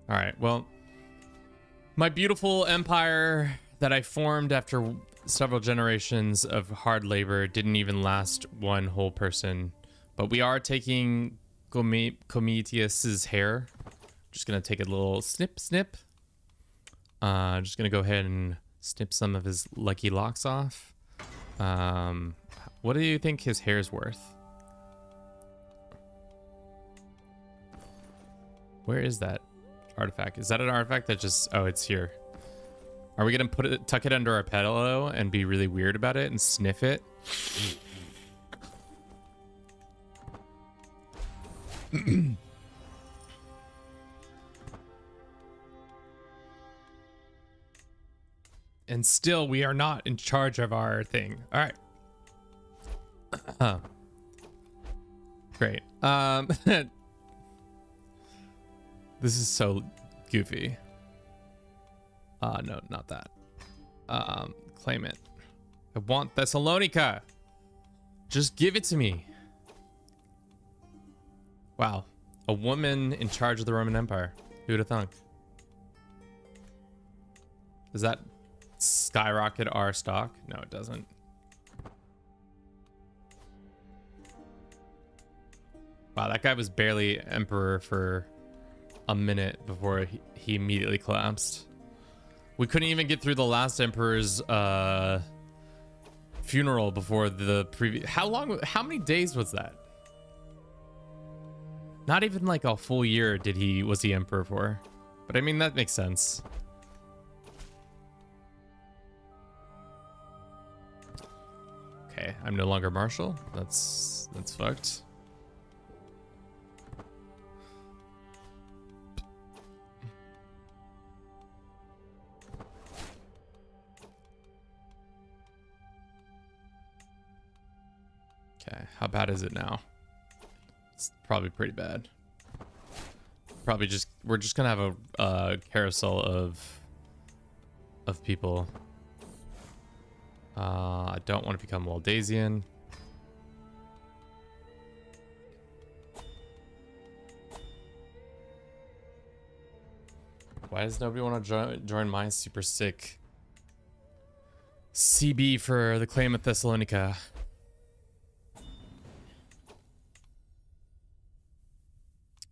All right. Well, my beautiful empire that I formed after several generations of hard labor didn't even last one whole person. But we are taking Comitius's hair. Just gonna take a little snip. Just gonna go ahead and snip some of his lucky locks off. What do you think his hair's worth? Where is that artifact? Is that an artifact that just... Oh, it's here. Are we gonna tuck it under our pillow and be really weird about it and sniff it? And still, we are not in charge of our thing. All right. Great. This is so goofy. No, not that. Claim it. I want Thessalonica. Just give it to me. Wow. A woman in charge of the Roman Empire. Who would have thunk? Does that skyrocket our stock? No, it doesn't. Wow, that guy was barely emperor for a minute before he immediately collapsed. We couldn't even get through the last emperor's funeral before the previous... How many days was that? Not even like a full year was he emperor for. But I mean, that makes sense. Okay, I'm no longer marshal. That's fucked. Okay, how bad is it now? It's probably pretty bad. We're just gonna have a carousel of people. I don't want to become Waldasian. Why does nobody want to join my super sick CB for the claim of Thessalonica?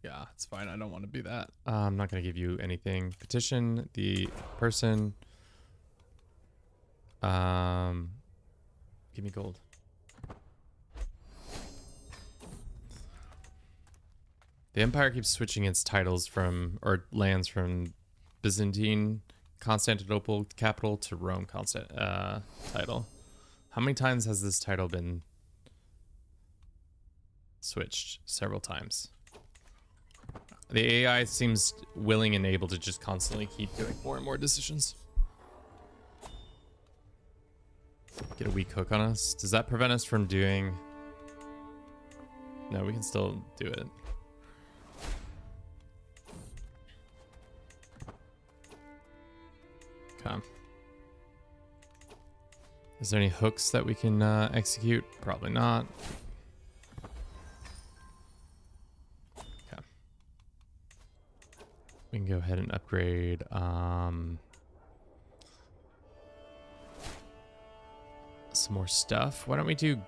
Yeah, it's fine. I don't want to be that. I'm not going to give you anything. Petition the person. Give me gold. The empire keeps switching its titles or lands from Byzantine Constantinople capital to Rome title. How many times has this title been switched? Several times. The AI seems willing and able to just constantly keep doing more and more decisions. Get a weak hook on us. Does that prevent us from doing... No, we can still do it. Okay. Is there any hooks that we can execute? Probably not. Okay. We can go ahead and upgrade some more stuff. Why don't we do...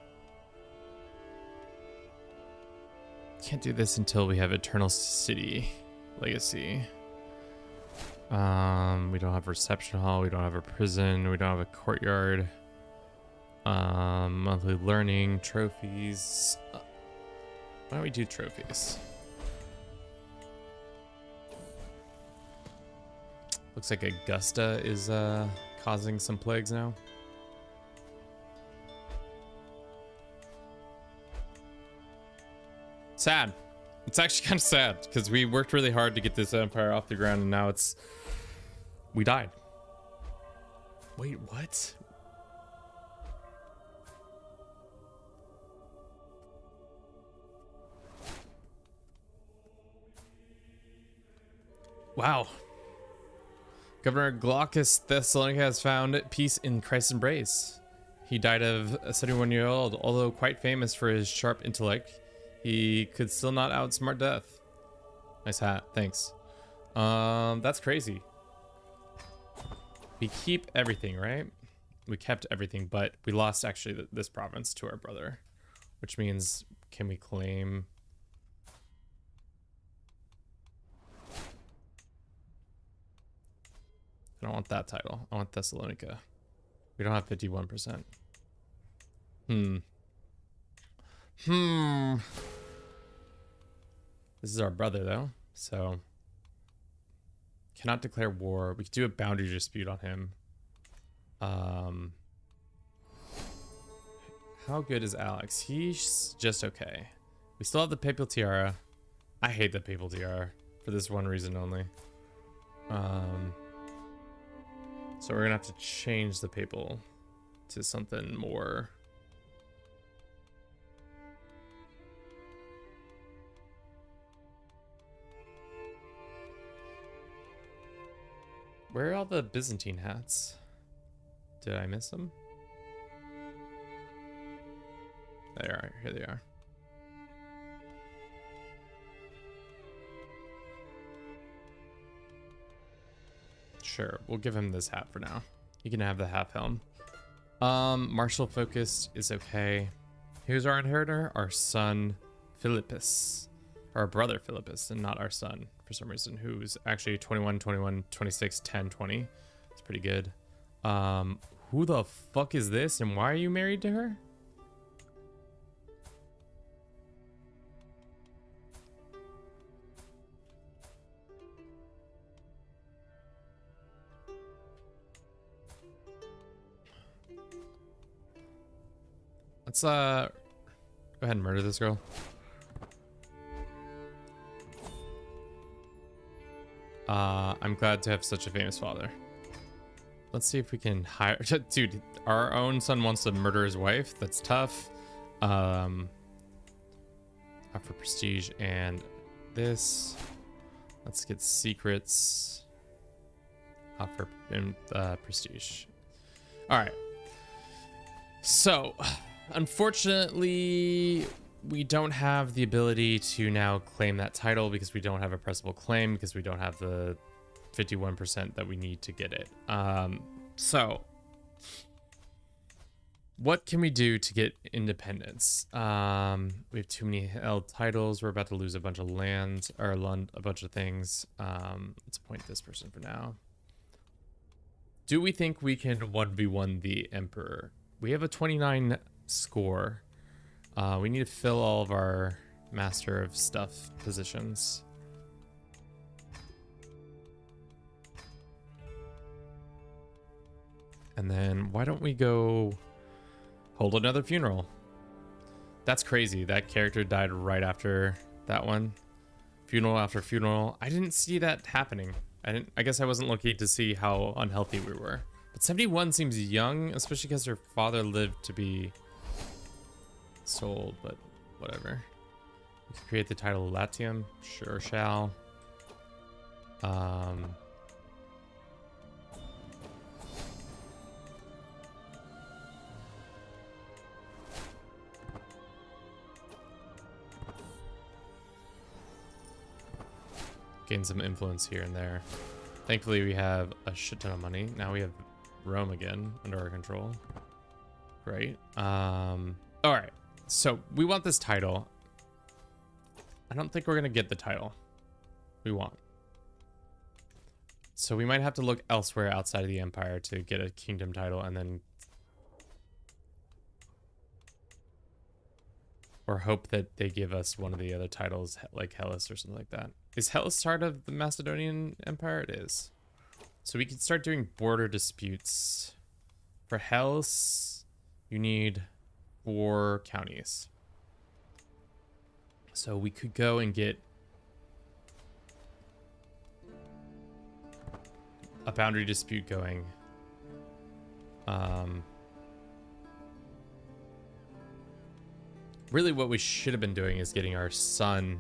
Can't do this until we have Eternal City Legacy. We don't have reception hall. We don't have a prison. We don't have a courtyard. Monthly learning, trophies. Why don't we do trophies? Looks like Augusta is causing some plagues now. Sad. It's actually kind of sad because we worked really hard to get this empire off the ground and now it's... We died. Wait, what? Wow. Governor Glaucus Thessalonica has found peace in Christ's embrace. He died of a 71-year-old, although quite famous for his sharp intellect. He could still not outsmart death. Nice hat, thanks. That's crazy. We keep everything, right? We kept everything, but we lost actually this province to our brother, which means can we claim? I don't want that title. I want Thessalonica. We don't have 51%. This is our brother though, so cannot declare war. We could do a boundary dispute on him. How good is Alex? He's just okay. We still have the papal tiara. I hate the papal tiara for this one reason only. So we're gonna have to change the papal to something more. Where are all the Byzantine hats? Did I miss them? They are. Here they are. Sure, we'll give him this hat for now. He can have the half helm. Martial focused is okay. Who's our inheritor? Our son Philippus. Our brother Philippus, and not our son for some reason, who's actually 21, 21, 26, 10, 20. It's pretty good. Who the fuck is this and why are you married to her? Let's go ahead and murder this girl. I'm glad to have such a famous father. Let's see if we can hire... Dude, our own son wants to murder his wife. That's tough. Offer prestige and this. Let's get secrets. Offer prestige. All right. So, unfortunately, we don't have the ability to now claim that title because we don't have a pressable claim because we don't have the 51% that we need to get it. So what can we do to get independence? We have too many held titles. We're about to lose a bunch of land or a bunch of things. Let's appoint this person for now. Do we think we can 1v1 the Emperor? We have a 29 score. We need to fill all of our Master of Stuff positions. And then why don't we go hold another funeral? That's crazy. That character died right after that one. Funeral after funeral. I didn't see that happening. I guess I wasn't looking to see how unhealthy we were. But 71 seems young, especially because her father lived to be sold, but whatever. We can create the title Latium. Sure shall. Gain some influence here and there. Thankfully, we have a shit ton of money. Now we have Rome again under our control. Great. All right. So we want this title. I don't think we're gonna get the title we want. So we might have to look elsewhere outside of the empire to get a kingdom title, and then or hope that they give us one of the other titles like Hellas or something like that. Is Hellas part of the Macedonian Empire? It is. So we can start doing border disputes. For Hellas, you need 4 counties. So we could go and get a boundary dispute going. Really what we should have been doing is getting our son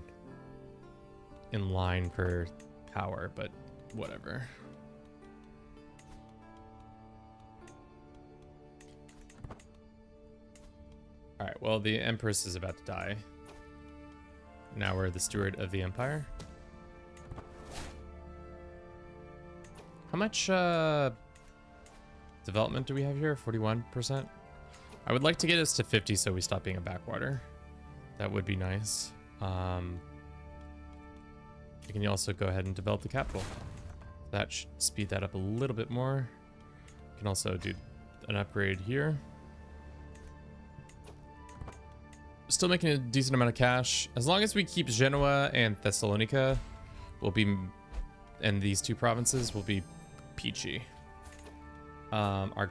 in line for power, but whatever. All right, well, the Empress is about to die. Now we're the steward of the empire. How much development do we have here? 41%. I would like to get us to 50 so we stop being a backwater. That would be nice. We can also go ahead and develop the capital. That should speed that up a little bit more. We can also do an upgrade here. Still making a decent amount of cash. As long as we keep Genoa and Thessalonica, we'll be, and these 2 provinces will be peachy. Our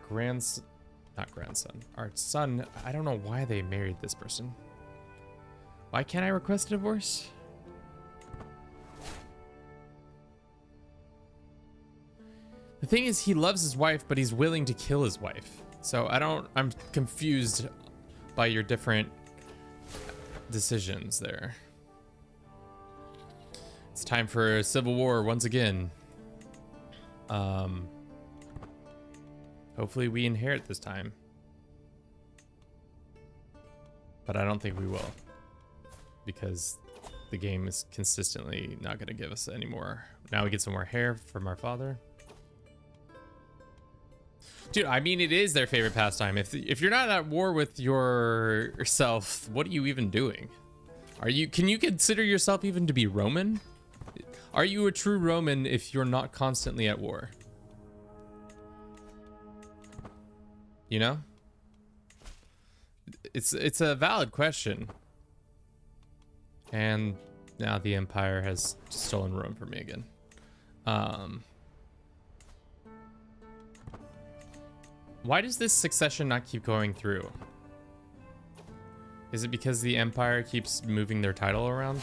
our son, I don't know why they married this person. Why can't I request a divorce? The thing is, he loves his wife, but he's willing to kill his wife. So I'm confused by your different decisions there. It's time for a civil war once again. Hopefully we inherit this time. But I don't think we will. Because the game is consistently not going to give us any more. Now we get some more hair from our father. Dude, I mean, it is their favorite pastime. If you're not at war with yourself, what are you even doing? Can you consider yourself even to be Roman? Are you a true Roman if you're not constantly at war? You know? It's a valid question. And now the Empire has stolen Rome from me again. Why does this succession not keep going through? Is it because the Empire keeps moving their title around?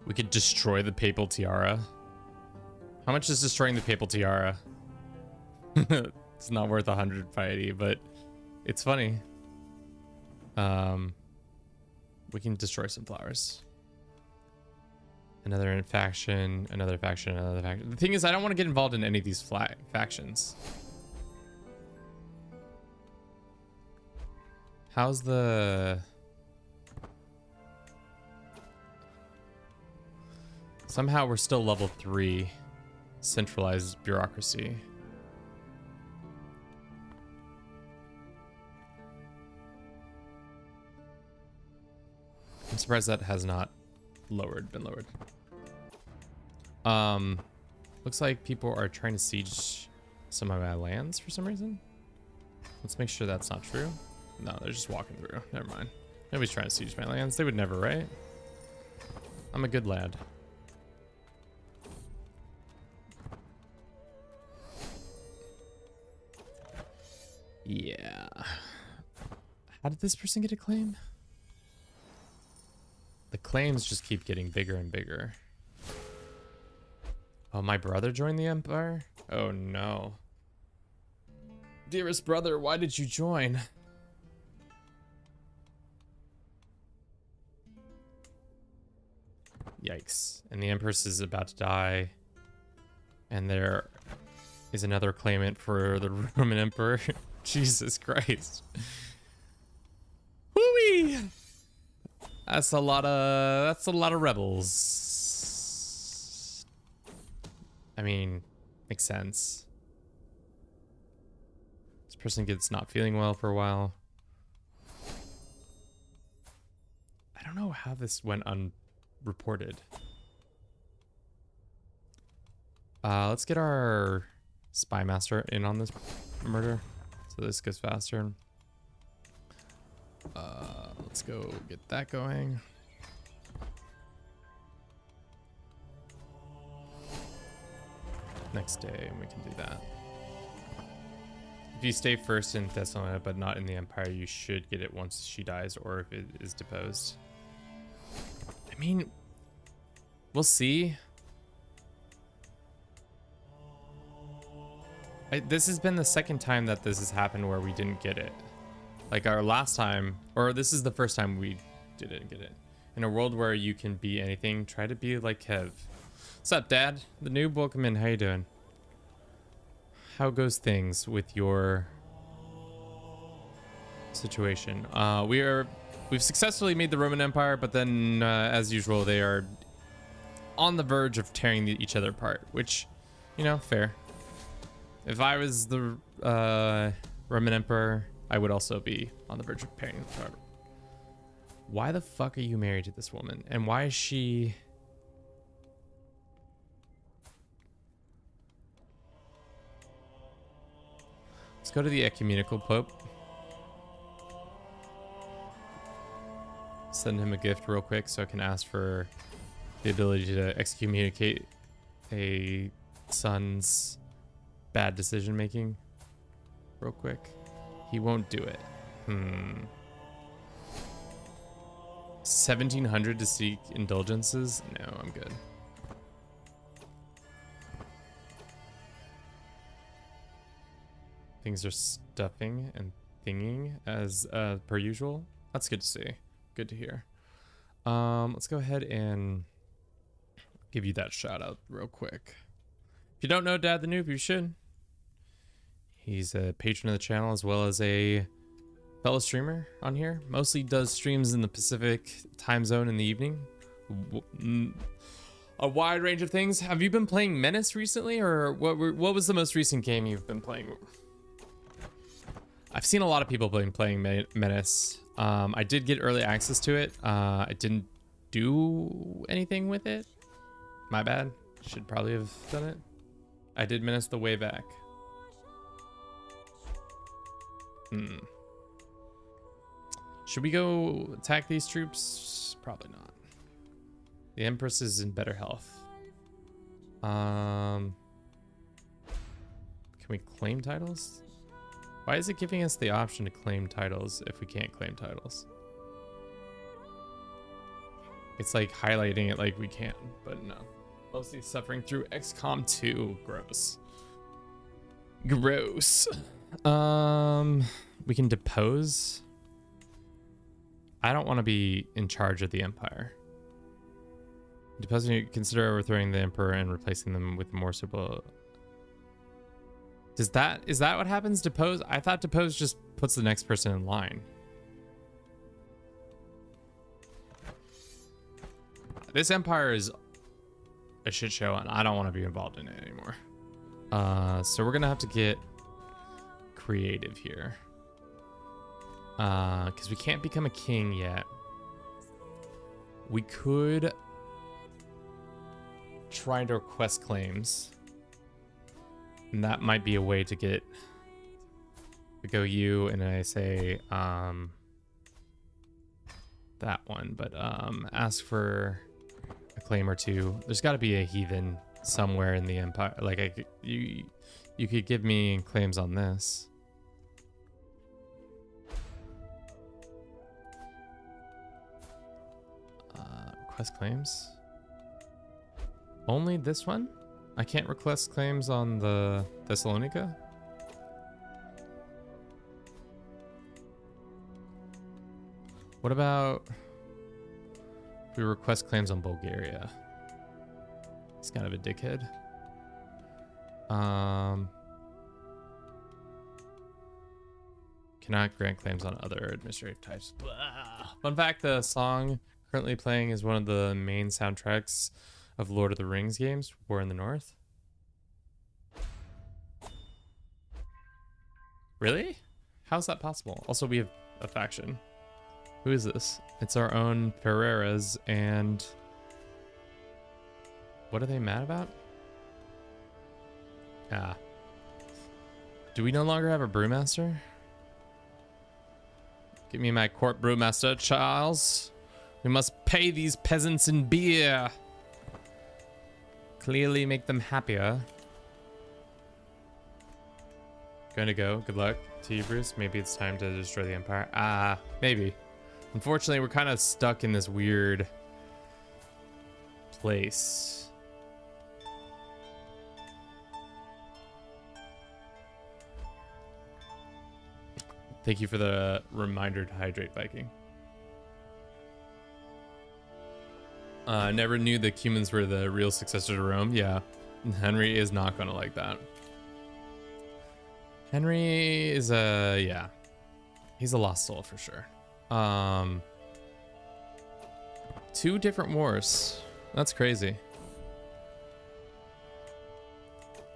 We could destroy the Papal Tiara. How much is destroying the Papal Tiara? It's not worth 100 piety, but it's funny. We can destroy some flowers. Another faction, another faction, another faction. The thing is, I don't want to get involved in any of these factions. How's the... Somehow we're still level 3 centralized bureaucracy. I'm surprised that has not been lowered. Looks like people are trying to siege some of my lands for some reason. Let's make sure that's not true. No, they're just walking through. Never mind. Nobody's trying to siege my lands. They would never, right? I'm a good lad. Yeah. How did this person get a claim? The claims just keep getting bigger and bigger. Oh, my brother joined the Empire? Oh no. Dearest brother, why did you join? Yikes. And the Empress is about to die. And there is another claimant for the Roman Emperor. Jesus Christ. Whoo-wee! That's a lot of rebels. I mean, makes sense. This person gets not feeling well for a while. I don't know how this went unreported. Let's get our spy master in on this murder so this goes faster. Let's go get that going. Next day, and we can do that. If you stay first in Thessalonica but not in the Empire, you should get it once she dies or if it is deposed. I mean, we'll see. This has been the second time that this has happened where we didn't get it. Like our last time, or this is the first time we didn't get it. In a world where you can be anything, try to be like Kev. What's up, Dad? The noob, welcome in. How you doing? How goes things with your situation? We've successfully made the Roman Empire, but then, as usual, they are on the verge of tearing each other apart, which, you know, fair. If I was the Roman Emperor, I would also be on the verge of tearing them apart. Why the fuck are you married to this woman? And why is she... Let's go to the ecumenical pope. Send him a gift real quick so I can ask for the ability to excommunicate a son's bad decision making real quick. He won't do it. 1700 to seek indulgences? No, I'm good. Things are stuffing and thinging as per usual. That's good to see. Good to hear. Let's go ahead and give you that shout out real quick. If you don't know Dad the Noob, you should. He's a patron of the channel as well as a fellow streamer on here. Mostly does streams in the Pacific time zone in the evening. A wide range of things. Have you been playing Menace recently, or what was the most recent game you've been playing? I've seen a lot of people playing Menace. I did get early access to it. I didn't do anything with it. My bad. Should probably have done it. I did Menace the way back. Should we go attack these troops? Probably not. The Empress is in better health. Can we claim titles? Why is it giving us the option to claim titles if we can't claim titles? It's like highlighting it like we can, but no. Mostly suffering through XCOM 2. Gross. Gross. We can depose. I don't want to be in charge of the Empire. Deposing, consider overthrowing the Emperor and replacing them with more suitable. Is that what happens? Depose? I thought depose just puts the next person in line. This Empire is a shit show and I don't want to be involved in it anymore. So we're gonna have to get creative here. Because we can't become a king yet. We could try to request claims. And that might be a way to get to go you and I say that one, but ask for a claim or two. There's got to be a heathen somewhere in the Empire. Like you could give me claims on this. Request claims? Only this one? I can't request claims on the Thessalonica? What about if we request claims on Bulgaria? He's kind of a dickhead. Cannot grant claims on other administrative types. Blah. Fun fact, the song currently playing is one of the main soundtracks of Lord of the Rings games, War in the North. Really? How's that possible? Also, we have a faction. Who is this? It's our own Ferreras, and what are they mad about? Ah. Do we no longer have a brewmaster? Give me my court brewmaster, Charles. We must pay these peasants in beer. Clearly make them happier. Going to go. Good luck to you, Bruce. Maybe it's time to destroy the Empire. Ah, maybe. Unfortunately, we're kind of stuck in this weird place. Thank you for the reminder to hydrate, Viking. Never knew the Cumans were the real successor to Rome. Yeah, Henry is not going to like that. Henry is yeah. He's a lost soul for sure. 2 different wars. That's crazy.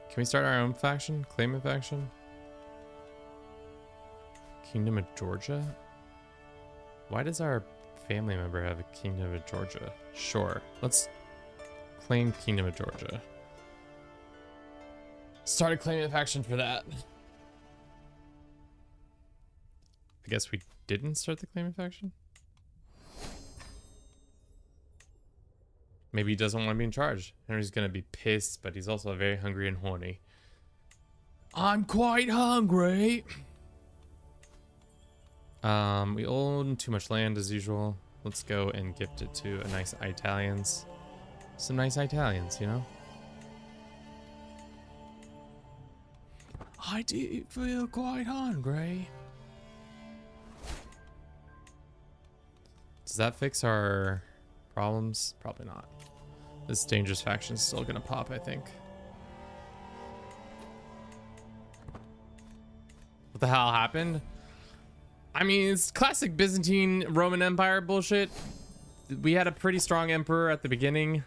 Can we start our own faction? Claimant faction? Kingdom of Georgia? Why does our family member have a Kingdom of Georgia? Sure. Let's claim Kingdom of Georgia. Start a claimant faction for that. I guess we didn't start the claimant faction? Maybe he doesn't want to be in charge. Henry's gonna be pissed, but he's also very hungry and horny. I'm quite hungry. We own too much land as usual. Let's go and gift it to a nice Italians. Some nice Italians, you know? I do feel quite hungry. Does that fix our problems? Probably not. This dangerous faction is still gonna pop, I think. What the hell happened? I mean, it's classic Byzantine Roman Empire bullshit. We had a pretty strong emperor at the beginning.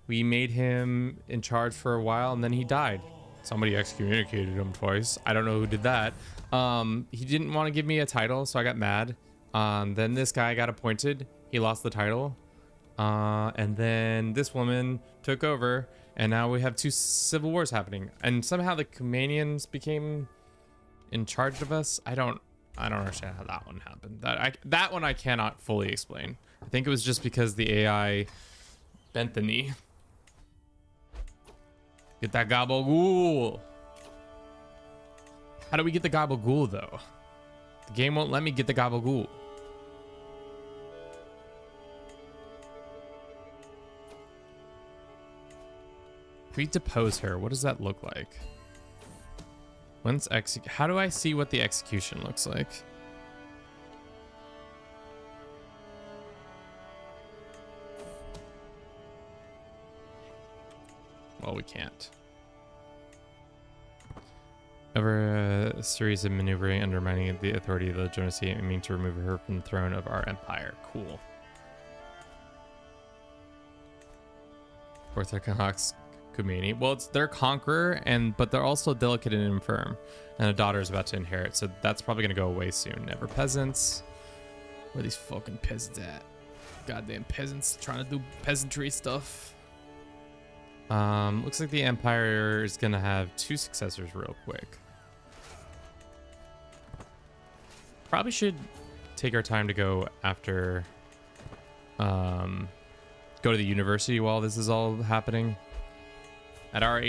We made him in charge for a while, and then he died. Somebody excommunicated him twice. I don't know who did that. He didn't want to give me a title, so I got mad. Then this guy got appointed. He lost the title. And then this woman took over, and now we have 2 civil wars happening. And somehow the Cumanians became in charge of us. I don't understand how that one happened. That one I cannot fully explain. I think it was just because the AI bent the knee. Get that gabagool. How do we get the gabagool though? The game won't let me get the gabagool. If we depose her, what does that look like? When's how do I see what the execution looks like? Well, we can't. Over a series of maneuvering, undermining the authority of the legitimacy, aiming to remove her from the throne of our empire. Cool. Orthodox Khomeini. Well, it's their conqueror, but they're also delicate and infirm, and a daughter is about to inherit, so that's probably gonna go away soon. Never peasants. Where are these fucking peasants at? Goddamn peasants trying to do peasantry stuff. Looks like the empire is gonna have 2 successors real quick. Probably should take our time to go after go to the university while this is all happening. At our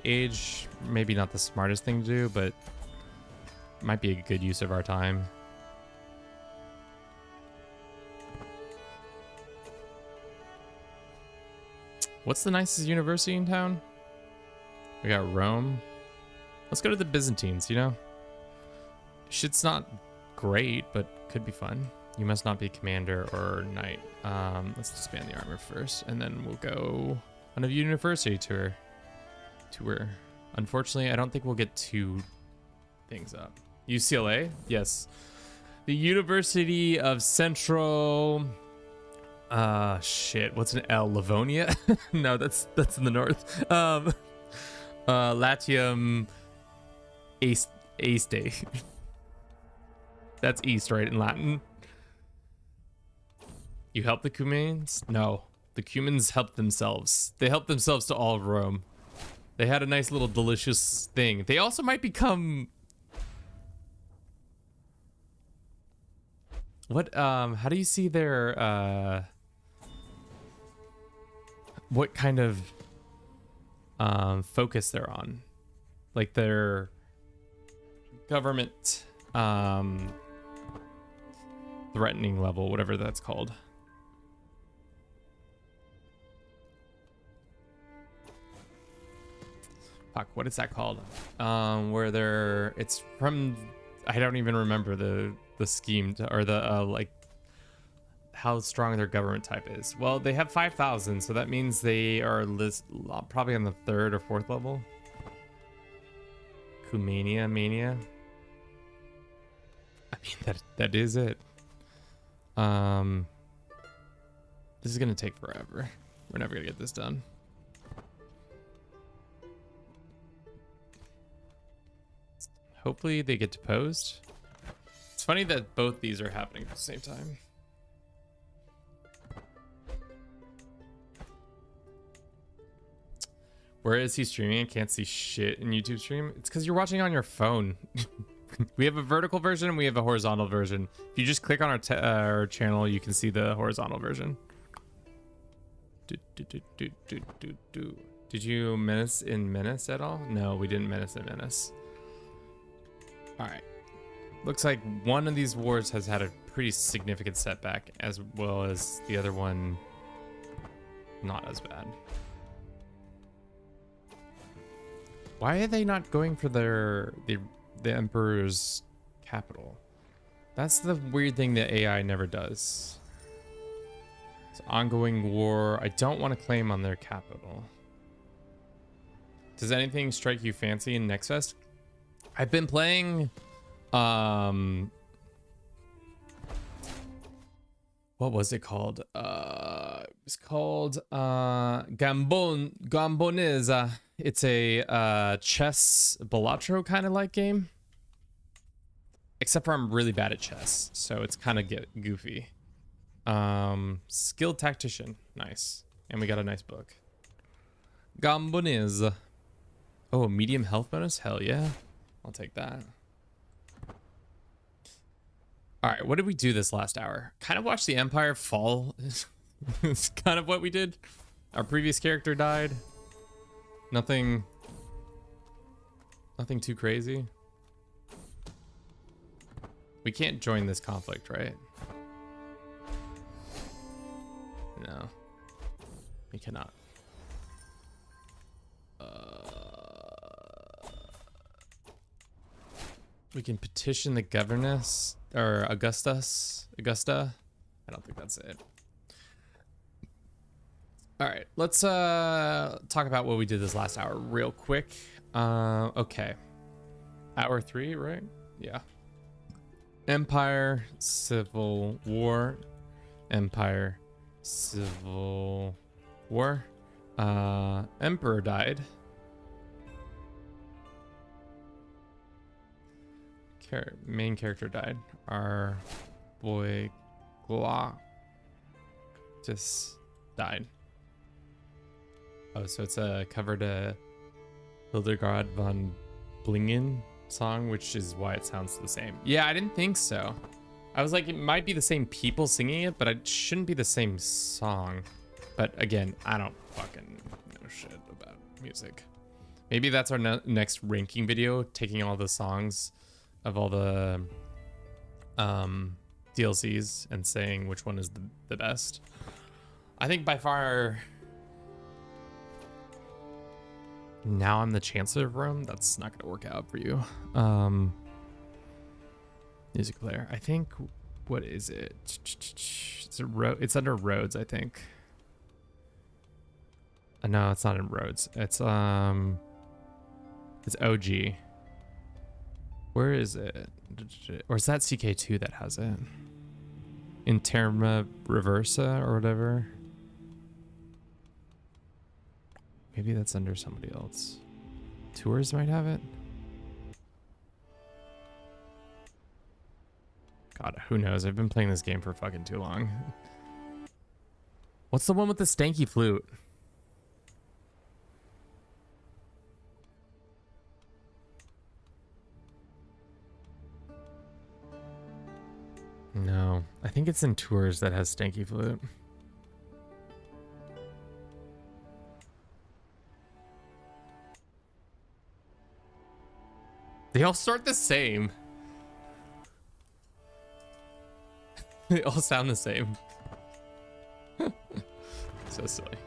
age, maybe not the smartest thing to do, but might be a good use of our time. What's the nicest university in town? We got Rome. Let's go to the Byzantines, you know? Shit's not great, but could be fun. You must not be commander or knight. Let's disband the armor first, and then we'll go on a university tour. Unfortunately, I don't think we'll get 2 things up. UCLA? Yes. The University of Central... shit. What's an L? Livonia? No, that's in the north. Latium Este. That's east, right, in Latin? You help the Cumans? No. The Cumans helped themselves. They helped themselves to all of Rome. They had a nice little delicious thing. They also might become... What, how do you see their, what kind of, focus they're on? Like their government, threatening level, whatever that's called. Fuck, what is that called? Where they're, it's from, I don't even remember the scheme to, or the, like, how strong their government type is. Well, they have 5,000, so that means they are probably on the 3rd or 4th level. Cumania Mania. I mean, that is it. This is gonna take forever. We're never gonna get this done. Hopefully they get deposed. It's funny that both these are happening at the same time. Where is he streaming? I can't see shit in YouTube stream. It's because you're watching on your phone. We have a vertical version and we have a horizontal version. If you just click on our channel, you can see the horizontal version. Did you menace in Menace at all? No, we didn't menace in Menace. All right. Looks like one of these wars has had a pretty significant setback, as well as the other one not as bad. Why are they not going for the Emperor's capital? That's the weird thing that AI never does. It's ongoing war. I don't want to claim on their capital. Does anything strike you fancy in Next Fest? I've been playing, what was it called? It was called, Gambonesa. It's a, chess Balatro kind of like game. Except for I'm really bad at chess, so it's kind of goofy. Skilled Tactician. Nice. And we got a nice book. Gambonesa. Oh, a medium health bonus? Hell yeah. I'll take that. All right, what did we do this last hour? Kind of watch the Empire fall. It's kind of what we did. Our previous character died. Nothing too crazy. We can't join this conflict, right? No, we cannot. We can petition the governess or Augusta. I don't think that's it. All right, let's talk about what we did this last hour real quick. Okay, hour 3, right? Yeah. Empire, Civil War, Empire, Civil War. Emperor died. Main character died. Our boy Glock just died. Oh, so it's a cover to Hildegard von Blingen song, which is why it sounds the same. Yeah, I didn't think so. I was like, it might be the same people singing it, but it shouldn't be the same song. But again, I don't fucking know shit about music. Maybe that's our next ranking video, taking all the songs of all the DLCs and saying which one is the best. I think by far Now I'm the Chancellor of Rome. That's not gonna work out for you. Music player. I think. What is it? It's under roads, I think. No, it's not in roads. It's OG. Where is it? Or is that CK2 that has it? In Terma Reversa or whatever. Maybe that's under somebody else. Tours might have it. God, who knows? I've been playing this game for fucking too long. What's the one with the stanky flute? No, I think it's in Tours that has stanky flute. They all start the same. They all sound the same. So silly.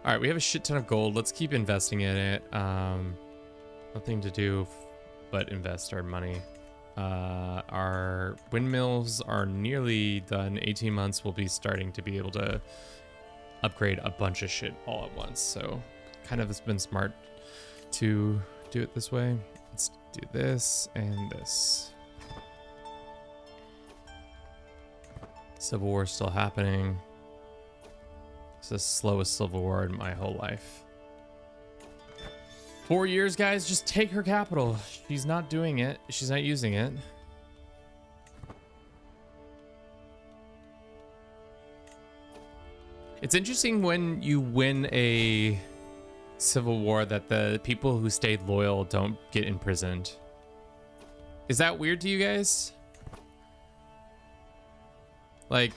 All right, we have a shit ton of gold. Let's keep investing in it. Nothing to do but invest our money. Our windmills are nearly done. 18 months we'll be starting to be able to upgrade a bunch of shit all at once. So kind of has been smart to do it this way. Let's do this and this. Civil War still happening. It's the slowest civil war in my whole life. 4 years, guys. Just take her capital. She's not doing it. She's not using it. It's interesting when you win a civil war that the people who stayed loyal don't get imprisoned. Is that weird to you guys? Like,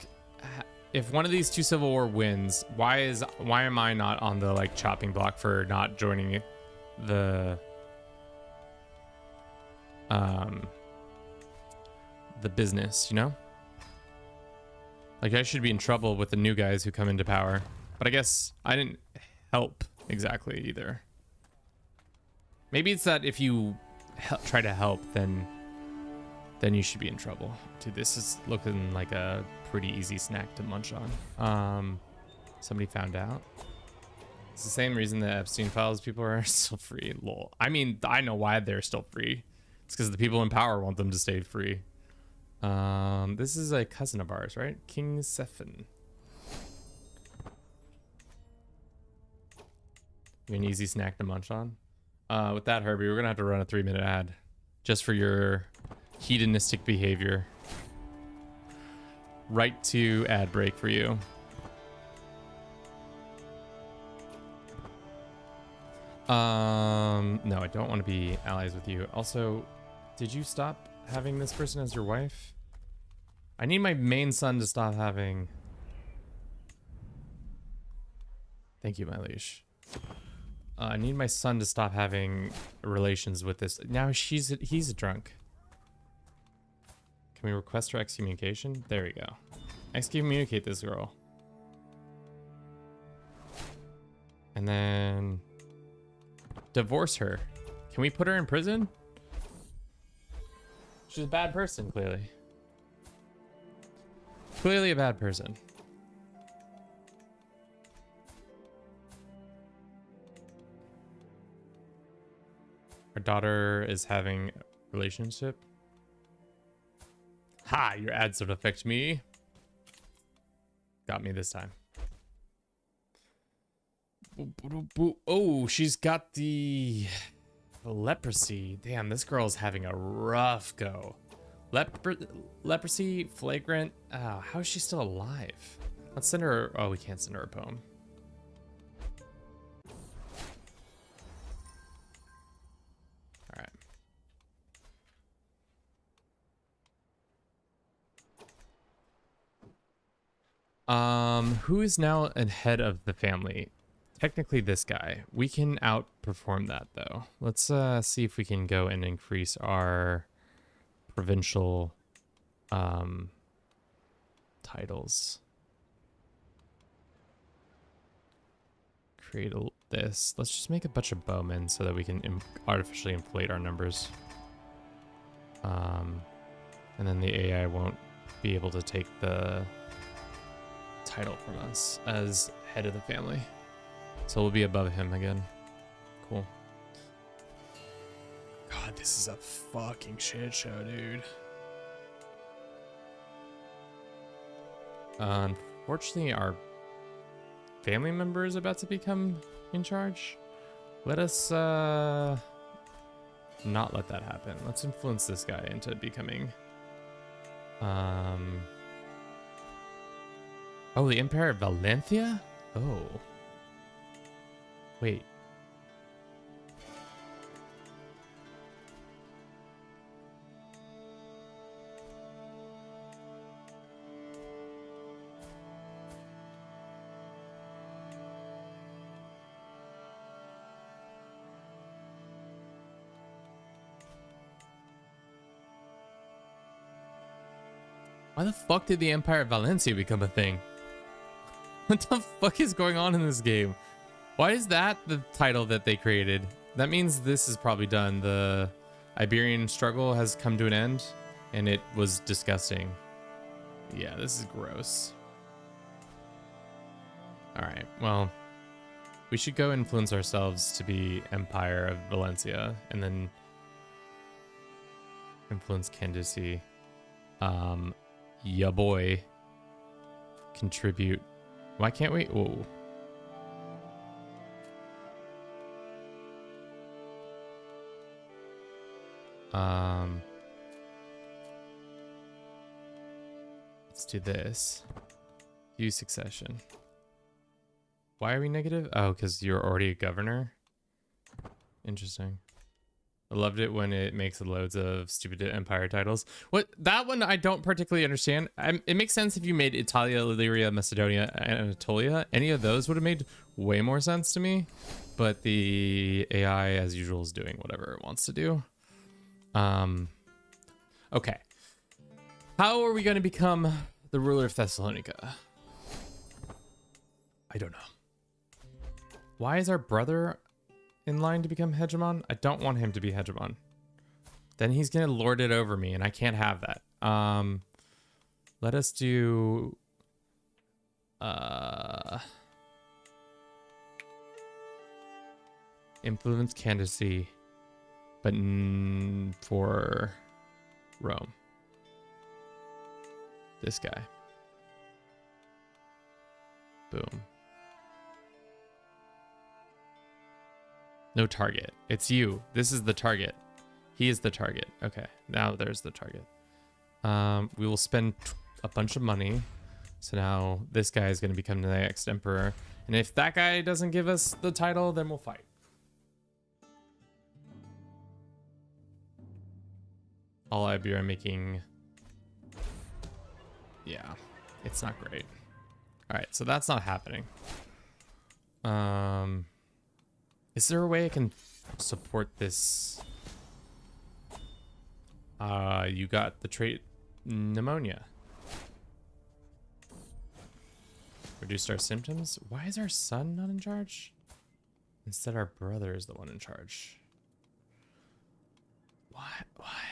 if one of these two civil war wins, why am I not on the like chopping block for not joining the business, you know? Like, I should be in trouble with the new guys who come into power, but I guess I didn't help exactly either. Maybe it's that if you try to help, then you should be in trouble. Dude, this is looking like a pretty easy snack to munch on. Somebody found out. It's the same reason the Epstein files people are still free. Lol. I mean, I know why they're still free. It's because the people in power want them to stay free. This is a cousin of ours, right? King Sephin. An easy snack to munch on. With that, Herbie, we're gonna have to run a 3-minute ad just for your hedonistic behavior. Right to ad break for you. No, I don't want to be allies with you. Also, did you stop having this person as your wife? I need my main son to stop having... Thank you, my leash. I need my son to stop having relations with this. Now he's a drunk. Can we request her excommunication? There we go. Excommunicate this girl. And then divorce her. Can we put her in prison? She's a bad person, clearly. Clearly a bad person. Our daughter is having a relationship. Ha! Your ads don't affect me. Got me this time. Oh, she's got the leprosy. Damn, this girl's having a rough go. Leprosy, flagrant. How is she still alive? Let's send her. Oh, we can't send her a poem. All right. Who is now ahead of the family? Technically this guy. We can outperform that though. Let's see if we can go and increase our provincial titles. Create a this. Let's just make a bunch of bowmen so that we can artificially inflate our numbers. And then the AI won't be able to take the title from us as head of the family. So we'll be above him again. Cool. God, this is a fucking shit show, dude. Unfortunately, our family member is about to become in charge. Let us not let that happen. Let's influence this guy into becoming oh, the Empire of Valencia? Oh. Wait. Why the fuck did the Empire of Valencia become a thing? What the fuck is going on in this game? Why is that the title that they created? That means this is probably done. The Iberian struggle has come to an end, and it was disgusting. Yeah, this is gross. All right, well, we should go influence ourselves to be Empire of Valencia, and then influence Candice. Yeah, boy. Contribute. Why can't we? Oh. Let's do this. View succession. Why are we negative? Oh, because you're already a governor. Interesting. I loved it when it makes loads of stupid empire titles. What, that one I don't particularly understand. It makes sense if you made Italia, Illyria, Macedonia, and Anatolia. Any of those would have made way more sense to me. But the AI, as usual, is doing whatever it wants to do. Okay. How are we going to become the ruler of Thessalonica? I don't know. Why is our brother in line to become hegemon? I don't want him to be hegemon. Then he's gonna lord it over me, and I can't have that. Let us do influence candidacy, but for Rome. This guy. Boom. No target. It's you. This is the target. He is the target. Okay, now there's the target. We will spend a bunch of money. So now this guy is going to become the next emperor. And if that guy doesn't give us the title, then we'll fight. All Iberia making... Yeah, it's not great. All right, so that's not happening. Is there a way I can support this? You got the trait pneumonia. Reduced our symptoms. Why is our son not in charge? Instead, our brother is the one in charge. Why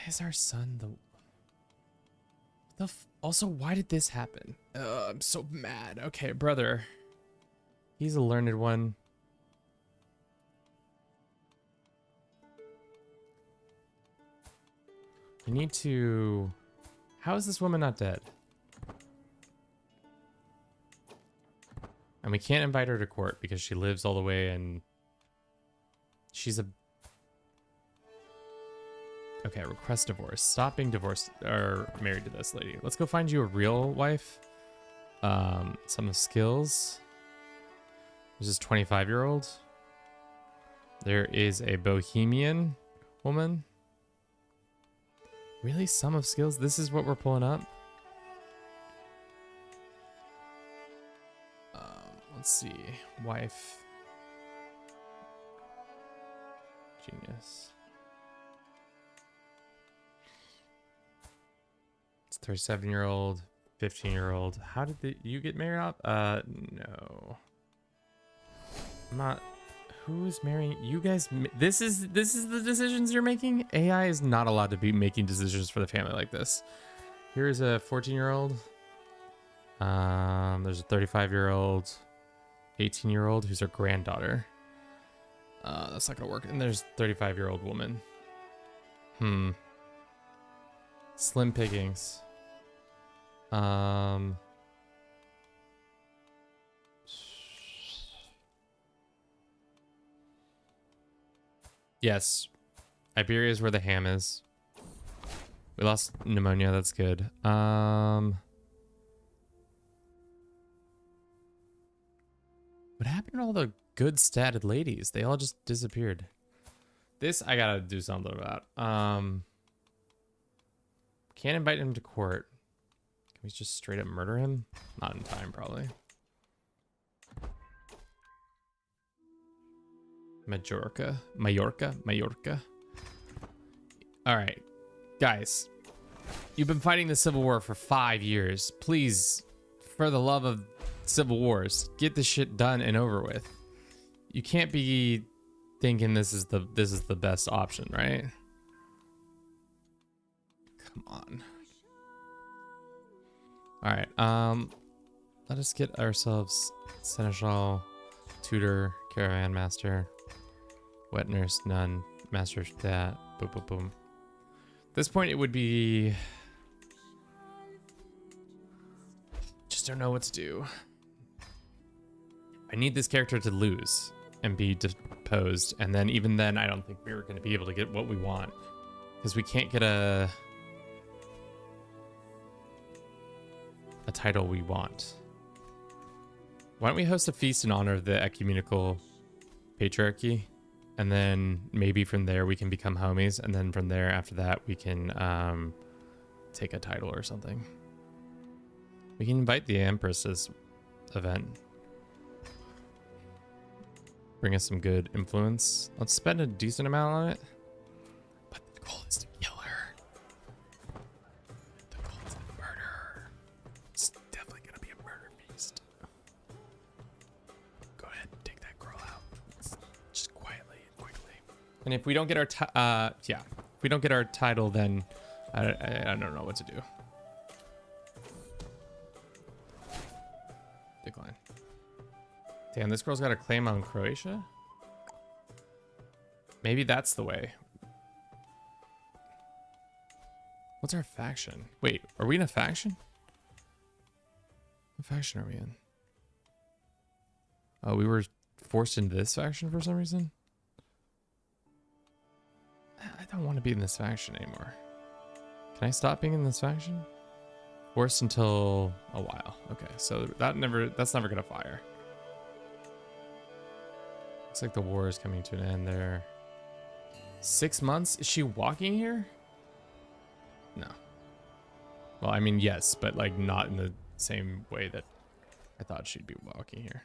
is our son also, why did this happen? I'm so mad. Okay, brother. He's a learned one. We need to... How is this woman not dead? And we can't invite her to court because she lives all the way and she's a... Okay, request divorce. Stop being divorced or married to this lady. Let's go find you a real wife. Some skills. This is 25-year-old. There is a bohemian woman. Really? Sum of skills? This is what we're pulling up? Let's see. Wife. Genius. It's 37-year-old, 15-year-old. How did you get married off? No. I'm not... Who's marrying you guys? This is the decisions you're making. AI is not allowed to be making decisions for the family like this. Here's a 14-year-old. There's a 35-year-old, 18-year-old who's her granddaughter. That's not gonna work. And there's 35-year-old woman. Slim pickings. Yes, Iberia is where the ham is. We lost pneumonia. That's good. What happened to all the good statted ladies? They all just disappeared. This I gotta do something about. Can't invite him to court. Can we just straight up murder him? Not in time, probably. Majorca. All right, guys, you've been fighting the Civil War for 5 years. Please, for the love of Civil Wars, get this shit done and over with. You can't be thinking this is the best option, right? Come on. All right, let us get ourselves Seneschal, Tutor, Caravan Master, Wet Nurse, Nun, Master of that. Boom, boom, boom. At this point, it would be... Just don't know what to do. I need this character to lose and be deposed, and then even then, I don't think we're going to be able to get what we want. Because we can't get a title we want. Why don't we host a feast in honor of the ecumenical patriarchy, and then maybe from there we can become homies, and then from there after that we can take a title or something. We can invite the Empress to this event. Bring us some good influence. Let's spend a decent amount on it. But the goal is to kill her. The goal is to murder her. It's definitely gonna be a murder feast. Go ahead and take that girl out. Just quietly and quickly. And if we don't get our if we don't get our title, then I don't know what to do. Decline. Damn, this girl's got a claim on Croatia? Maybe that's the way. What's our faction? Wait, are we in a faction? What faction are we in? Oh, we were forced into this faction for some reason? I don't want to be in this faction anymore. Can I stop being in this faction? Forced until a while. Okay, so that's never gonna fire. Looks like the war is coming to an end there. 6 months? Is she walking here? No. Well, I mean, yes, but like not in the same way that I thought she'd be walking here.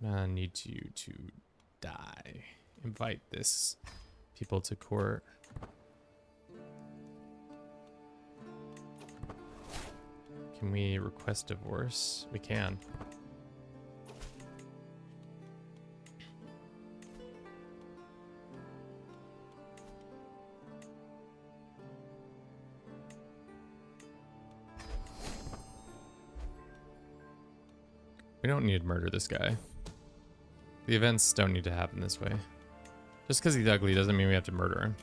I need you to die. Invite this people to court. Can we request divorce? We can. We don't need to murder this guy. The events don't need to happen this way. Just because he's ugly doesn't mean we have to murder him.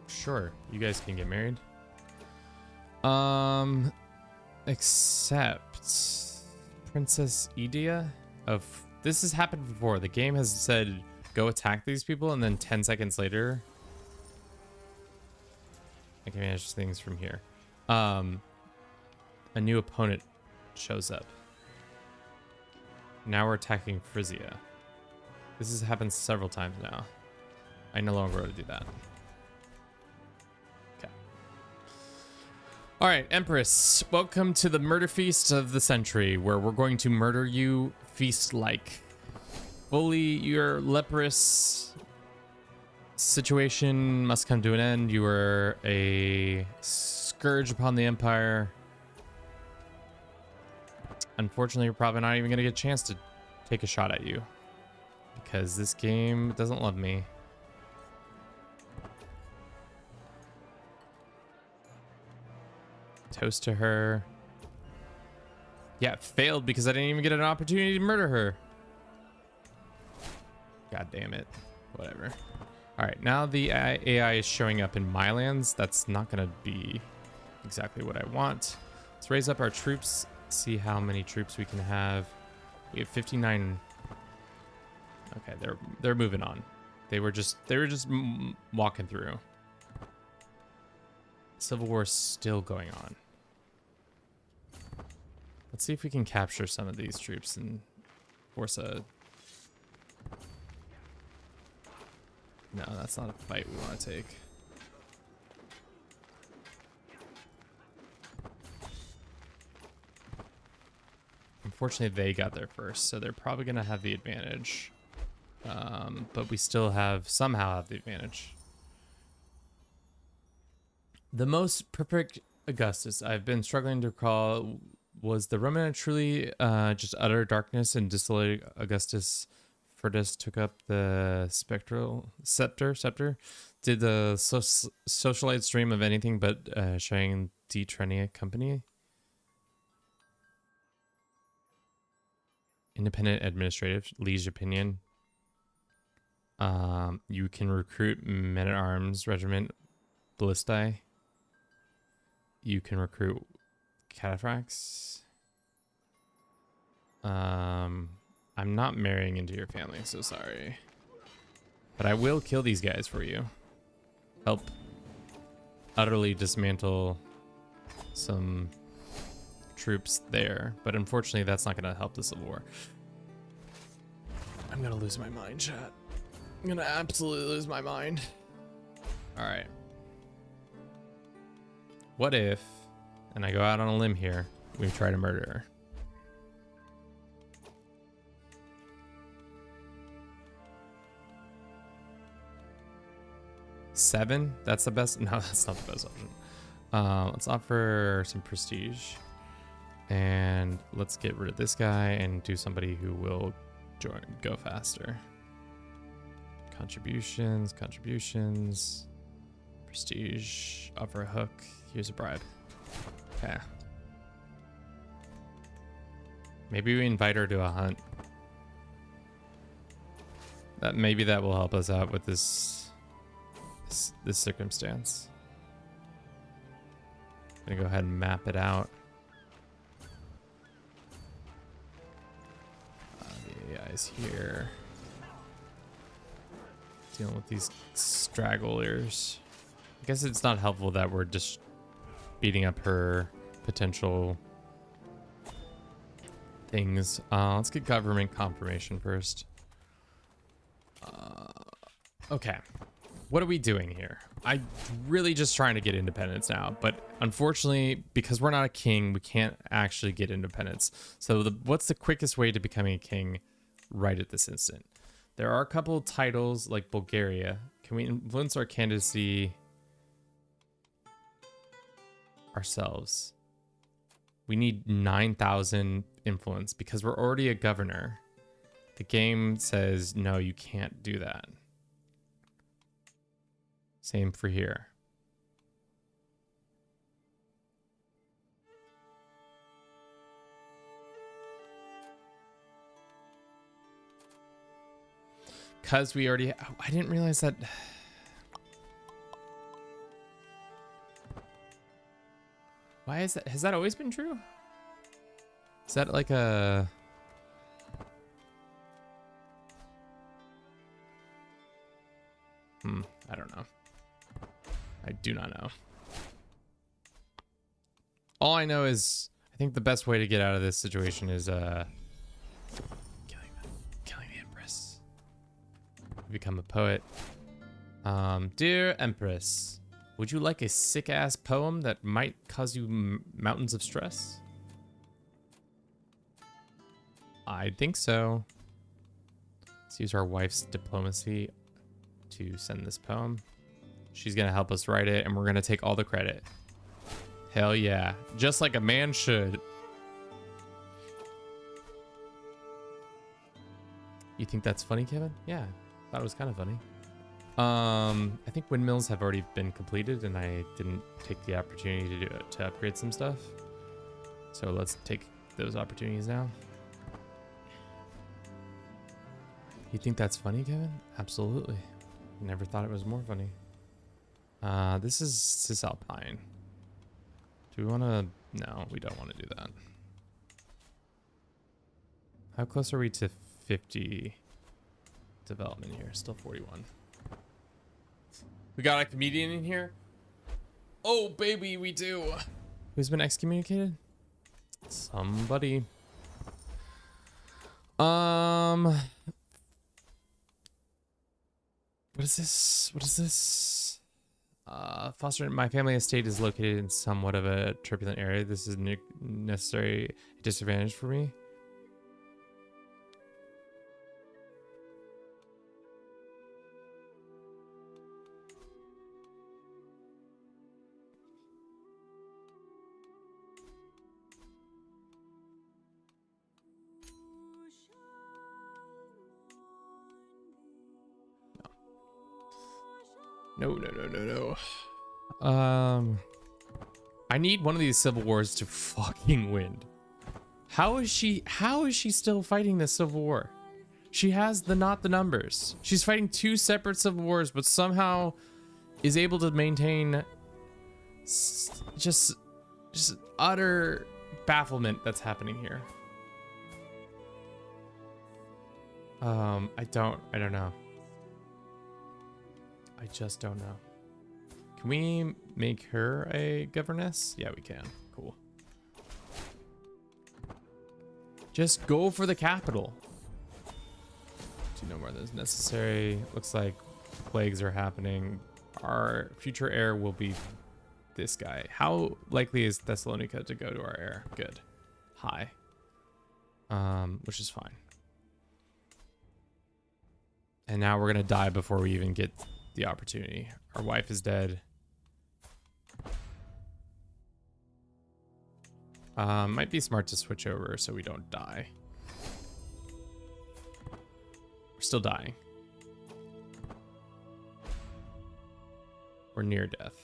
Sure, you guys can get married. Except Princess Edea this has happened before. The game has said go attack these people, and then 10 seconds later I can manage things from here. A new opponent shows up. Now we're attacking Frisia. This has happened several times now. I no longer want to do that. Okay. All right, Empress, welcome to the murder feast of the century, where we're going to murder you feast-like. Fully, your leprous situation must come to an end. You are a scourge upon the Empire. unfortunately, you're probably not even going to get a chance to take a shot at you. Because this game doesn't love me. Toast to her. Yeah, it failed because I didn't even get an opportunity to murder her. God damn it. Whatever. All right, now the AI is showing up in my lands. That's not going to be exactly what I want. Let's raise up our troops, see how many troops we can have. We have 59. Okay, they're moving on. They were just walking through. Civil War is still going on. Let's see if we can capture some of these troops and force a... No, that's not a fight we want to take. Unfortunately, they got there first, so they're probably going to have the advantage. But we still somehow have the advantage. The most perfect Augustus I've been struggling to recall was the Roman truly just utter darkness and dissolute Augustus Furtus took up the spectral scepter. Did the socialites dream of anything but sharing the Trenia company? Independent administrative, Liege opinion. You can recruit men-at-arms regiment ballistae. You can recruit cataphracts. I'm not marrying into your family, so sorry. But I will kill these guys for you. Help utterly dismantle some troops there. But unfortunately, that's not going to help the Civil War. I'm going to lose my mind, chat. I'm going to absolutely lose my mind. All right. What if, and I go out on a limb here, we try to murder her? Seven? That's the best? No, that's not the best option. Let's offer some prestige. And let's get rid of this guy and do somebody who will go faster. Contributions. Prestige. Offer a hook. Here's a bribe. Okay. Maybe we invite her to a hunt. Maybe that will help us out with this circumstance. I'm gonna go ahead and map it out. The AI's here. Dealing with these stragglers. I guess it's not helpful that we're just beating up her potential things. Let's get government confirmation first. Okay. What are we doing here? I'm really just trying to get independence now, but unfortunately, because we're not a king, we can't actually get independence. So what's the quickest way to becoming a king right at this instant? There are a couple of titles like Bulgaria. Can we influence our candidacy ourselves? We need 9,000 influence because we're already a governor. The game says, no, you can't do that. Same for here. Because we already... Oh, I didn't realize that... Why is that? Has that always been true? Is that like a... I don't know. I do not know. All I know is I think the best way to get out of this situation is killing the Empress. Become a poet. Dear Empress, would you like a sick-ass poem that might cause you mountains of stress? I think so. Let's use our wife's diplomacy to send this poem. She's gonna help us write it, and we're gonna take all the credit. Hell yeah. Just like a man should. You think that's funny, Kevin? Yeah, thought it was kind of funny. I think windmills have already been completed, and I didn't take the opportunity to upgrade some stuff. So let's take those opportunities now. You think that's funny, Kevin? Absolutely. Never thought it was more funny. This is Cisalpine. Do we want to? No, we don't want to do that. How close are we to 50 development here? Still 41. We got a comedian in here? Oh, baby, we do. Who's been excommunicated? Somebody. What is this? What is this? Foster, my family estate is located in somewhat of a turbulent area. This is necessary disadvantage for me. No. I need one of these civil wars to fucking win. How is she still fighting this civil war? She has not the numbers. She's fighting two separate civil wars, but somehow is able to maintain just utter bafflement that's happening here. I don't know. I just don't know. Can we make her a governess? Yeah, we can. Cool. Just go for the capital. Do no more than is necessary. Looks like plagues are happening. Our future heir will be this guy. How likely is Thessalonica to go to our heir? Good. High. Which is fine. And now we're gonna die before we even get the opportunity. Our wife is dead. Might be smart to switch over so we don't die. We're still dying. We're near death.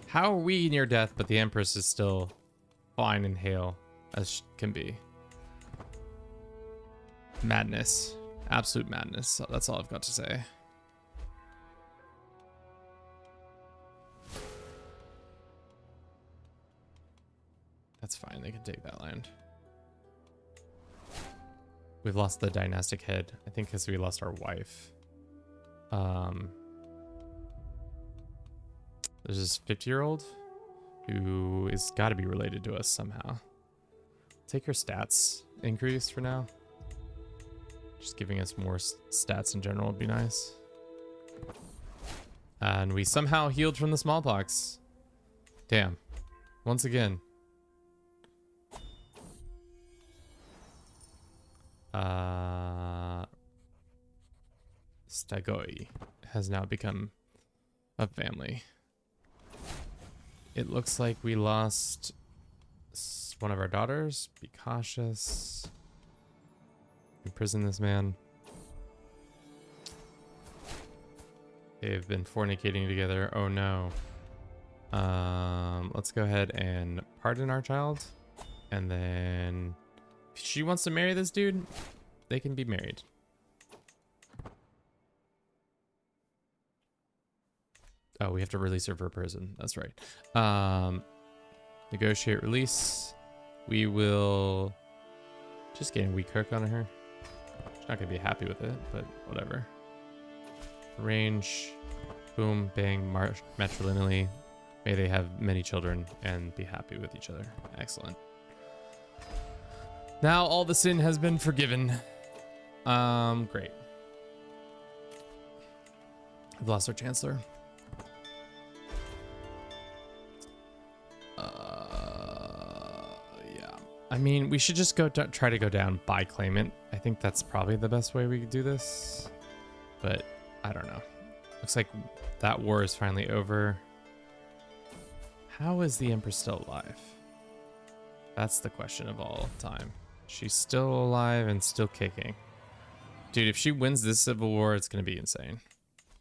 How are we near death, but the Empress is still fine and hale as can be? Madness. Absolute madness. That's all I've got to say. That's fine, they can take that land. We've lost the dynastic head. I think because we lost our wife. There's this 50-year-old who is got to be related to us somehow. Take her stats increase for now. Just giving us more stats in general would be nice. And we somehow healed from the smallpox. Damn. Once again. Stagoi has now become a family. It looks like we lost one of our daughters. Be cautious. Imprison this man. They've been fornicating together. Oh no. Let's go ahead and pardon our child. And then if she wants to marry this dude, they can be married. Oh, we have to release her for prison. That's right. Negotiate release. We will just get a weak hook on her. She's not gonna be happy with it, but whatever. Arrange. Boom, bang, matrilineally. May they have many children and be happy with each other. Excellent. Now all the sin has been forgiven. Great. We've lost our chancellor. Yeah. I mean, we should just go try to go down by claimant. I think that's probably the best way we could do this. But I don't know. Looks like that war is finally over. How is the Empress still alive? That's the question of all time. She's still alive and still kicking. Dude, if she wins this civil war, it's gonna be insane.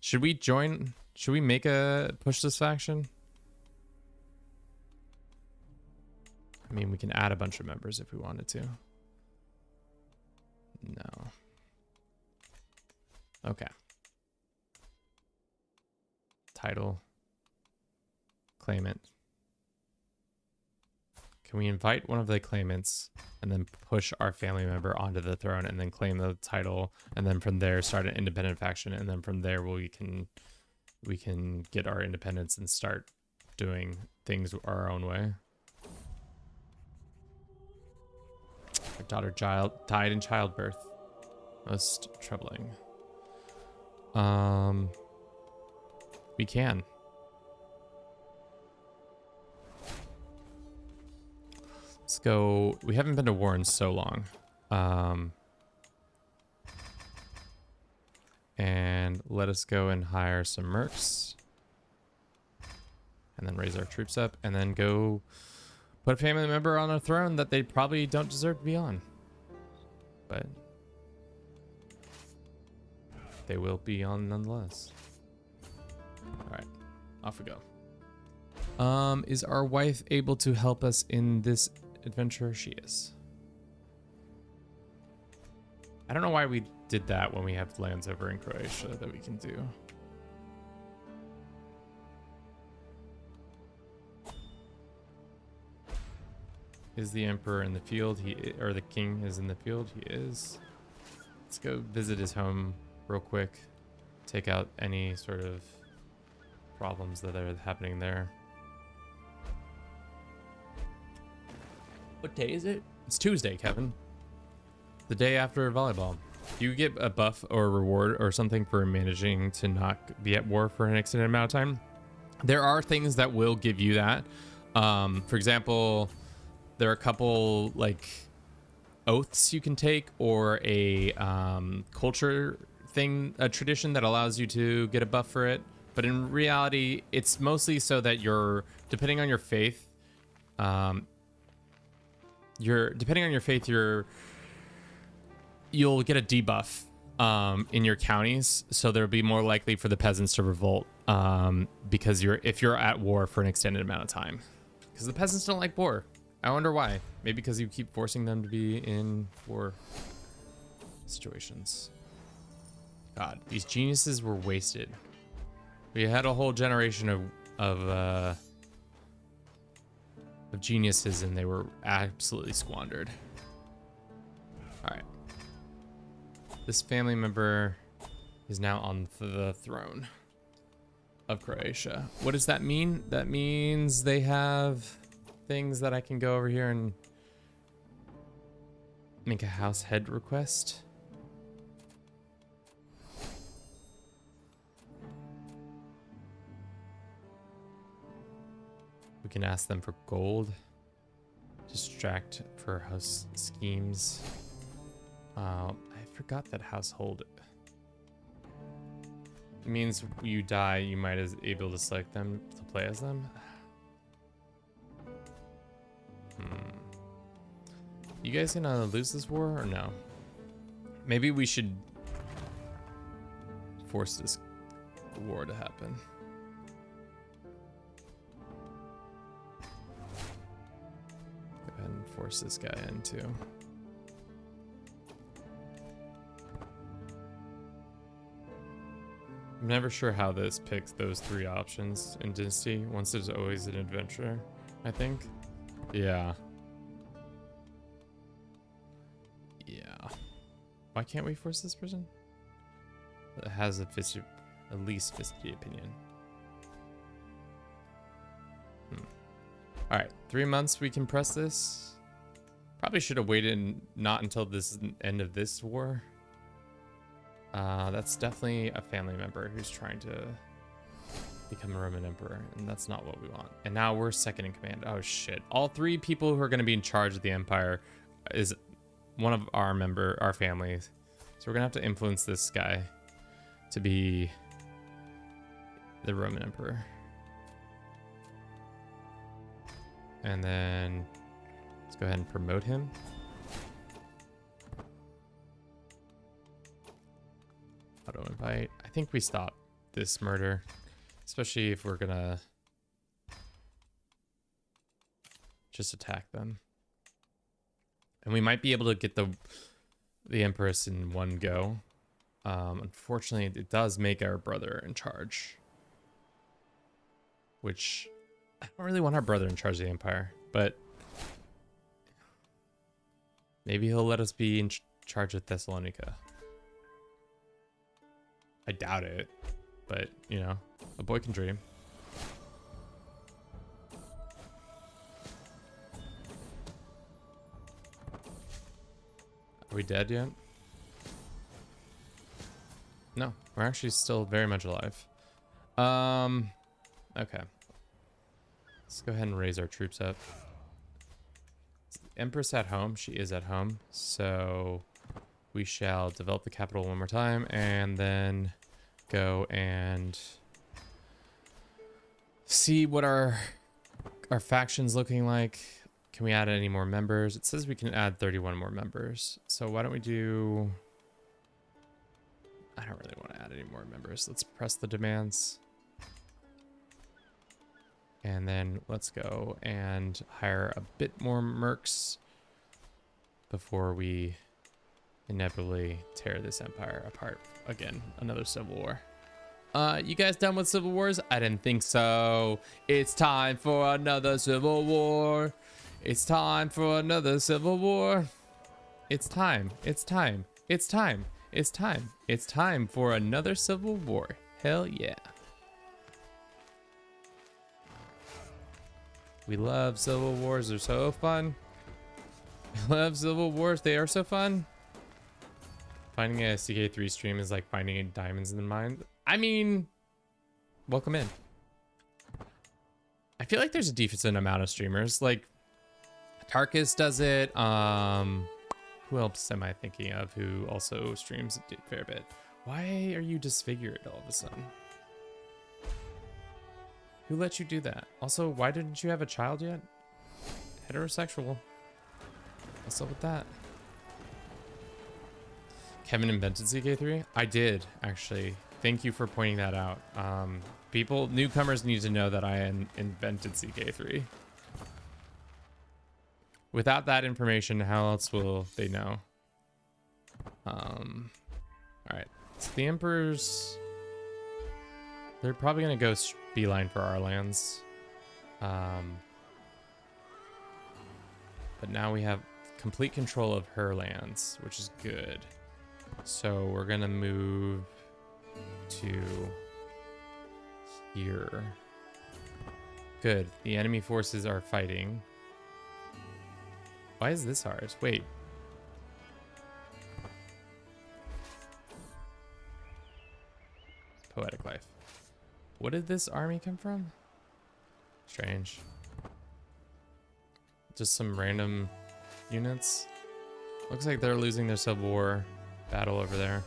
Should we join? Should we push this faction? I mean, we can add a bunch of members if we wanted to. No. Okay. Title. Claimant. Can we invite one of the claimants and then push our family member onto the throne and then claim the title, and then from there start an independent faction, and then from there we can get our independence and start doing things our own way. Our daughter died in childbirth. Most troubling. We can. Let's go. We haven't been to war in so long. And let us go and hire some mercs. And then raise our troops up. And then go put a family member on a throne that they probably don't deserve to be on. But they will be on nonetheless. Alright. Off we go. Is our wife able to help us in this adventure? She is. I don't know why we did that when we have lands over in Croatia that we can do. Is the emperor in the field? Or the king is in the field? He is. Let's go visit his home real quick. Take out any sort of problems that are happening there. What day is it? It's Tuesday, Kevin. The day after volleyball. Do you get a buff or a reward or something for managing to not be at war for an extended amount of time? There are things that will give you that. For example, there are a couple like oaths you can take, or a culture thing, a tradition that allows you to get a buff for it. But in reality, it's mostly so that you're, depending on your faith, you'll get a debuff in your counties, so there'll be more likely for the peasants to revolt because if you're at war for an extended amount of time. Because the peasants don't like war. I wonder why. Maybe because you keep forcing them to be in war situations. God, these geniuses were wasted. We had a whole generation of geniuses, and they were absolutely squandered. All right. This family member is now on the throne of Croatia. What does that mean? That means they have things that I can go over here and make a house head request. We can ask them for gold. Distract for house schemes. I forgot that household. It means you die, you might be able to select them to play as them. You guys gonna lose this war or no? Maybe we should force this war to happen. Go ahead and force this guy in too. I'm never sure how this picks those three options in Dynasty. Once there's always an adventure, I think. Yeah. Yeah. Why can't we force this person? It has a at least 50 opinion. All right, 3 months we can press this. Probably should have waited not until this end of this war. That's definitely a family member who's trying to become a Roman emperor, and that's not what we want. And now we're second in command. Oh shit. All three people who are going to be in charge of the empire is one of our families. So we're going to have to influence this guy to be the Roman emperor. And then let's go ahead and promote him. Auto invite. I think we stop this murder, especially if we're gonna just attack them. And we might be able to get the Empress in one go. Unfortunately, it does make our brother in charge, which I don't really want our brother in charge of the Empire, but maybe he'll let us be in charge of Thessalonica. I doubt it, but you know, a boy can dream. Are we dead yet? No, we're actually still very much alive. Okay. Let's go ahead and raise our troops up. Is the Empress at home? She is at home. So we shall develop the capital one more time and then go and see what our faction's looking like. Can we add any more members? It says we can add 31 more members. So why don't we do... I don't really want to add any more members. Let's press the demands. And then let's go and hire a bit more mercs before we inevitably tear this empire apart again. Another civil war. You guys done with civil wars? I didn't think so. It's time for another civil war. It's time for another civil war. It's time. It's time. It's time. It's time. It's time for another civil war. Hell yeah. We love civil wars. They're so fun. We love civil wars. They are so fun. Finding a CK3 stream is like finding diamonds in the mine. I mean, welcome in. I feel like there's a decent amount of streamers. Like, Tarkus does it. Who else am I thinking of who also streams a fair bit? Why are you disfigured all of a sudden? Who let you do that? Also, why didn't you have a child yet? Heterosexual. What's up with that? Kevin invented CK3? I did, actually. Thank you for pointing that out. Newcomers need to know that I invented CK3. Without that information, how else will they know? Alright. So the Emperors... They're probably going to go beeline for our lands. But now we have complete control of her lands, which is good. So we're going to move to here. Good. The enemy forces are fighting. Why is this ours? Wait. Poetic life. What did this army come from? Strange. Just some random units. Looks like they're losing their civil war battle over there.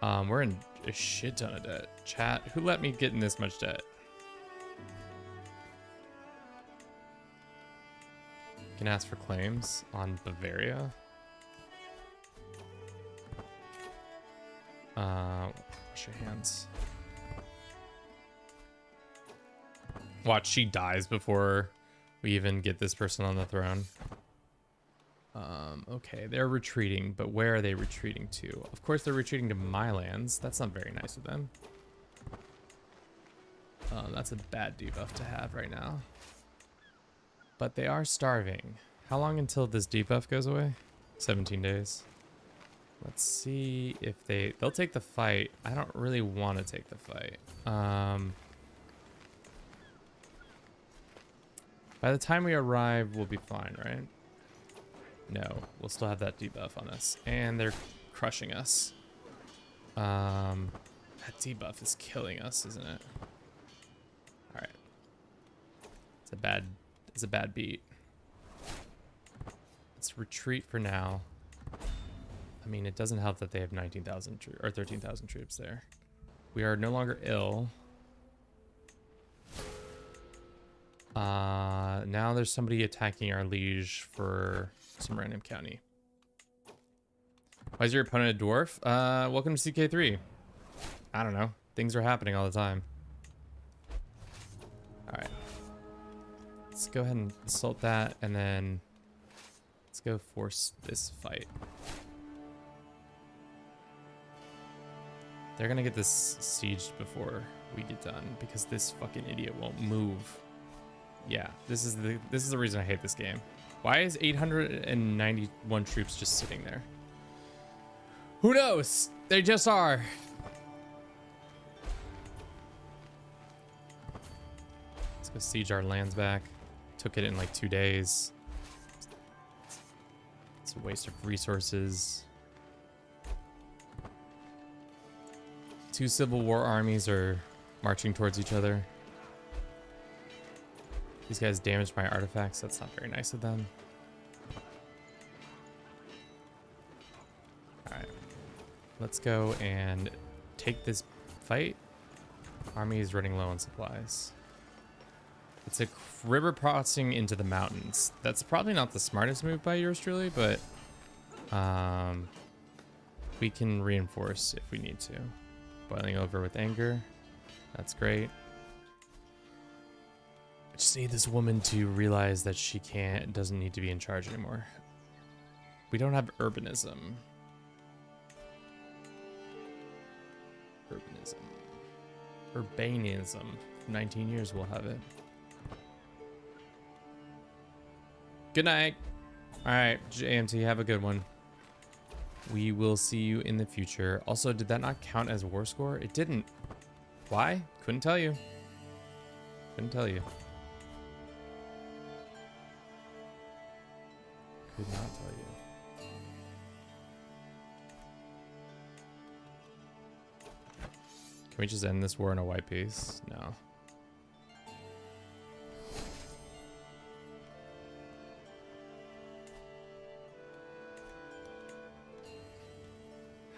We're in a shit ton of debt. Chat, who let me get in this much debt? Can ask for claims on Bavaria. Wash your hands. Watch, she dies before we even get this person on the throne. Okay, they're retreating, but where are they retreating to? Of course, they're retreating to my lands. That's not very nice of them. That's a bad debuff to have right now. But they are starving. How long until this debuff goes away? 17 days. Let's see if they'll take the fight. I don't really want to take the fight. By the time we arrive, we'll be fine, right? No, we'll still have that debuff on us. And they're crushing us. That debuff is killing us, isn't it? Alright. It's a bad beat. Let's retreat for now. I mean, it doesn't help that they have 19,000 or 13,000 troops there. We are no longer ill. Now there's somebody attacking our liege for some random county. Why is your opponent a dwarf? Welcome to CK3. I don't know. Things are happening all the time. All right. Let's go ahead and assault that, and then let's go force this fight. They're gonna get this sieged before we get done because this fucking idiot won't move. Yeah, this is the reason I hate this game. Why is 891 troops just sitting there? Who knows? They just are. Let's go siege our lands back. Took it in like 2 days. It's a waste of resources. 2 civil war armies are marching towards each other. These guys damaged my artifacts. That's not very nice of them. Alright. Let's go and take this fight. Army is running low on supplies. It's a river crossing into the mountains. That's probably not the smartest move by yours truly, but we can reinforce if we need to. Boiling over with anger. That's great. I just need this woman to realize that she doesn't need to be in charge anymore. We don't have urbanism. Urbanism. 19 years we'll have it. Good night. All right, JMT, have a good one. We will see you in the future. Also, did that not count as war score? It didn't. Why? Couldn't tell you. Couldn't tell you. Could not tell you. Can we just end this war in a white peace? No.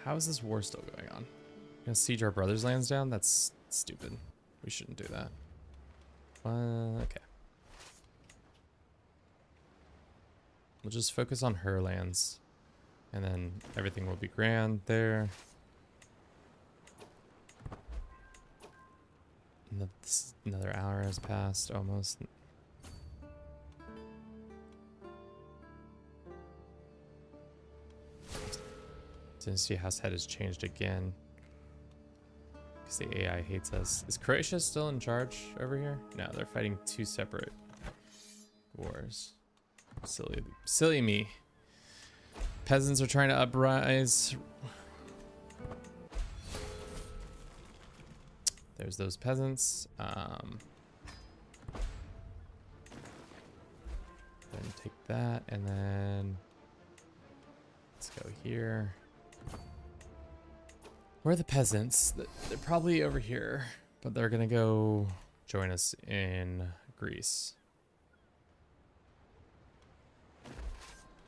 How is this war still going on? Gonna siege our brother's lands down? That's stupid. We shouldn't do that. Okay. We'll just focus on her lands. And then everything will be grand there. Another hour has passed almost. Dynasty House head has changed again. Because the AI hates us. Is Croatia still in charge over here? No, they're fighting 2 separate wars. Silly me. Peasants are trying to uprise. There's those peasants. Then take that, and then let's go here. Where are the peasants? They're probably over here, but they're gonna go join us in Greece.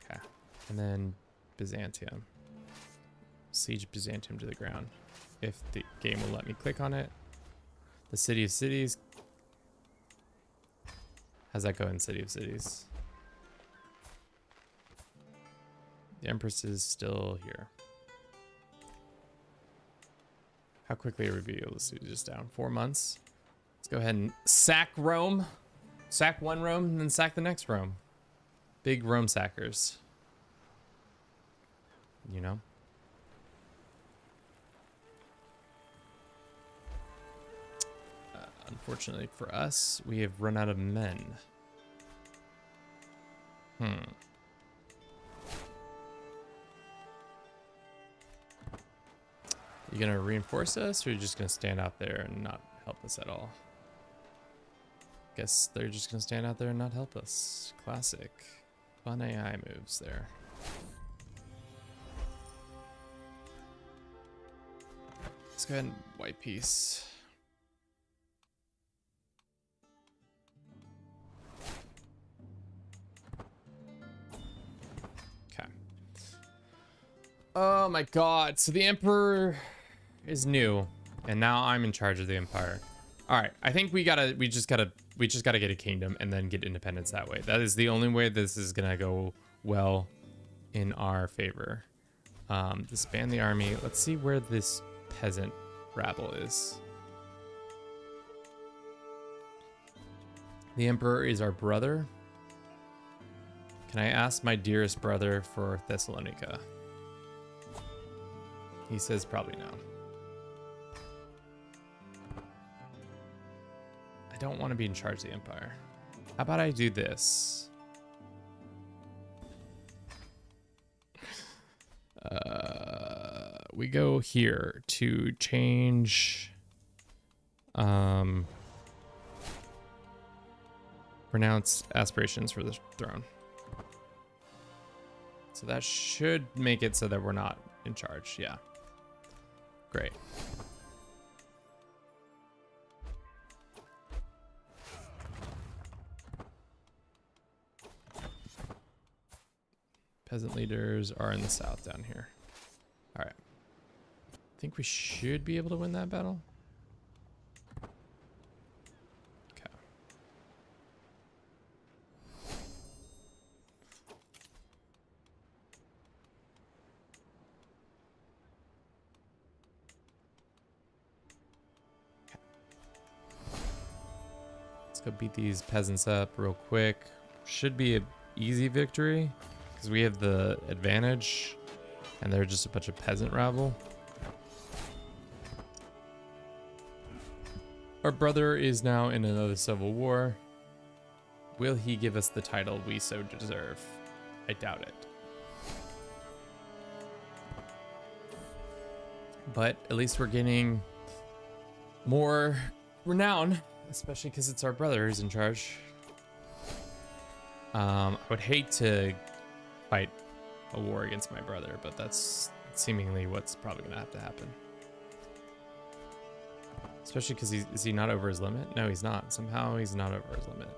Okay, and then Byzantium. Siege Byzantium to the ground. If the game will let me click on it. The City of Cities. How's that go in City of Cities? The Empress is still here. How quickly are we be able to siege this down? 4 months. Let's go ahead and sack Rome. Sack one Rome and then sack the next Rome. Big Rome sackers. You know? Unfortunately for us, we have run out of men. You gonna reinforce us, or are you just gonna stand out there and not help us at all? Guess they're just gonna stand out there and not help us. Classic. Fun AI moves there. Let's go ahead and white peace. Okay. Oh my god. So the Emperor is new, and now I'm in charge of the Empire. All right, I think we just gotta get a kingdom and then get independence that way. That is the only way this is gonna go well in our favor. Disband the army. Let's see where this peasant rabble is. The emperor is our brother. Can I ask my dearest brother for Thessalonica? He says probably no. I don't want to be in charge of the empire. How about I do this? We go here to change renounce aspirations for the throne. So that should make it so that we're not in charge. Yeah. Great. Peasant leaders are in the south down here. All right. I think we should be able to win that battle. Okay. Let's go beat these peasants up real quick. Should be an easy victory because we have the advantage and they're just a bunch of peasant rabble. Our brother is now in another civil war. Will he give us the title we so deserve? I doubt it. But at least we're getting more renown, especially because it's our brother who's in charge. I would hate to fight a war against my brother, but that's seemingly what's probably gonna have to happen. Especially because is he not over his limit? No, he's not. Somehow he's not over his limit.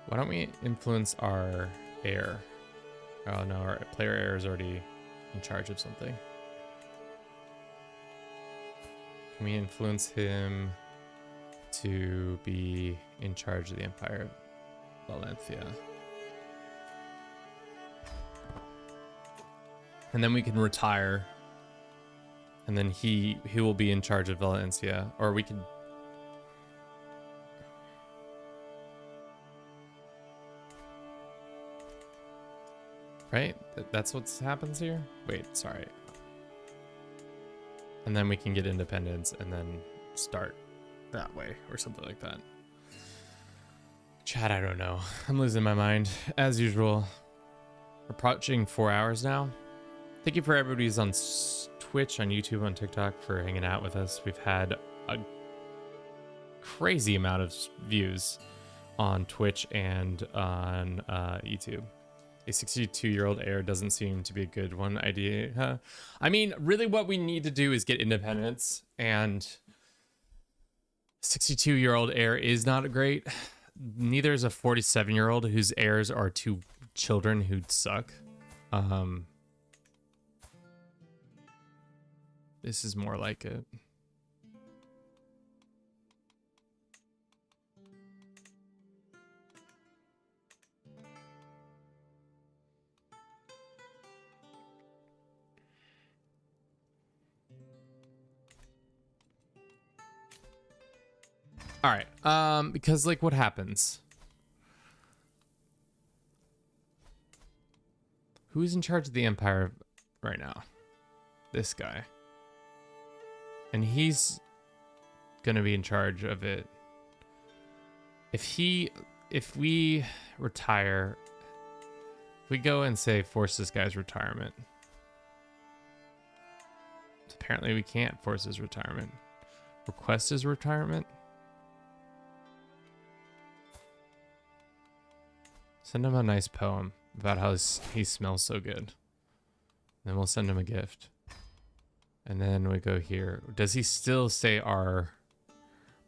Why don't we influence our heir? Oh no, our player heir is already in charge of something. Can we influence him to be in charge of the Empire of Valencia? And then we can retire. And then he will be in charge of Valencia. Or we could... Right? That's what happens here? Wait, sorry. And then we can get independence and then start that way or something like that. Chat, I don't know. I'm losing my mind as usual. We're approaching 4 hours now. Thank you for everybody who's on Twitch, on YouTube, on TikTok for hanging out with us. We've had a crazy amount of views on Twitch and on YouTube. A 62-year-old heir doesn't seem to be a good one idea. Huh? I mean, really what we need to do is get independence, and 62-year-old heir is not great. Neither is a 47-year-old whose heirs are two children who'd suck. This is more like it. All right, because like what happens? Who's in charge of the empire right now? This guy. And he's gonna be in charge of it. If we retire, if we go and say force this guy's retirement. Apparently we can't force his retirement. Request his retirement. Send him a nice poem about how he smells so good. Then we'll send him a gift. And then we go here. Does he still say our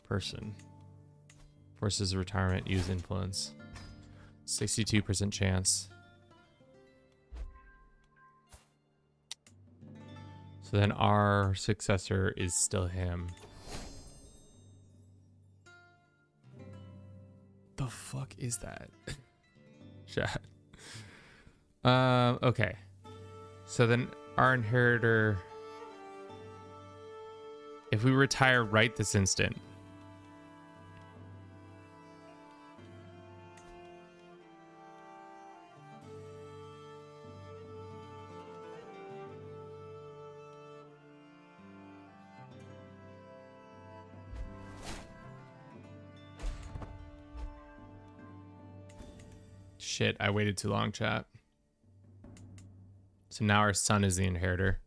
person? Forces retirement, use influence. 62% chance. So then our successor is still him. The fuck is that? Chat. Okay. So then our inheritor, if we retire right this instant, shit, I waited too long, chat. So now our son is the inheritor.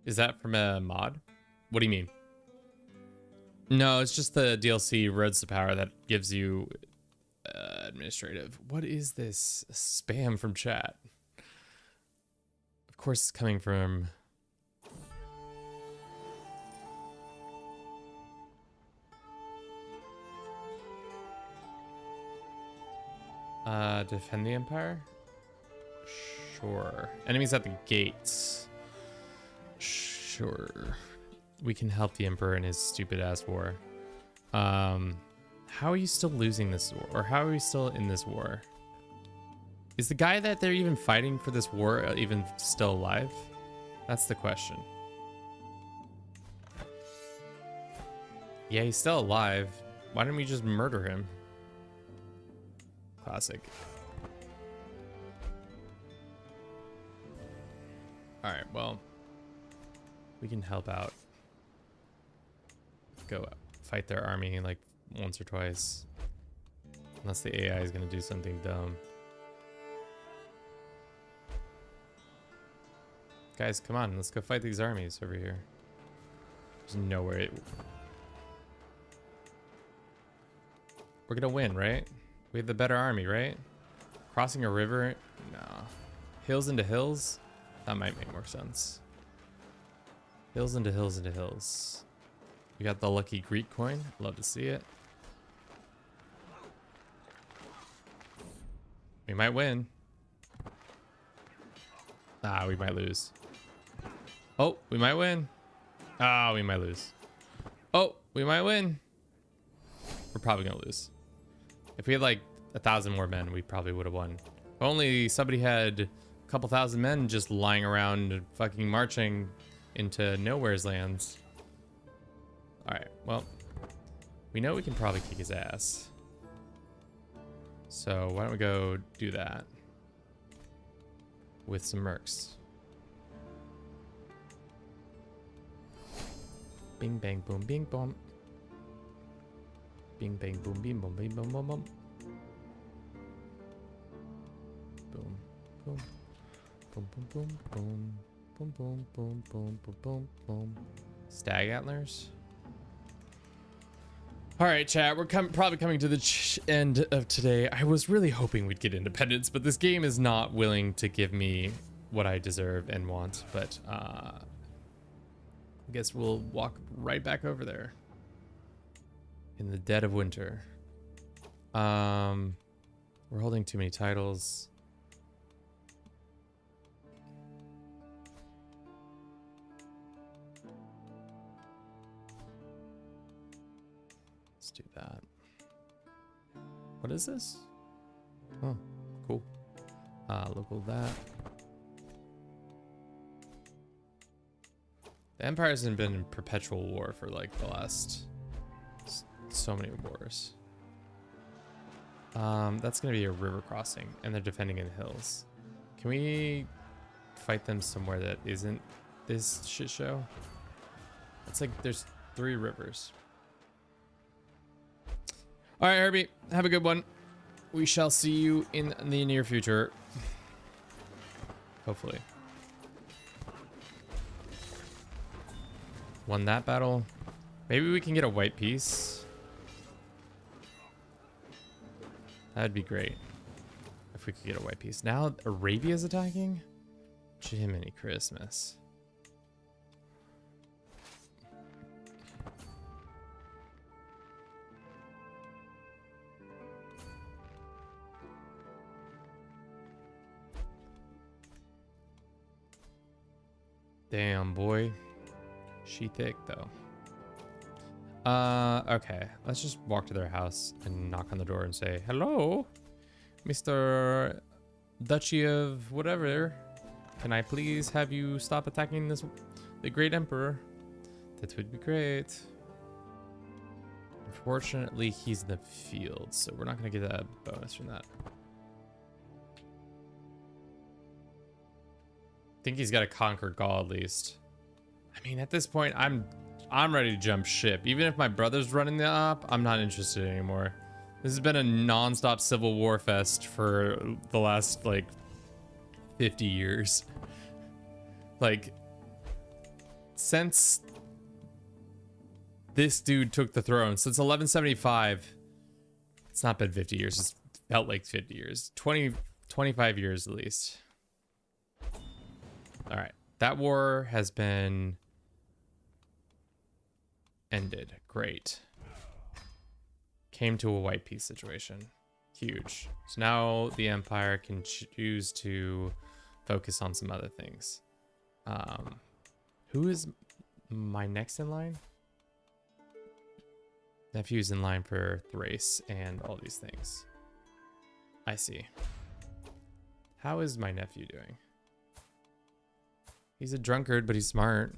Is that from a mod? What do you mean? No, it's just the DLC Roads to Power that gives you administrative. What is this spam from chat? Of course it's coming from... defend the Empire? Sure. Enemies at the gates. Sure. We can help the Emperor in his stupid ass war. How are you still losing this war? Or how are we still in this war? Is the guy that they're even fighting for this war even still alive? That's the question. Yeah, he's still alive. Why didn't we just murder him? Classic. Alright, well, we can help out. Go fight their army like once or twice. Unless the AI is going to do something dumb. Guys, come on, let's go fight these armies over here. There's nowhere. We're going to win, right? We have the better army, right? Crossing a river? No. Hills into hills? That might make more sense. Hills into hills into hills. We got the lucky Greek coin. Love to see it. We might win. Ah, we might lose. Oh, we might win. Ah, we might lose. Oh, we might win. We're probably gonna lose. If we had like 1,000 more men, we probably would have won. If only somebody had a couple thousand men just lying around fucking marching into nowhere's lands. Alright, well, we know we can probably kick his ass. So why don't we go do that with some mercs. Bing bang boom bing boom. Bing bang boom bing boom bing boom boom boom. Boom boom boom boom boom boom boom boom boom boom boom boom. Stag antlers. All right, chat, we're probably coming to the end of today. I was really hoping we'd get independence, but this game is not willing to give me what I deserve and want. But I guess we'll walk right back over there in the dead of winter. We're holding too many titles. Let's do that. What is this? Oh, cool. Local that. The Empire hasn't been in perpetual war for like the last so many wars. That's gonna be a river crossing, and they're defending in the hills. Can we fight them somewhere that isn't this shit show? It's like there's 3 rivers. All right, Herbie, have a good one. We shall see you in the near future. Hopefully. Won that battle. Maybe we can get a white piece. That'd be great if we could get a white piece. Now Arabia's attacking? Jiminy Christmas. Damn, boy. She thick, though. Okay. Let's just walk to their house and knock on the door and say, hello, Mr. Duchy of whatever. Can I please have you stop attacking the Great Emperor? That would be great. Unfortunately, he's in the field, so we're not going to get a bonus from that. I think he's got to conquer Gaul at least. I mean, at this point, I'm ready to jump ship. Even if my brother's running the op, I'm not interested anymore. This has been a non-stop civil war fest for the last, like, 50 years. Like, since this dude took the throne, since 1175, it's not been 50 years. It's felt like 50 years. 25 years at least. All right. That war has been ended. Great. Came to a white peace situation. Huge. So now the Empire can choose to focus on some other things. Who is my next in line? Nephew's in line for Thrace and all these things. I see. How is my nephew doing? He's a drunkard, but he's smart.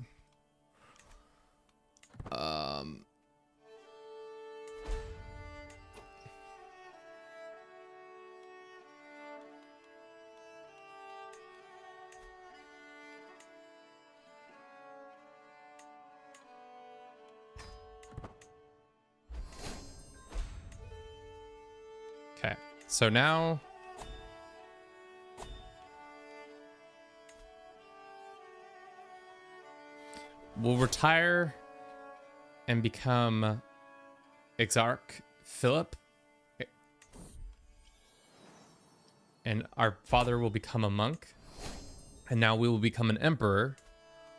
Okay, so now we'll retire and become Exarch Philip. And our father will become a monk. And now we will become an emperor,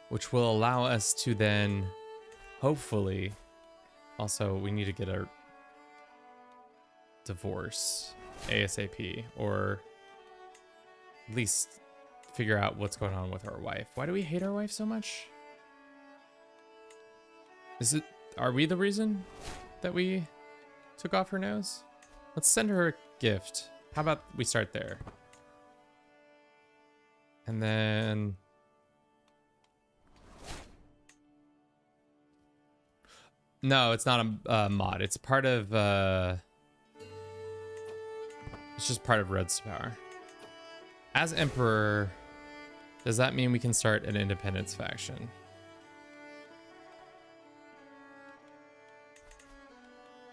which will allow us to then, hopefully, also we need to get a divorce ASAP, or at least figure out what's going on with our wife. Why do we hate our wife so much? Are we the reason that we took off her nose? Let's send her a gift. How about we start there? And then no, it's not a mod. It's part of it's just part of Red's power. As Emperor, does that mean we can start an independence faction?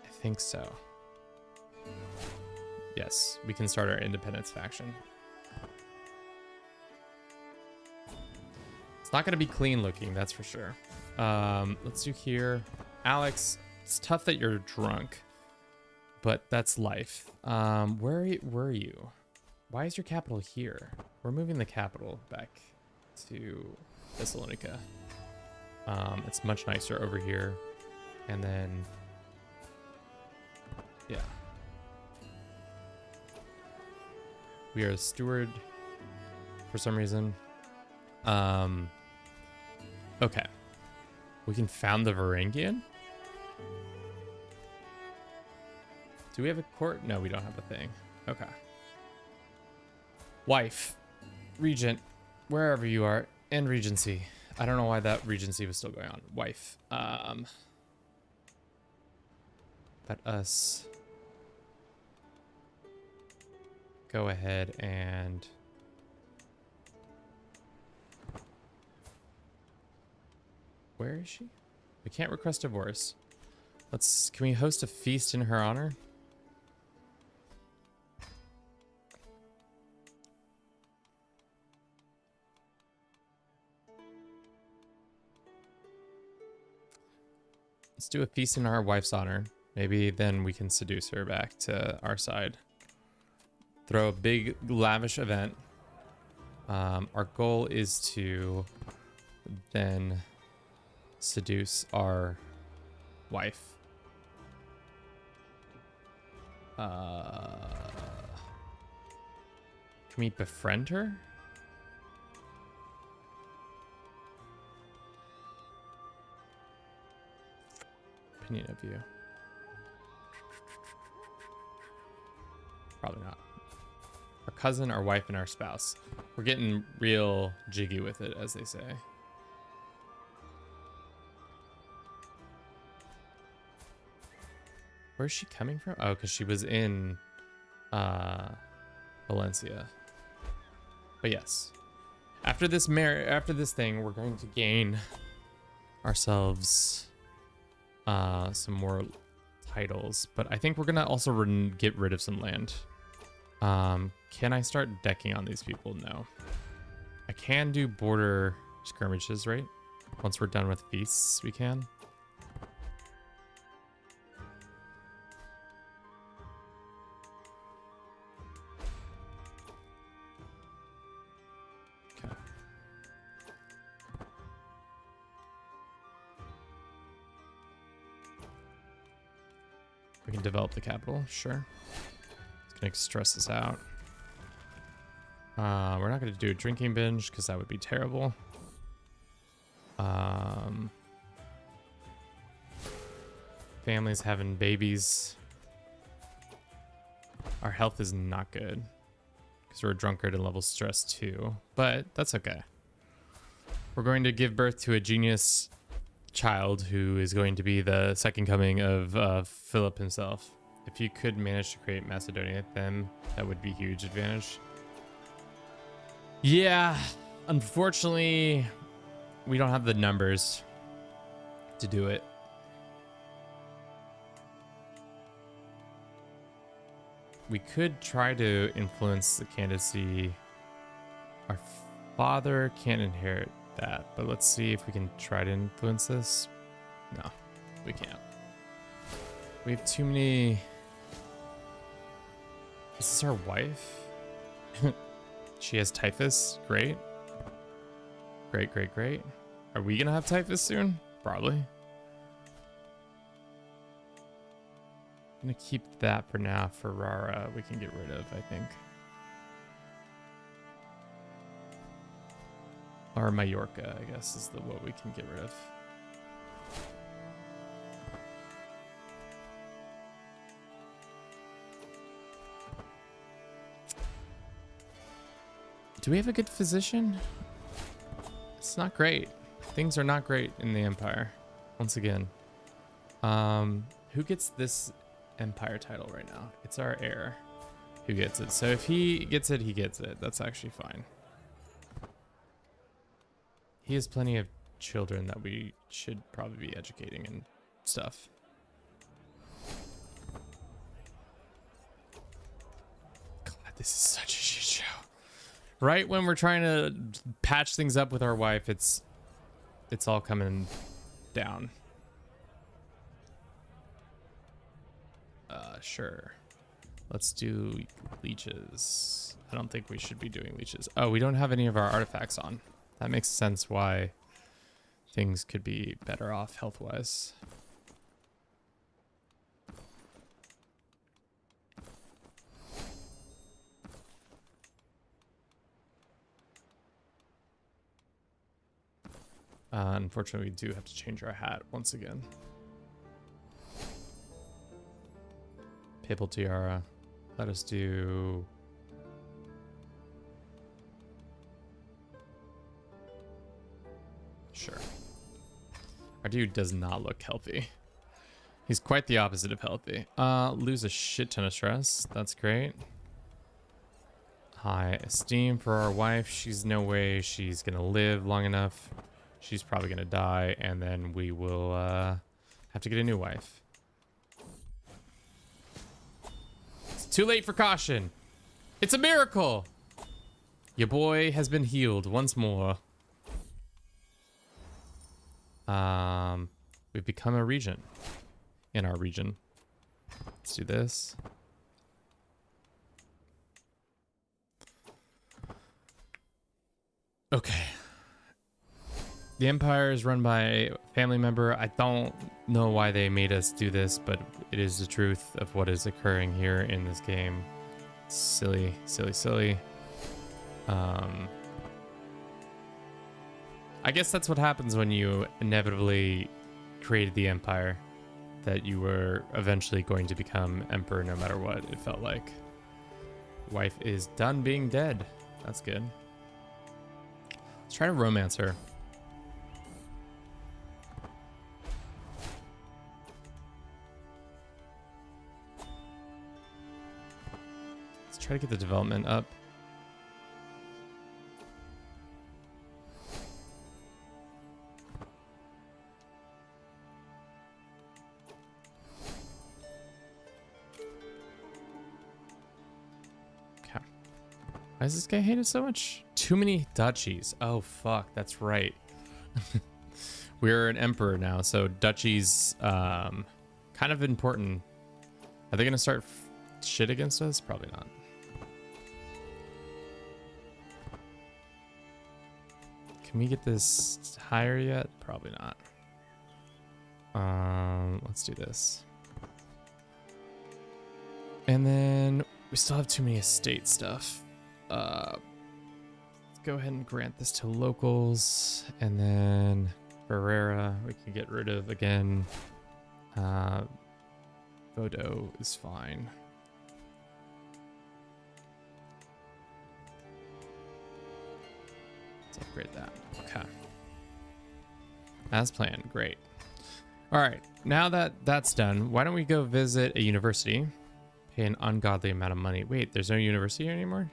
I think so. Yes, we can start our independence faction. It's not going to be clean looking, that's for sure. Let's do here. Alex, it's tough that you're drunk, but that's life. Where were you? Why is your capital here? We're moving the capital back to Thessalonica. It's much nicer over here. And then, yeah. We are a steward for some reason. Okay. We can found the Varangian? Do we have a court? No, we don't have a thing. Okay. Wife. Regent. Wherever you are. And Regency. I don't know why that Regency was still going on. Wife. Let us go ahead and where is she? We can't request divorce. Can we host a feast in her honor? Let's do a feast in our wife's honor. Maybe then we can seduce her back to our side. Throw a big lavish event. Our goal is to then seduce our wife. Can we befriend her? Opinion of you. Probably not. Our cousin, our wife, and our spouse. We're getting real jiggy with it, as they say. Where's she coming from? Oh, because she was in Valencia. But yes. After this thing, we're going to gain ourselves some more titles. But I think we're gonna also get rid of some land. Can I start decking on these people? No. I can do border skirmishes, right? Once we're done with feasts, we can. Okay. We can develop the capital, sure. It's gonna stress us out. We're not gonna do a drinking binge because that would be terrible. Families having babies. Our health is not good because we're a drunkard and level stress too, but that's okay. We're going to give birth to a genius child who is going to be the second coming of Philip himself. If you could manage to create Macedonia, then that would be a huge advantage. Yeah, unfortunately, we don't have the numbers to do it. We could try to influence the candidacy. Our father can't inherit that, but let's see if we can try to influence this. No, we can't. We have too many. Is this our wife? She has typhus. Great. Great, great, great. Are we gonna have typhus soon? Probably. I'm gonna keep that for now. Ferrara, we can get rid of, I think. Or Mallorca, I guess, is what we can get rid of. Do we have a good physician? It's not great. Things are not great in the Empire. Once again. Who gets this Empire title right now? It's our heir who gets it. So if he gets it, he gets it. That's actually fine. He has plenty of children that we should probably be educating and stuff. God, this is such a shit show. Right when we're trying to patch things up with our wife, it's all coming down. Sure. Let's do leeches. I don't think we should be doing leeches. Oh, we don't have any of our artifacts on. That makes sense why things could be better off health-wise. Unfortunately, we do have to change our hat once again. Papal tiara. Let us do... Sure. Our dude does not look healthy. He's quite the opposite of healthy. Lose a shit ton of stress. That's great. High esteem for our wife. She's no way she's gonna live long enough. She's probably gonna die, and then we will have to get a new wife. It's too late for caution. It's a miracle. Your boy has been healed once more. We've become a region in our region. Let's do this. Okay. The empire is run by a family member. I don't know why they made us do this, but it is the truth of what is occurring here in this game. Silly, silly, silly. I guess that's what happens when you inevitably created the empire, that you were eventually going to become emperor no matter what it felt like. Wife is done being dead. That's good. Let's try to romance her. Let's try to get the development up. Why does this guy hate us so much? Too many duchies. Oh, fuck. That's right. We're an emperor now, so duchies, kind of important. Are they going to start shit against us? Probably not. Can we get this higher yet? Probably not. Let's do this. And then we still have too many estate stuff. Let's go ahead and grant this to locals, and then Ferrera we can get rid of again. Vodo is fine. Let's upgrade that. Okay. As planned. Great. All right. Now that that's done, why don't we go visit a university? Pay an ungodly amount of money. Wait, there's no university here anymore?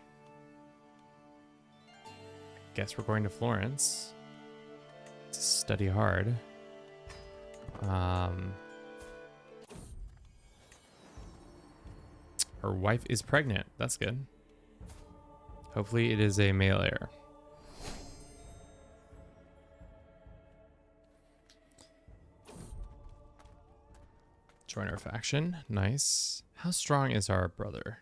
Guess we're going to Florence to study hard. Her wife is pregnant. That's good. Hopefully it is a male heir. Join our faction. Nice. How strong is our brother?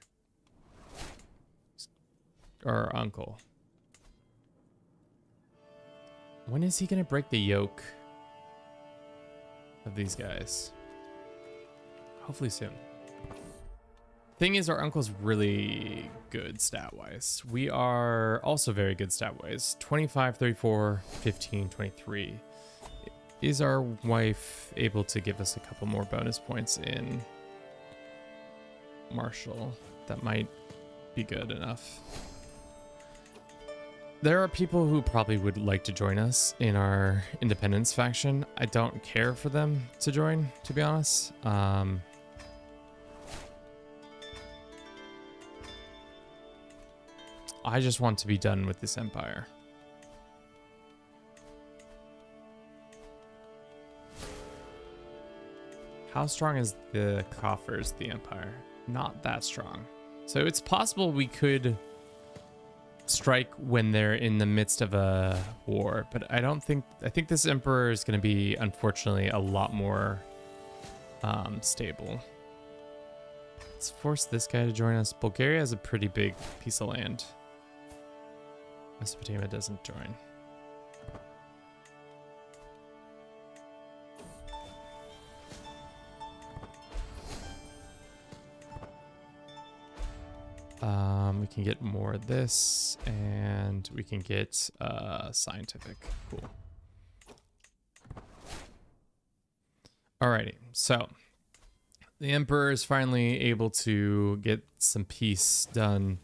Or our uncle? When is he gonna break the yoke of these guys? Hopefully soon. Thing is, our uncle's really good stat-wise. We are also very good stat-wise. 25, 34, 15, 23. Is our wife able to give us a couple more bonus points in martial? That might be good enough. There are people who probably would like to join us in our independence faction. I don't care for them to join, to be honest. I just want to be done with this empire. How strong is the coffers, the empire? Not that strong. So it's possible we could strike when they're in the midst of a war, but I think this emperor is going to be, unfortunately, a lot more stable. Let's force this guy to join us. Bulgaria has a pretty big piece of land. Mesopotamia doesn't join. We can get more of this, and we can get scientific. Cool. Alrighty, so the emperor is finally able to get some peace done.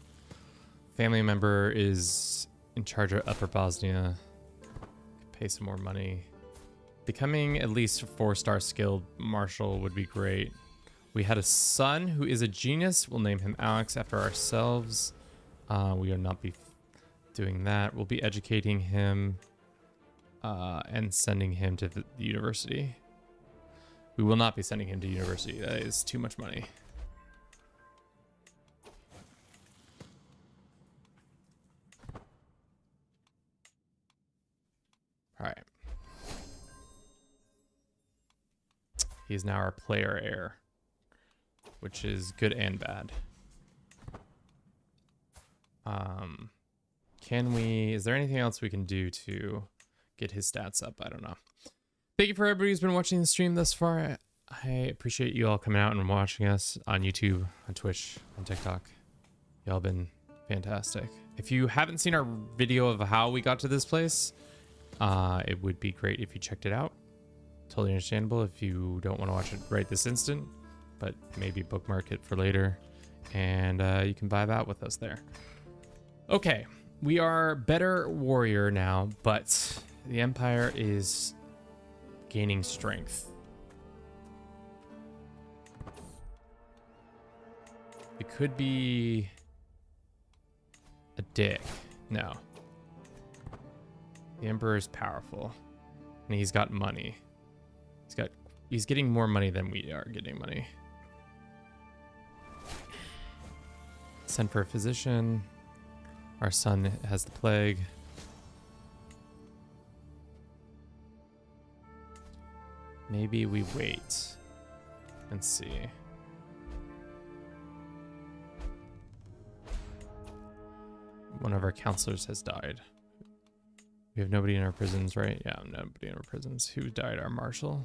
Family member is in charge of Upper Bosnia. Pay some more money. Becoming at least a 4-star skilled marshal would be great. We had a son who is a genius. We'll name him Alex after ourselves. We will not be doing that. We'll be educating him and sending him to the university. We will not be sending him to university. That is too much money. All right. He's now our player heir, which is good and bad. Is there anything else we can do to get his stats up? I don't know. Thank you for everybody who's been watching the stream thus far. I appreciate you all coming out and watching us on YouTube, on Twitch, on TikTok. Y'all been fantastic. If you haven't seen our video of how we got to this place, it would be great if you checked it out. Totally understandable if you don't want to watch it right this instant, but maybe bookmark it for later, and you can vibe out with us there. Okay, we are better warrior now, but the Empire is gaining strength. It could be a dick. No. The Emperor is powerful, and he's got money. He's getting more money than we are getting money. Send for a physician. Our son has the plague. Maybe we wait and see. One of our counselors has died. We have nobody in our prisons, right? Yeah, nobody in our prisons. Who died? Our marshal?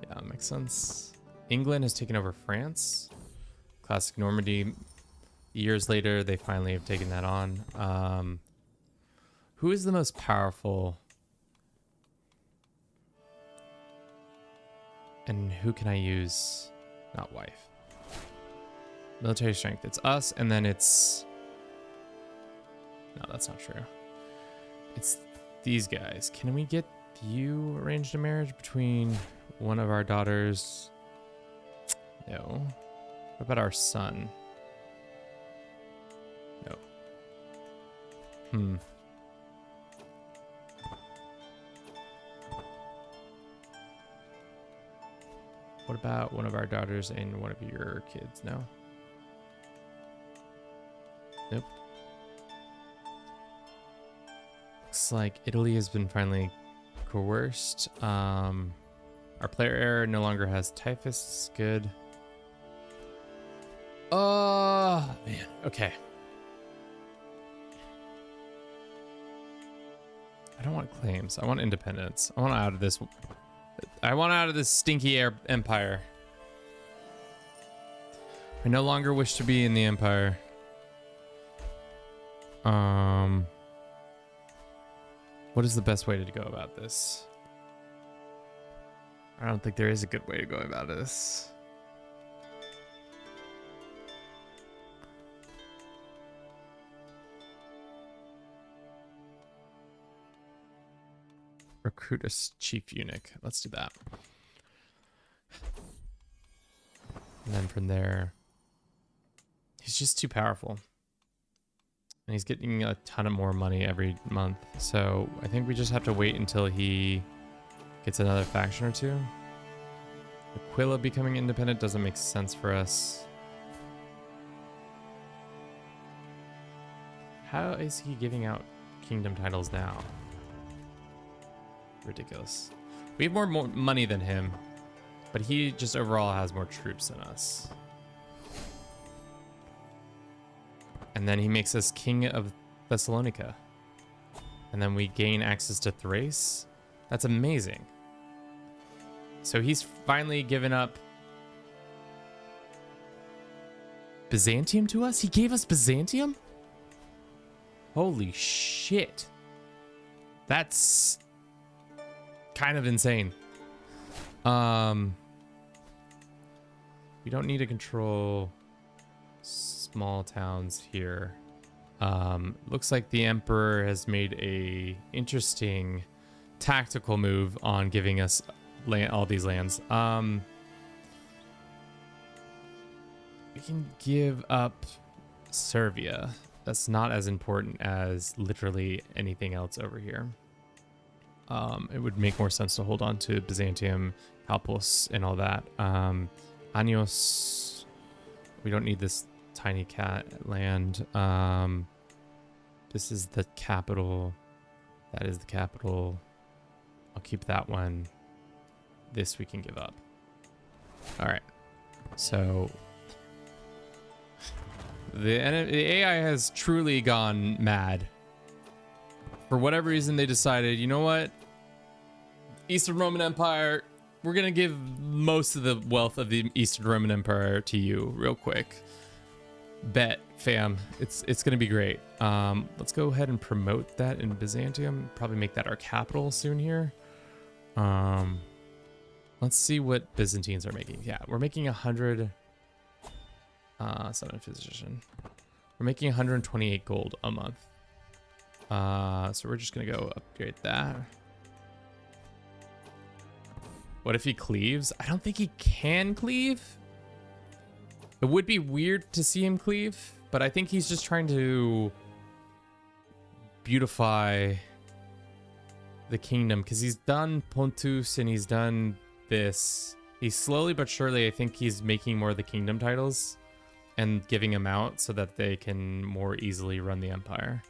Yeah, that makes sense. England has taken over France. Classic Normandy. Years later, they finally have taken that on. Who is the most powerful? And who can I use? Not wife. Military strength. It's us, and then it's... No, that's not true. It's these guys. Can we get you arranged a marriage between one of our daughters? No. What about our son? No. What about one of our daughters and one of your kids? No? Nope. Looks like Italy has been finally coerced. Our player heir no longer has typhus. Good. Oh, man. Okay. I don't want claims. I want independence. I want out of this. I want out of this stinky empire. I no longer wish to be in the empire. What is the best way to go about this? I don't think there is a good way to go about this. Recruit a chief eunuch. Let's do that. And then from there, he's just too powerful. And he's getting a ton of more money every month. So I think we just have to wait until he gets another faction or two. Aquila becoming independent doesn't make sense for us. How is he giving out kingdom titles now? Ridiculous. We have more money than him, but he just overall has more troops than us. And then he makes us king of Thessalonica. And then we gain access to Thrace. That's amazing. So he's finally given up Byzantium to us? He gave us Byzantium? Holy shit. That's kind of insane. We don't need to control small towns here. Looks like the Emperor has made a interesting tactical move on giving us all these lands. We can give up Servia. That's not as important as literally anything else over here. It would make more sense to hold on to Byzantium, Kalpos, and all that. Anios, we don't need this tiny cat land. This is the capital. That is the capital. I'll keep that one. This we can give up. All right. So the AI has truly gone mad. For whatever reason, they decided, you know what? Eastern Roman Empire, we're going to give most of the wealth of the Eastern Roman Empire to you real quick. Bet, fam. It's going to be great. Let's go ahead and promote that in Byzantium. Probably make that our capital soon here. Let's see what Byzantines are making. Yeah, we're making 100. Summon physician. We're making 128 gold a month. So we're just gonna go upgrade that. What if he cleaves? I don't think he can cleave. It would be weird to see him cleave, but I think he's just trying to beautify the kingdom because he's done Pontus and he's done this. He's slowly but surely, I think he's making more of the kingdom titles and giving them out so that they can more easily run the empire.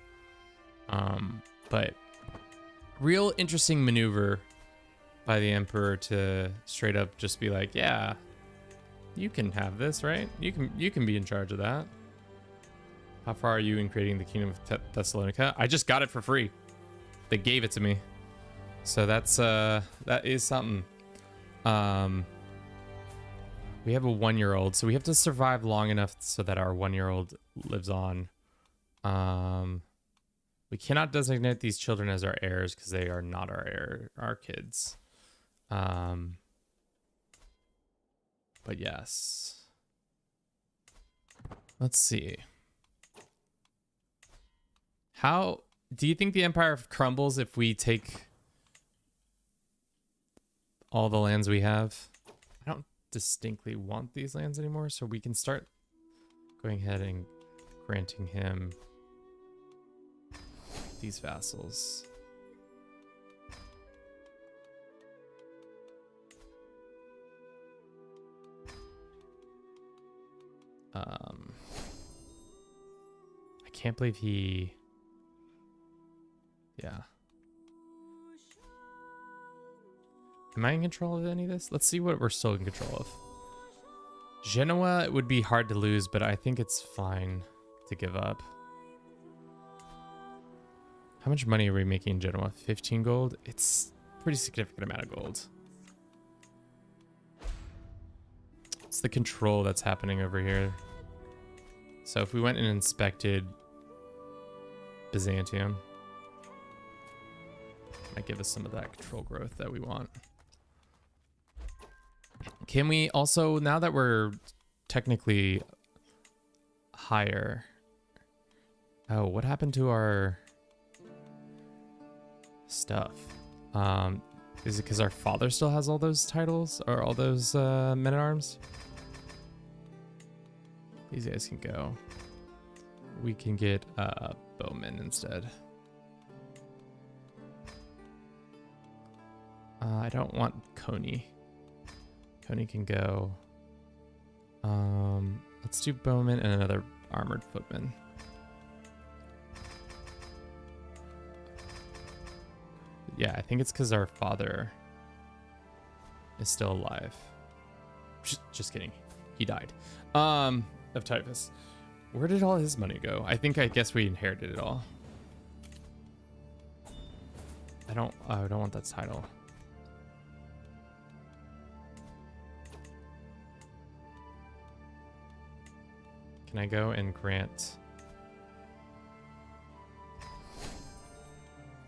But real interesting maneuver by the emperor to straight up just be like, yeah, you can have this, right? You can be in charge of that. How far are you in creating the kingdom of Thessalonica? I just got it for free. They gave it to me. So that's that is something. We have a 1-year-old, so we have to survive long enough so that our 1-year-old lives on. We cannot designate these children as our heirs because they are not our kids. But yes. Let's see. How do you think the empire crumbles if we take all the lands we have? I don't distinctly want these lands anymore, so we can start going ahead and granting him these vassals. I can't believe he... Yeah. Am I in control of any of this? Let's see what we're still in control of. Genoa, it would be hard to lose, but I think it's fine to give up. How much money are we making in Genoa? 15 gold? It's a pretty significant amount of gold. It's the control that's happening over here. So if we went and inspected Byzantium, might give us some of that control growth that we want. Can we also, now that we're technically higher... Oh, what happened to our stuff? Is it because our father still has all those titles or all those men-at-arms? These guys can go. We can get bowmen instead. I don't want Coney. Coney can go. Let's do bowman and another armored footman. Yeah, I think it's because our father is still alive. Just kidding. He died. Of typhus. Where did all his money go? I guess we inherited it all. I don't want that title. Can I go and grant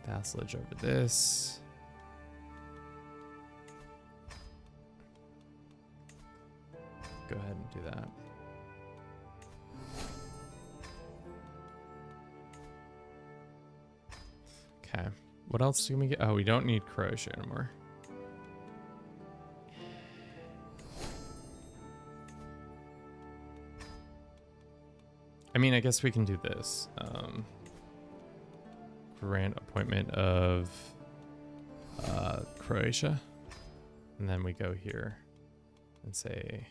vassalage over this? Go ahead and do that. Okay. What else do we get? Oh, we don't need Croatia anymore. I mean, I guess we can do this. Grant appointment of Croatia. And then we go here and say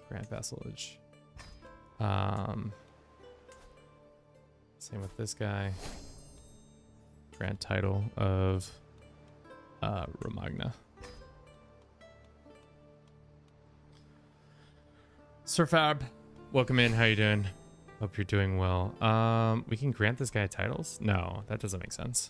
grant vassalage. Same with this guy. Grant title of Romagna. Sir Fab, welcome in. How you doing? Hope you're doing well. We can grant this guy titles? No, that doesn't make sense.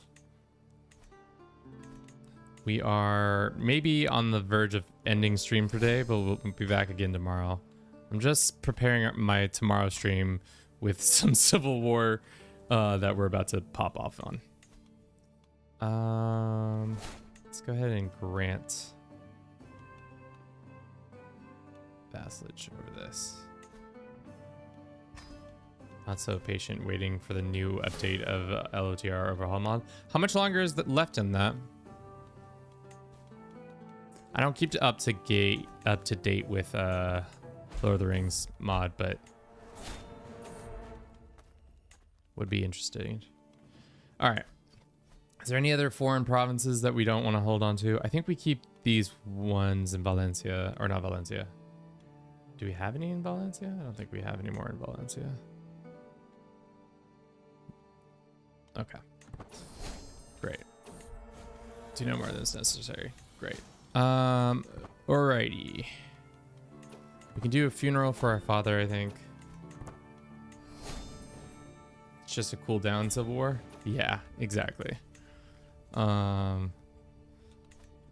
We are maybe on the verge of ending stream for today, but we'll be back again tomorrow. I'm just preparing my tomorrow stream with some Civil War that we're about to pop off on. Let's go ahead and grant vassalage over this. Not so patient waiting for the new update of LOTR overhaul mod. How much longer is left in that? I don't keep up to date with Lord of the Rings mod, but would be interesting. All right. Is there any other foreign provinces that we don't want to hold on to? I think we keep these ones in Valencia, or not Valencia. Do we have any in Valencia? I don't think we have any more in Valencia. Okay. Great. Do no more than is necessary. Great. Alrighty. We can do a funeral for our father, I think. It's just a cool down Civil War. Yeah, exactly.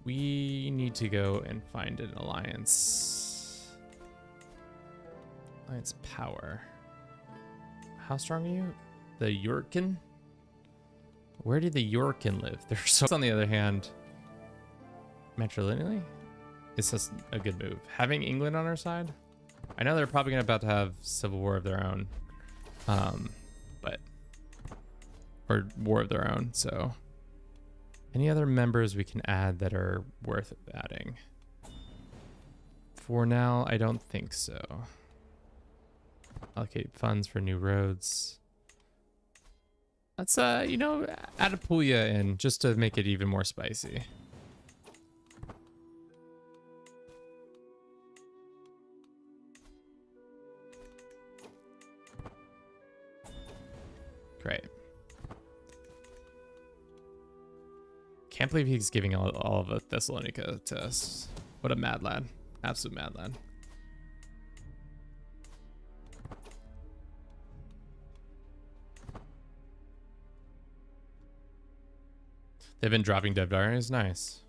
We need to go and find an alliance. Alliance power. How strong are you? The Yorkin? Where do the Yorkin live? They're so. On the other hand, matrilineally, it's just a good move. Having England on our side, I know they're probably about to have civil war of their own, or war of their own. So, any other members we can add that are worth adding? For now, I don't think so. Allocate funds for new roads. Let's, add a Puglia in just to make it even more spicy. Great. Can't believe he's giving all of Thessalonica to us. What a mad lad. Absolute mad lad. They've been dropping dev diaries. Nice.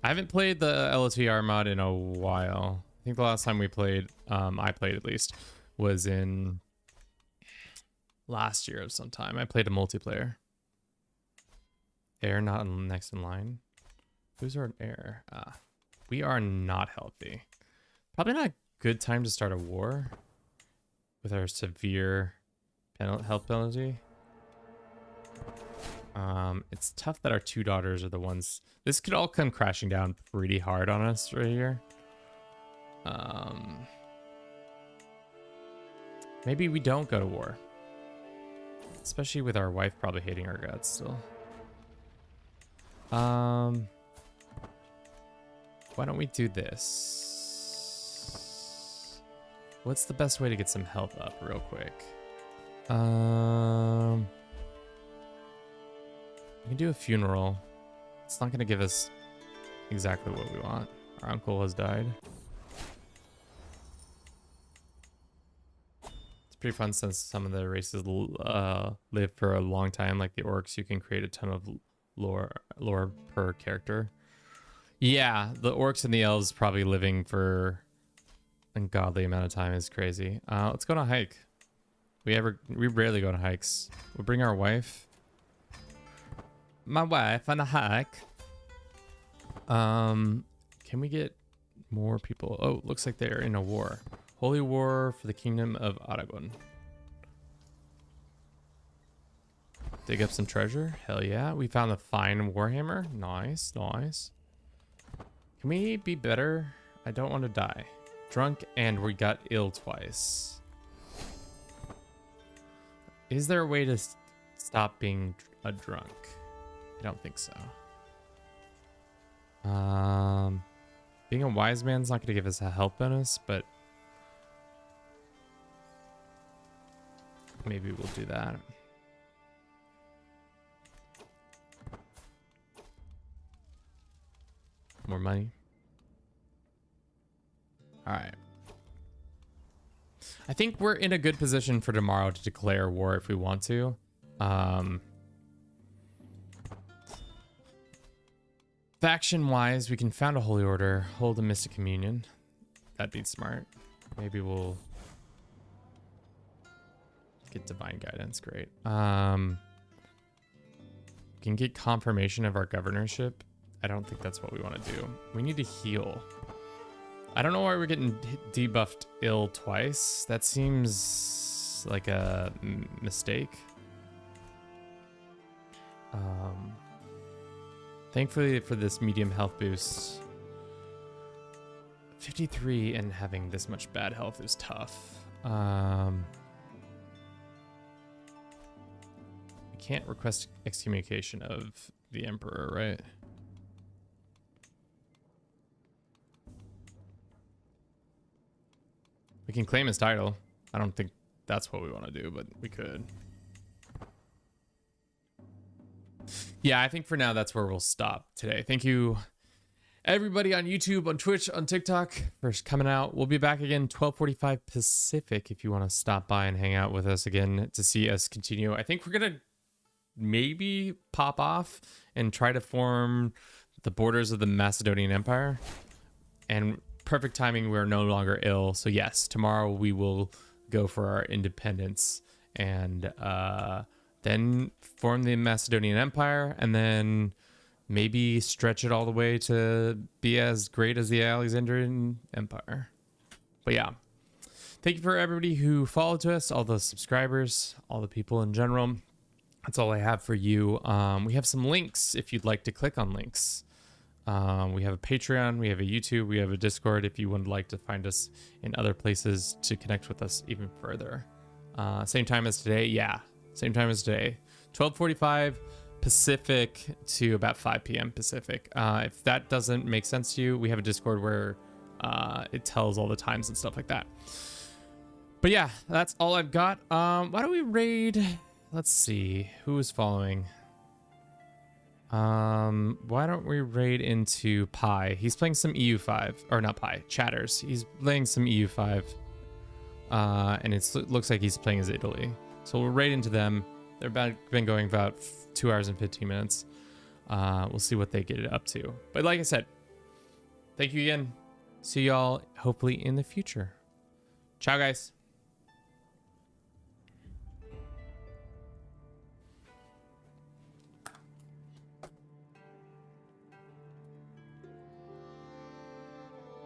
I haven't played the LOTR mod in a while. I think the last time we played, I played at least, was in last year of some time. I played a multiplayer. Heir not next in line. Who's our heir? We are not healthy. Probably not a good time to start a war with our severe health penalty. It's tough that our two daughters are the ones. This could all come crashing down pretty hard on us right here. Maybe we don't go to war. Especially with our wife probably hating our guts still. Why don't we do this? What's the best way to get some health up real quick? We can do a funeral. It's not going to give us exactly what we want. Our uncle has died. It's pretty fun since some of the races live for a long time. Like the orcs, you can create a ton of lore per character. Yeah, the orcs and the elves probably living for an ungodly amount of time is crazy. Let's go on a hike. We rarely go on hikes. We'll bring our wife. My wife on a hike. Can we get more people? Oh, looks like they're in a war. Holy war for the kingdom of Aragon. Dig up some treasure. Hell yeah. We found a fine warhammer. Nice, nice. Can we be better? I don't want to die. Drunk and we got ill twice. Is there a way to stop being a drunk? I don't think so. Being a wise man's not going to give us a health bonus, but maybe we'll do that. More money. All right. I think we're in a good position for tomorrow to declare war if we want to. Faction-wise, we can found a holy order, hold a mystic communion. That'd be smart. Maybe we'll get divine guidance. Great. We can get confirmation of our governorship. I don't think that's what we want to do. We need to heal. I don't know why we're getting debuffed ill twice. That seems like a mistake. Thankfully for this medium health boost, 53 and having this much bad health is tough. We can't request excommunication of the emperor, right? We can claim his title. I don't think that's what we want to do, but we could. Yeah, I think for now that's where we'll stop today. Thank you everybody on YouTube, on Twitch, on TikTok for coming out. We'll be back again 12:45 Pacific if you want to stop by and hang out with us again to see us continue. I think we're going to maybe pop off and try to form the borders of the Macedonian Empire. And perfect timing, we're no longer ill. So yes, tomorrow we will go for our independence and then form the Macedonian Empire, and then maybe stretch it all the way to be as great as the Alexandrian Empire. But yeah, thank you for everybody who followed to us, all the subscribers, all the people in general. That's all I have for you. We have some links if you'd like to click on links. We have a Patreon, we have a YouTube, we have a Discord if you would like to find us in other places to connect with us even further. Same time as today, yeah. Same time as today, 12:45 Pacific to about 5 p.m. Pacific. If that doesn't make sense to you, we have a Discord where it tells all the times and stuff like that. But yeah, that's all I've got. Why don't we raid? Let's see who is following. Why don't we raid into Pi? He's playing some EU5, or not Pi, Chatters. He's playing some EU5, and it looks like he's playing as Italy. So we'll raid into them. They've been going about 2 hours and 15 minutes. We'll see what they get up to. But like I said, thank you again. See y'all hopefully in the future. Ciao, guys.